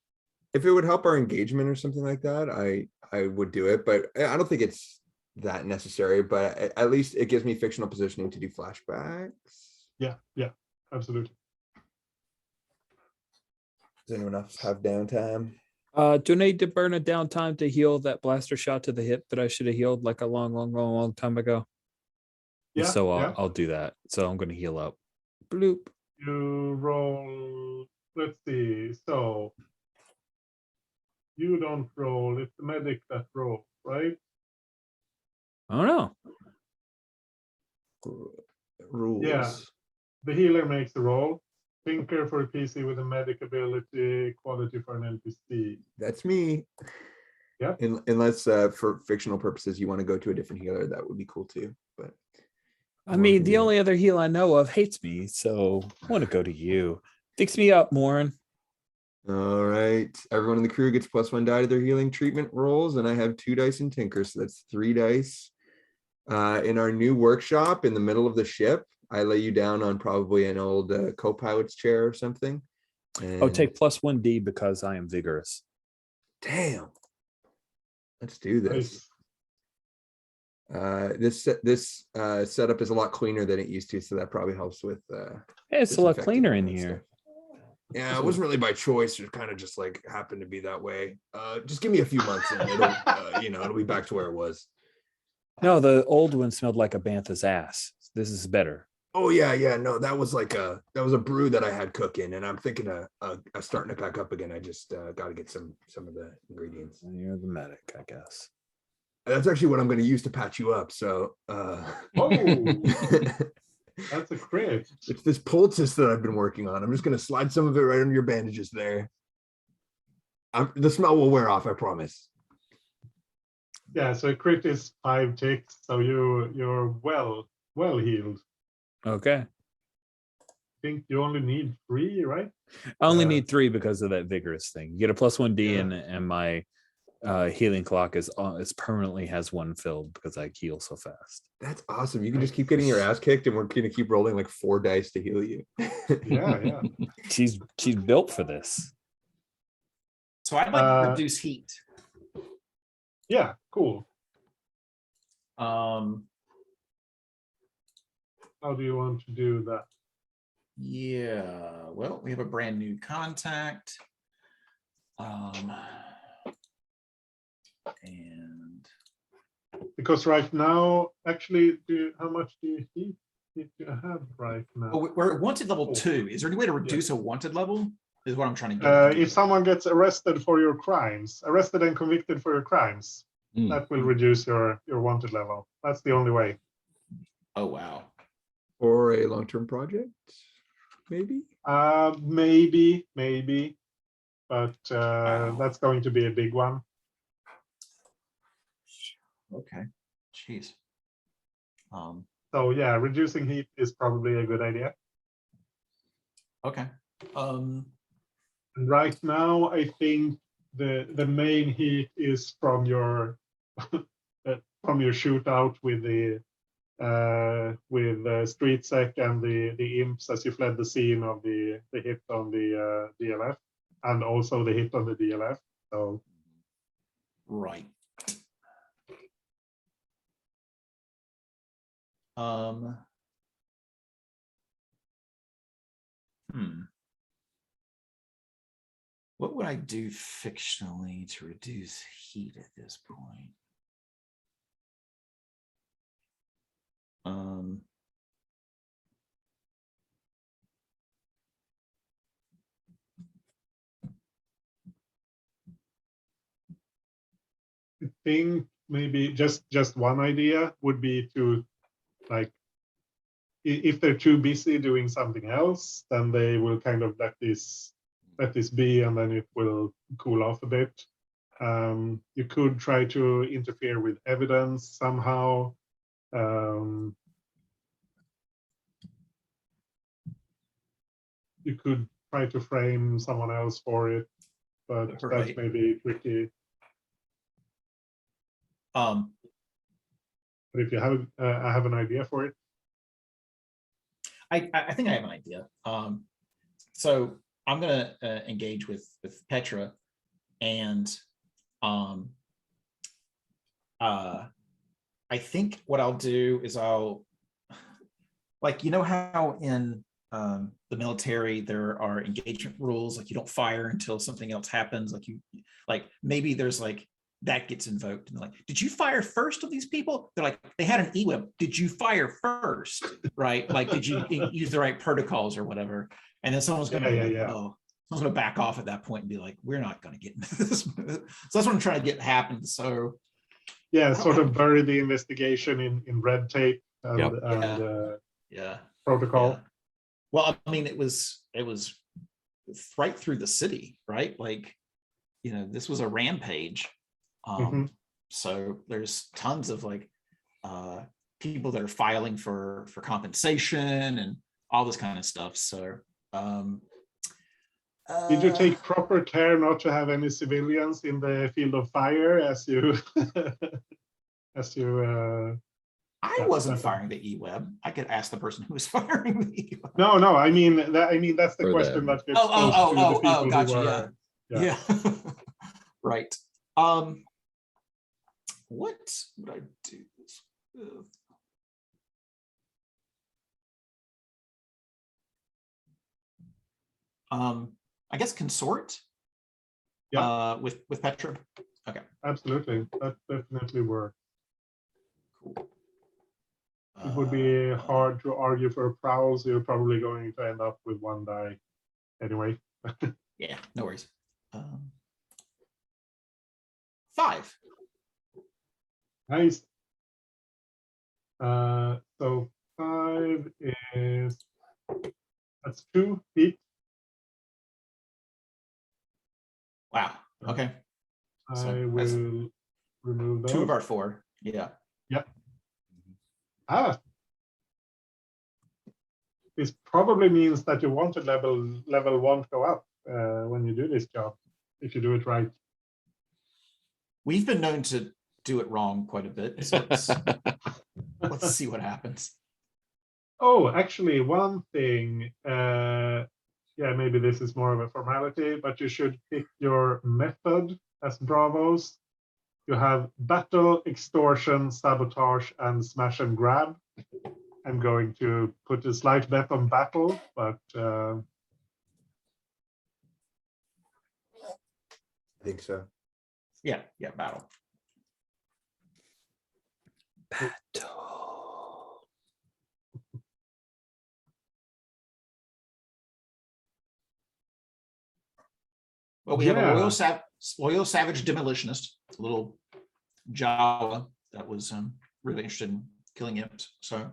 S5: If it would help our engagement or something like that, I would do it, but I don't think it's that necessary. But at least it gives me fictional positioning to do flashbacks.
S1: Yeah, absolutely.
S5: Does anyone else have downtime?
S4: Do I need to burn a downtime to heal that blaster shot to the hip that I should have healed a long time ago?
S1: Yeah.
S4: So I'll do that. So I'm going to heal up. Bloop.
S1: You roll. Let's see. So you don't roll. It's the medic that rolls, right?
S4: I don't know.
S5: Rules.
S1: Yeah. The healer makes the roll. Tinker for a PC with a medic ability, quality for an NPC.
S5: That's me.
S1: Yeah.
S5: Unless for fictional purposes you want to go to a different healer, that would be cool too. But
S4: I mean, the only other heal I know of hates me, so I want to go to you. Fix me up, Morin.
S5: All right. Everyone in the crew gets +1 die to their healing treatment rolls, and I have 2 dice in Tinker, so that's 3 dice. In our new workshop in the middle of the ship, I lay you down on probably an old co-pilot's chair or something. And
S4: take +1d because I am vigorous.
S5: damn. Let's do this.
S1: Nice.
S5: This setup is a lot cleaner than it used to, so that probably helps with
S4: Hey, it's a lot
S5: disinfecting
S4: cleaner
S5: and
S4: in
S5: all that
S4: here.
S5: stuff. Yeah, it wasn't really by choice. It kind of just happened to be that way. Just give me a few months and it'll it'll be back to where it was.
S4: No, the old one smelled like a bantha's ass. This is better.
S6: Oh yeah. No, that was a brew that I had cooking, and I'm thinking of starting it back up again. I just got to get some of the ingredients.
S4: And you're the medic, I guess.
S6: That's actually what I'm going to use to patch you up. So,
S1: Oh, that's a crit.
S6: it's this poultice that I've been working on. I'm just going to slide some of it right under your bandages there. The smell will wear off, I promise.
S1: Yeah, so a crit is 5 ticks, so you're well healed.
S4: Okay.
S1: I think you only need 3, right?
S4: I only need 3 because of that vigorous thing. You get a +1d, and my healing clock is permanently has 1 filled because I heal so fast.
S5: That's awesome. You can just keep getting your ass kicked, and we're gonna keep rolling like 4 dice to heal you.
S1: Yeah.
S4: She's built for this.
S2: So I'd like to reduce heat.
S1: Yeah, cool.
S2: Um,
S1: How do you want to do that?
S2: yeah, well, we have a brand new contact. And
S1: Because right now, actually, how much do you heat you have right now?
S2: oh, we're at wanted level
S1: Oh.
S2: 2. Is there any way to reduce a wanted level? Is what I'm trying to get at.
S1: If someone gets arrested for your crimes, arrested and convicted for your crimes, that will reduce your wanted level. That's the only way.
S2: Oh wow.
S5: Or a long-term project, maybe.
S1: Maybe, but
S2: Wow.
S1: that's going to be a big one.
S2: Okay. Jeez.
S1: So yeah, reducing heat is probably a good idea.
S2: Okay.
S1: And right now, I think the main heat is from your shootout with the street sec and the imps as you fled the scene of the hit on the DLF, and also the hit on the DLF. So
S2: Right. What would I do fictionally to reduce heat at this point?
S1: I think maybe just one idea would be to, like, if they're too busy doing something else, then they will kind of let this be, and then it will cool off a bit. You could try to interfere with evidence somehow. You could try to frame someone else for it, but
S2: Right.
S1: that's maybe tricky. But if you have, I have an idea for it.
S2: I think I have an idea. So I'm gonna engage with Petra, and I think what I'll do is I'll, like, you know how in the military there are engagement rules, like you don't fire until something else happens, like maybe there's like that gets invoked, and they're like, did you fire first of these people? They're like, they had an e-web, did you fire first? Right? Like, did you use the right protocols or whatever? And then someone's gonna oh, someone's gonna back off at that point and be like, we're not gonna get into this. So that's what I'm trying to get happen. So
S1: yeah, sort of bury the investigation in red tape and, protocol.
S2: Yeah. Well, I mean, it was right through the city, right? Like, you know, this was a rampage. So there's tons of like people that are filing for compensation and all this kind of stuff. So
S1: did you take proper care not to have any civilians in the field of fire as you
S2: I wasn't firing the e-web. I could ask the person who was firing the e-web.
S1: No, I mean that's the question that gets posed to the people
S2: gotcha,
S1: who are,
S2: yeah. Right. What would I do this with? I guess consort. With Petra. Okay.
S1: Absolutely, that definitely works.
S2: Cool.
S1: It would be hard to argue for a prowl, so you're probably going to end up with 1 die anyway.
S2: Yeah, no worries. 5.
S1: Nice. So 5 is, that's 2 feet.
S2: Wow. Okay. So
S1: I
S2: that's
S1: will remove those.
S2: 2 of our 4. Yeah.
S1: Yep. Ah. This probably means that you want to level 1 go up when you do this job, if you do it right.
S2: We've been known to do it wrong quite a bit. So let's see what happens.
S1: Oh, actually, one thing, yeah, maybe this is more of a formality, but you should pick your method as bravos. You have battle, extortion, sabotage, and smash and grab. I'm going to put a slight bet on battle, but
S5: I think so.
S2: Yeah, battle. Well, we have a loyal savage demolitionist, a little Jawa that was really interested in killing imps. So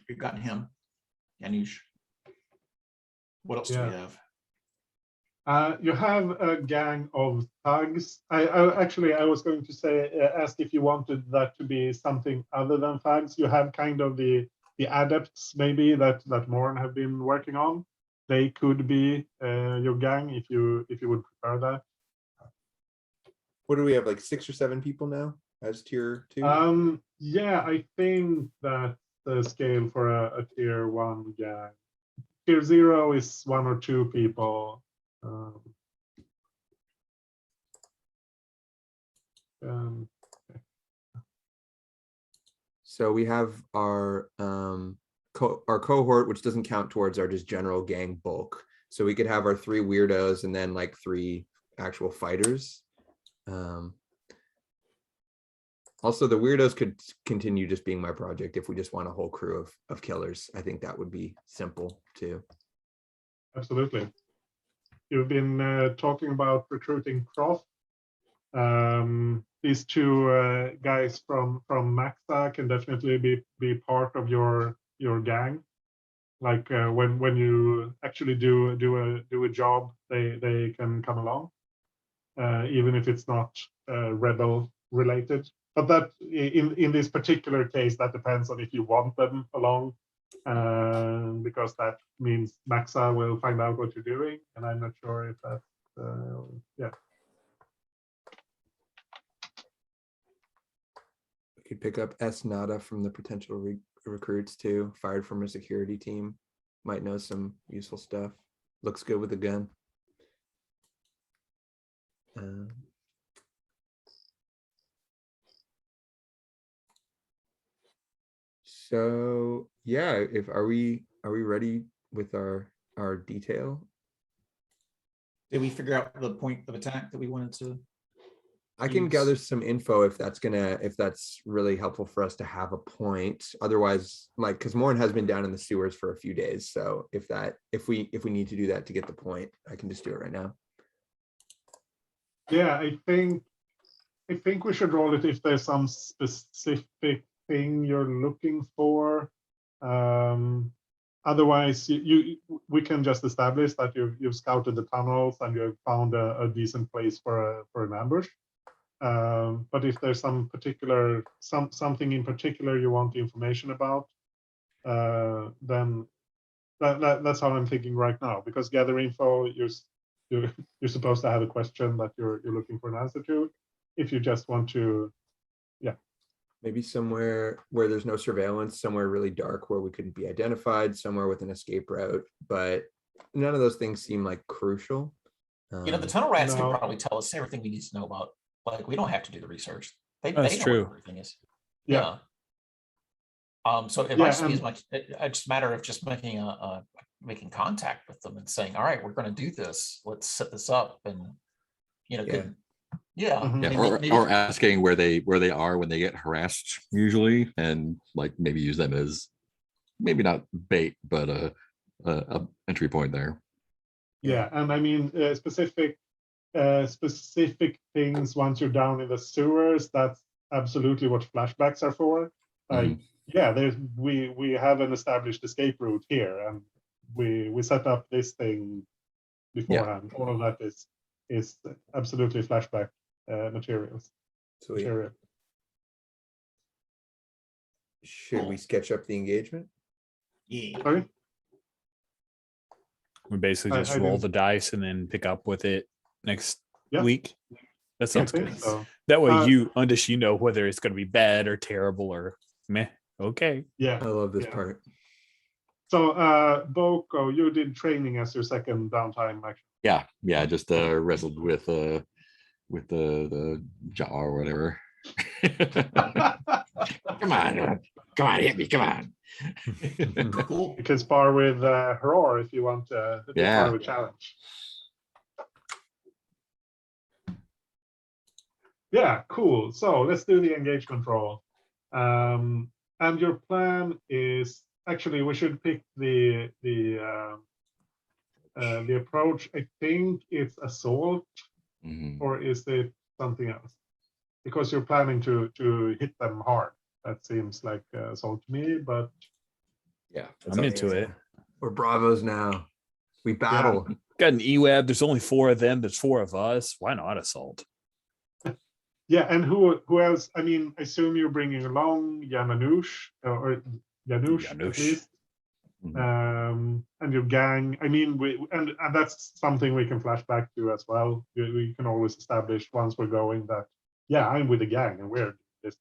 S2: we've gotten him. Yanush. What else do we have?
S1: You have a gang of thugs. I was going to say, ask if you wanted that to be something other than thugs. You have kind of the adepts maybe that Morn have been working on. They could be your gang if you would prefer that.
S5: What do we have, like 6 or 7 people now as tier 2?
S1: Yeah, I think that the scale for a tier 1 gang. Tier 0 is 1 or 2 people.
S5: So we have our cohort, which doesn't count towards our just general gang bulk. So we could have our 3 weirdos and then like 3 actual fighters. Also, the weirdos could continue just being my project if we just want a whole crew of killers. I think that would be simple too.
S1: Absolutely. You've been talking about recruiting Croft. These 2 guys from Maxa can definitely be part of your gang. Like when you actually do a job, they can come along, even if it's not rebel related. But that in this particular case, that depends on if you want them along, because that means Maxa will find out what you're doing, and I'm not sure if that's yeah.
S5: We could pick up S Nada from the potential recruits too, fired from a security team. Might know some useful stuff. Looks good with a gun. So yeah, are we ready with our detail?
S2: Did we figure out the point of attack that we wanted to?
S5: I can gather some info if that's really helpful for us to have a point. Otherwise, like, because Morn has been down in the sewers for a few days, so if we need to do that to get the point, I can just do it right now.
S1: Yeah, I think we should roll it if there's some specific thing you're looking for. Otherwise, we can just establish that you've scouted the tunnels and you've found a decent place for an ambush. But if there's something in particular you want information about, then that's how I'm thinking right now. Because gather info, you're supposed to have a question that you're looking for an answer to. If you just want to, yeah.
S5: Maybe somewhere where there's no surveillance, somewhere really dark where we couldn't be identified, somewhere with an escape route, but none of those things seem like crucial.
S2: The tunnel rats can probably tell us everything we need to know about. Like, we don't have to do the research. They know
S4: true.
S2: what everything is.
S1: Yeah.
S2: So it might be as much it's a matter of just making contact with them and saying, all right, we're going to do this. Let's set this up, and Yeah.
S1: Mhm.
S3: Yeah,
S2: and maybe-
S3: or asking where they are when they get harassed usually, and like maybe use them as maybe not bait, but a entry point there.
S1: Yeah, and I mean specific things once you're down in the sewers. That's absolutely what flashbacks are for. Like, yeah, we have an established escape route here, and we set up this thing beforehand. All of that is absolutely flashback materials.
S5: Sweet.
S1: Material.
S5: Should we sketch up the engagement?
S2: Yeah.
S1: Sorry.
S4: We basically
S1: I
S4: just roll
S1: didn't-
S4: the dice and then pick up with it next
S1: Yeah.
S4: week. That
S1: I
S4: sounds
S1: think
S4: good.
S1: so.
S4: That way,
S1: Uh,
S4: you know whether it's going to be bad or terrible or meh. Okay.
S1: Yeah.
S5: I love this
S1: Yeah.
S5: part.
S1: So, Boko, you did training as your second downtime action.
S3: Yeah, I just wrestled with the jaw or whatever. Come on, hit me, come on.
S2: Cool.
S1: You can spar with Horror if you want to be
S3: Yeah.
S1: part of a challenge. Yeah, cool. So let's do the engagement roll. And your plan is actually we should pick the approach. I think it's assault,
S3: Mhm.
S1: or is it something else? Because you're planning to hit them hard. That seems like assault to me, but
S3: Yeah,
S4: I'm into it.
S5: We're bravos now. We battle.
S4: Got an EWAB. There's only 4 of them. There's 4 of us. Why not assault?
S1: yeah. And who else? I mean, I assume you're bringing along Yanush or Janusz at
S4: Janusz.
S1: least.
S3: Mhm.
S1: And your gang. I mean, and that's something we can flash back to as well. We can always establish once we're going that, yeah, I'm with the gang and we're this.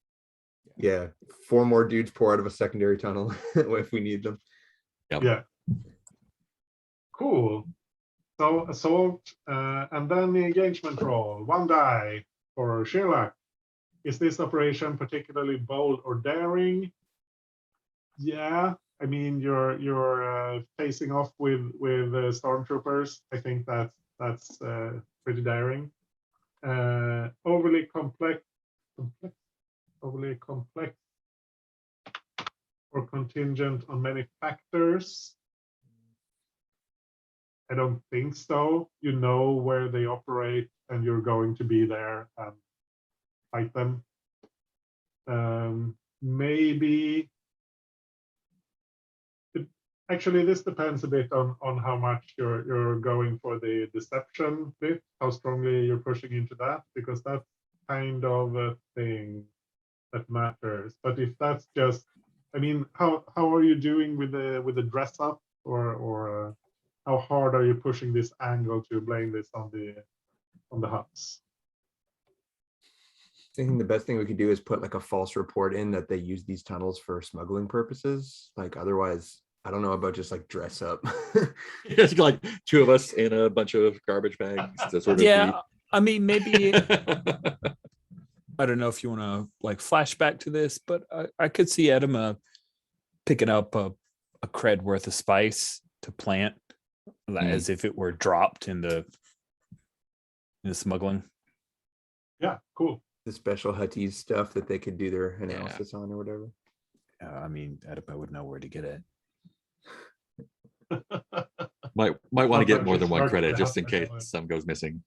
S5: Yeah. 4 more dudes pour out of a secondary tunnel if we need them.
S3: Yep.
S1: Yeah. Cool. So assault, and then the engagement roll. 1 die for Sherlock. Is this operation particularly bold or daring? Yeah. I mean, you're facing off with stormtroopers. I think that's pretty daring. Overly complex, or contingent on many factors. I don't think so. You know where they operate, and you're going to be there and fight them. Maybe. Actually, this depends a bit on how much you're going for the deception bit, how strongly you're pushing into that, because that's kind of a thing that matters. But if that's just, I mean, how are you doing with the dress up, or how hard are you pushing this angle to blame this on the huts?
S5: I think the best thing we could do is put like a false report in that they use these tunnels for smuggling purposes. Like otherwise, I don't know about just like dress up.
S3: It's like 2 of us in a bunch of garbage bags to sort of
S4: Yeah. I mean, maybe
S3: be.
S4: I don't know if you want to like flashback to this, but I could see Edema picking up a cred worth of spice to plant as if it were dropped in the smuggling.
S1: Yeah, cool.
S5: The special Hutties stuff that they could do their analysis on or whatever.
S4: I mean, Edema would know where to get it.
S3: might want to get more than one
S1: Start
S3: credit
S1: the
S3: just in
S1: hut
S3: case
S1: anyway.
S3: some goes missing.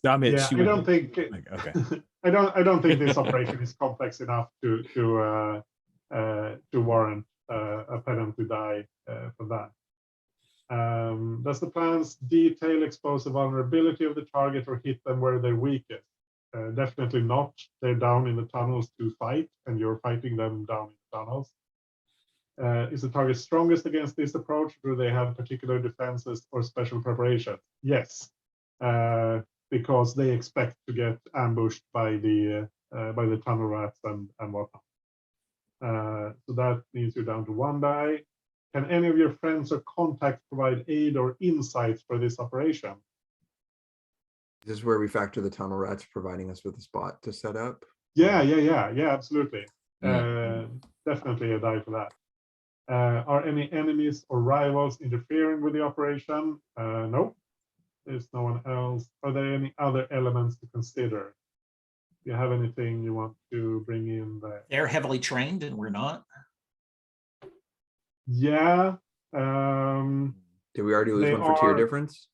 S4: No, I mean,
S1: Yeah,
S4: she
S1: I
S4: would,
S1: don't think.
S4: like, okay.
S1: I don't think this operation is complex enough to warrant a penalty die for that. Does the plans detail expose the vulnerability of the target or hit them where they're weakest? Definitely not. They're down in the tunnels to fight, and you're fighting them down in the tunnels. Is the target strongest against this approach? Do they have particular defenses or special preparation? Yes, because they expect to get ambushed by the tunnel rats and whatnot. So that means you're down to 1 die. Can any of your friends or contacts provide aid or insights for this operation?
S5: This is where we factor the tunnel rats providing us with a spot to set up.
S1: Yeah, absolutely. Definitely a die for that. Are any enemies or rivals interfering with the operation? No, there's no one else. Are there any other elements to consider? Do you have anything you want to bring in there?
S2: They're heavily trained and we're not.
S1: Yeah.
S5: Did we already lose
S1: They
S5: one for tier
S1: are-
S5: difference?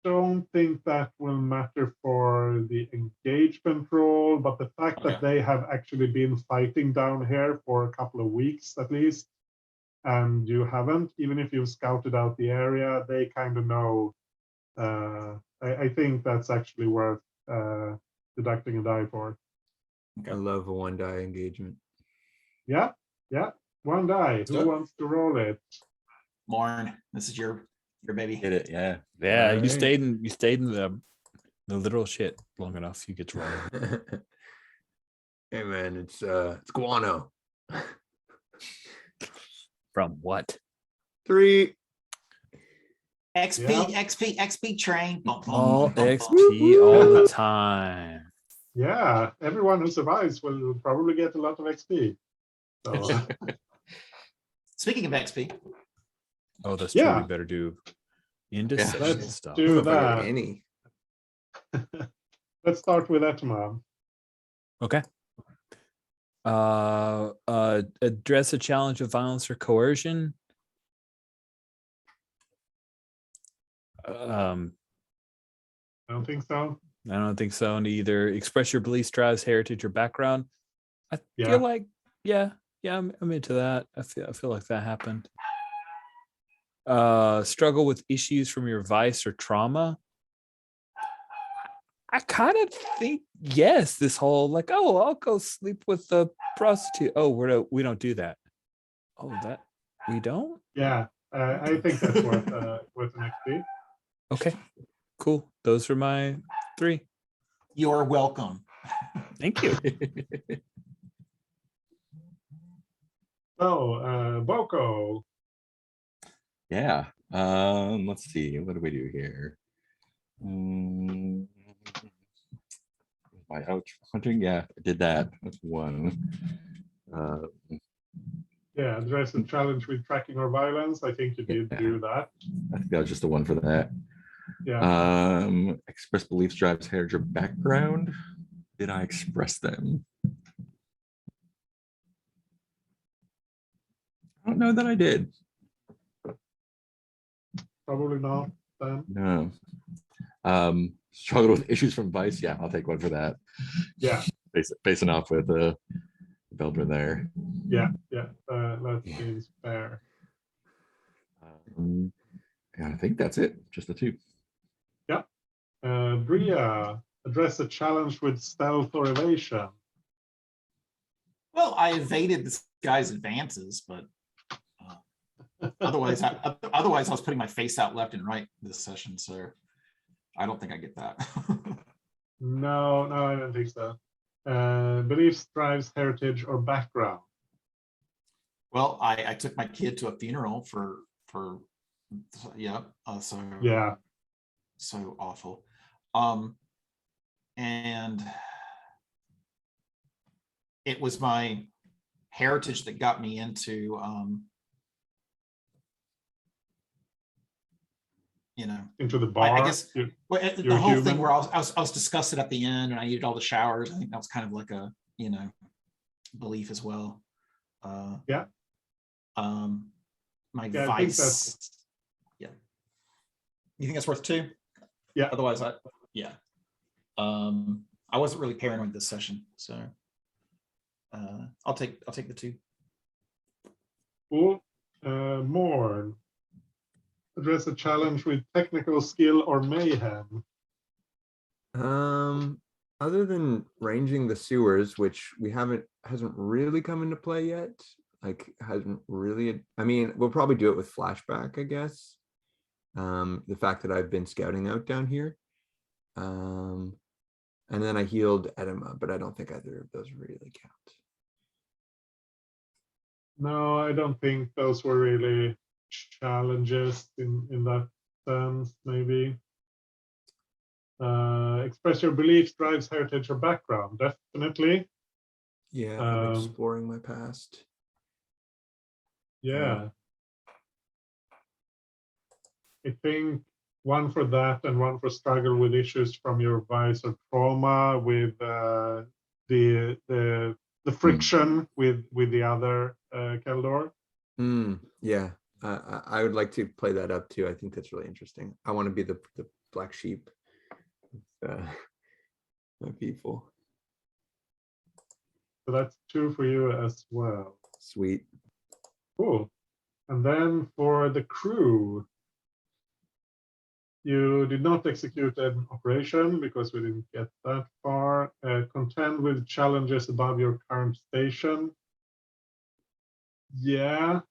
S1: Don't think that will matter for the engagement role, but the fact that they have actually been fighting down here for a couple of weeks at least, and you haven't, even if you've scouted out the area, they kind of know. I think that's actually worth deducting a die for.
S5: I love a 1 die engagement.
S1: Yeah, yeah, 1 die. Who
S2: Good.
S1: wants to roll it?
S2: Lauren, this is your baby.
S3: Get it? Yeah.
S4: Yeah,
S5: Alright.
S4: you stayed in the literal shit long enough. You get to roll.
S5: Hey man, it's guano.
S4: From what?
S5: 3.
S2: XP,
S1: Yeah.
S2: XP train. Bum, bum,
S4: All
S2: bum, bum, bum.
S4: XP all the time.
S1: Yeah, everyone who survives will probably get a lot of XP. So,
S2: Speaking of XP,
S4: Oh, that's
S1: Yeah.
S4: true. We better do indecision
S1: let's
S4: stuff.
S5: I don't know
S1: do
S5: if I get
S1: that.
S5: any.
S1: Let's start with Etman.
S4: Okay. Address a challenge of violence or coercion.
S1: I don't think so.
S4: I don't think so. And either express your beliefs, drives, heritage, or background. I
S1: Yeah.
S4: feel like, yeah, I'm into that. I feel like that happened. Struggle with issues from your vice or trauma. I kind of think yes. This whole like, oh, I'll go sleep with the prostitute. Oh, we don't do that. Oh, that we don't.
S1: Yeah, I think that's worth an XP.
S4: Okay, cool. Those are my 3.
S2: you're welcome.
S4: Thank you.
S1: So, Boko.
S3: Yeah. Let's see. What do we do here? My out hunting. Yeah, I did that. That's 1.
S1: Yeah, address a challenge with tracking or violence. I think you did
S3: Yeah.
S1: do that.
S3: I think that was just the 1 for that.
S1: Yeah.
S3: Express beliefs, drives, heritage, or background. Did I express them? I don't know that I did.
S1: Probably not. Then.
S3: No. Struggled with issues from vice. Yeah, I'll take 1 for that.
S1: Yeah.
S3: Facing off with Belger there.
S1: Yeah. That seems fair.
S3: And I think that's it. Just the 2.
S1: Bria, address a challenge with stealth or evasion.
S2: Well, I evaded this guy's advances, but otherwise I was putting my face out left and right this session, so I don't think I get that.
S1: No, I don't think so. Beliefs, drives, heritage, or background.
S2: Well, I took my kid to a funeral for yeah, so
S1: Yeah.
S2: so awful. And it was my heritage that got me into
S1: Into the bar.
S2: I guess well, the
S1: you're
S2: whole thing
S1: human.
S2: where I was disgusted at the end and I needed all the showers. I think that was kind of like a belief as well.
S1: Yeah.
S2: My
S1: Yeah, I think
S2: vice. Yeah. You think that's worth 2?
S1: Yeah.
S2: Otherwise, I wasn't really paranoid this session, so I'll take the 2.
S1: Cool. Morn. Address a challenge with technical skill or mayhem.
S5: Other than ranging the sewers, which hasn't really come into play yet. Like hasn't really. I mean, we'll probably do it with flashback, I guess. The fact that I've been scouting out down here. And then I healed Edema, but I don't think either of those really count.
S1: No, I don't think those were really challenges in that sense, maybe. Express your beliefs, drives, heritage, or background. Definitely.
S5: Yeah, I'm exploring my past.
S1: Yeah. I think one for that and one for struggle with issues from your vice or trauma with the friction with the other Keldor.
S5: Yeah, I would like to play that up too. I think that's really interesting. I want to be the black sheep. My people.
S1: So that's 2 for you as well.
S5: Sweet.
S1: Cool. And then for the crew, you did not execute an operation because we didn't get that far. Contend with challenges above your current station. Yeah,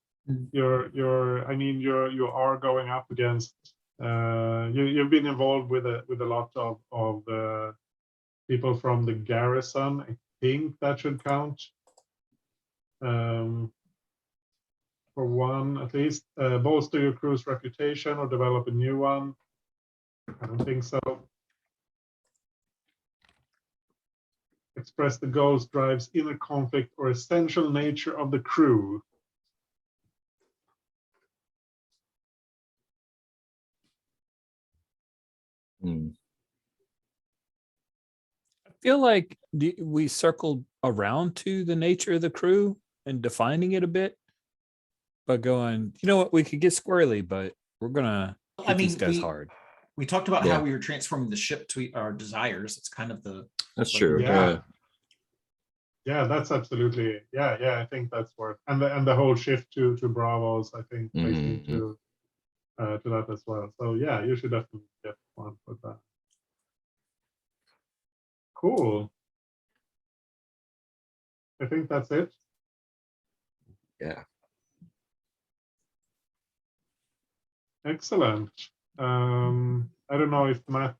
S1: you are going up against. You've been involved with a lot of people from the garrison. I think that should count. For one, at least, bolster your crew's reputation or develop a new one. I don't think so. Express the goals, drives, inner conflict, or essential nature of the crew.
S3: Hmm.
S4: I feel like we circled around to the nature of the crew and defining it a bit, but going, you know what, we could get squirrely, but we're gonna hit these guys hard.
S2: We talked about
S3: Yeah.
S2: how we were transforming the ship to our desires. It's kind of the
S3: That's true.
S1: Yeah. Yeah, that's absolutely. Yeah, I think that's worth. And the whole shift to Bravos, I think, plays into to that as well. So yeah, you should definitely get one for that. Cool. I think that's it.
S3: Yeah.
S1: Excellent. I don't know if Matt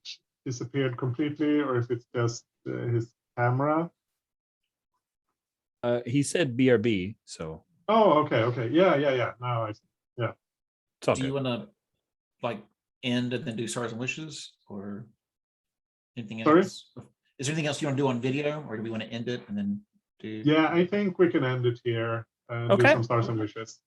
S1: disappeared completely or if it's just his camera.
S4: He said BRB, so.
S1: Oh, okay. Yeah. Now I see. Yeah.
S2: Do you want to like end and then do stars and wishes or anything else? Is there anything else you want to do on video, or do we want to end it and then do?
S1: Yeah, I think we can end it here and do some stars and wishes.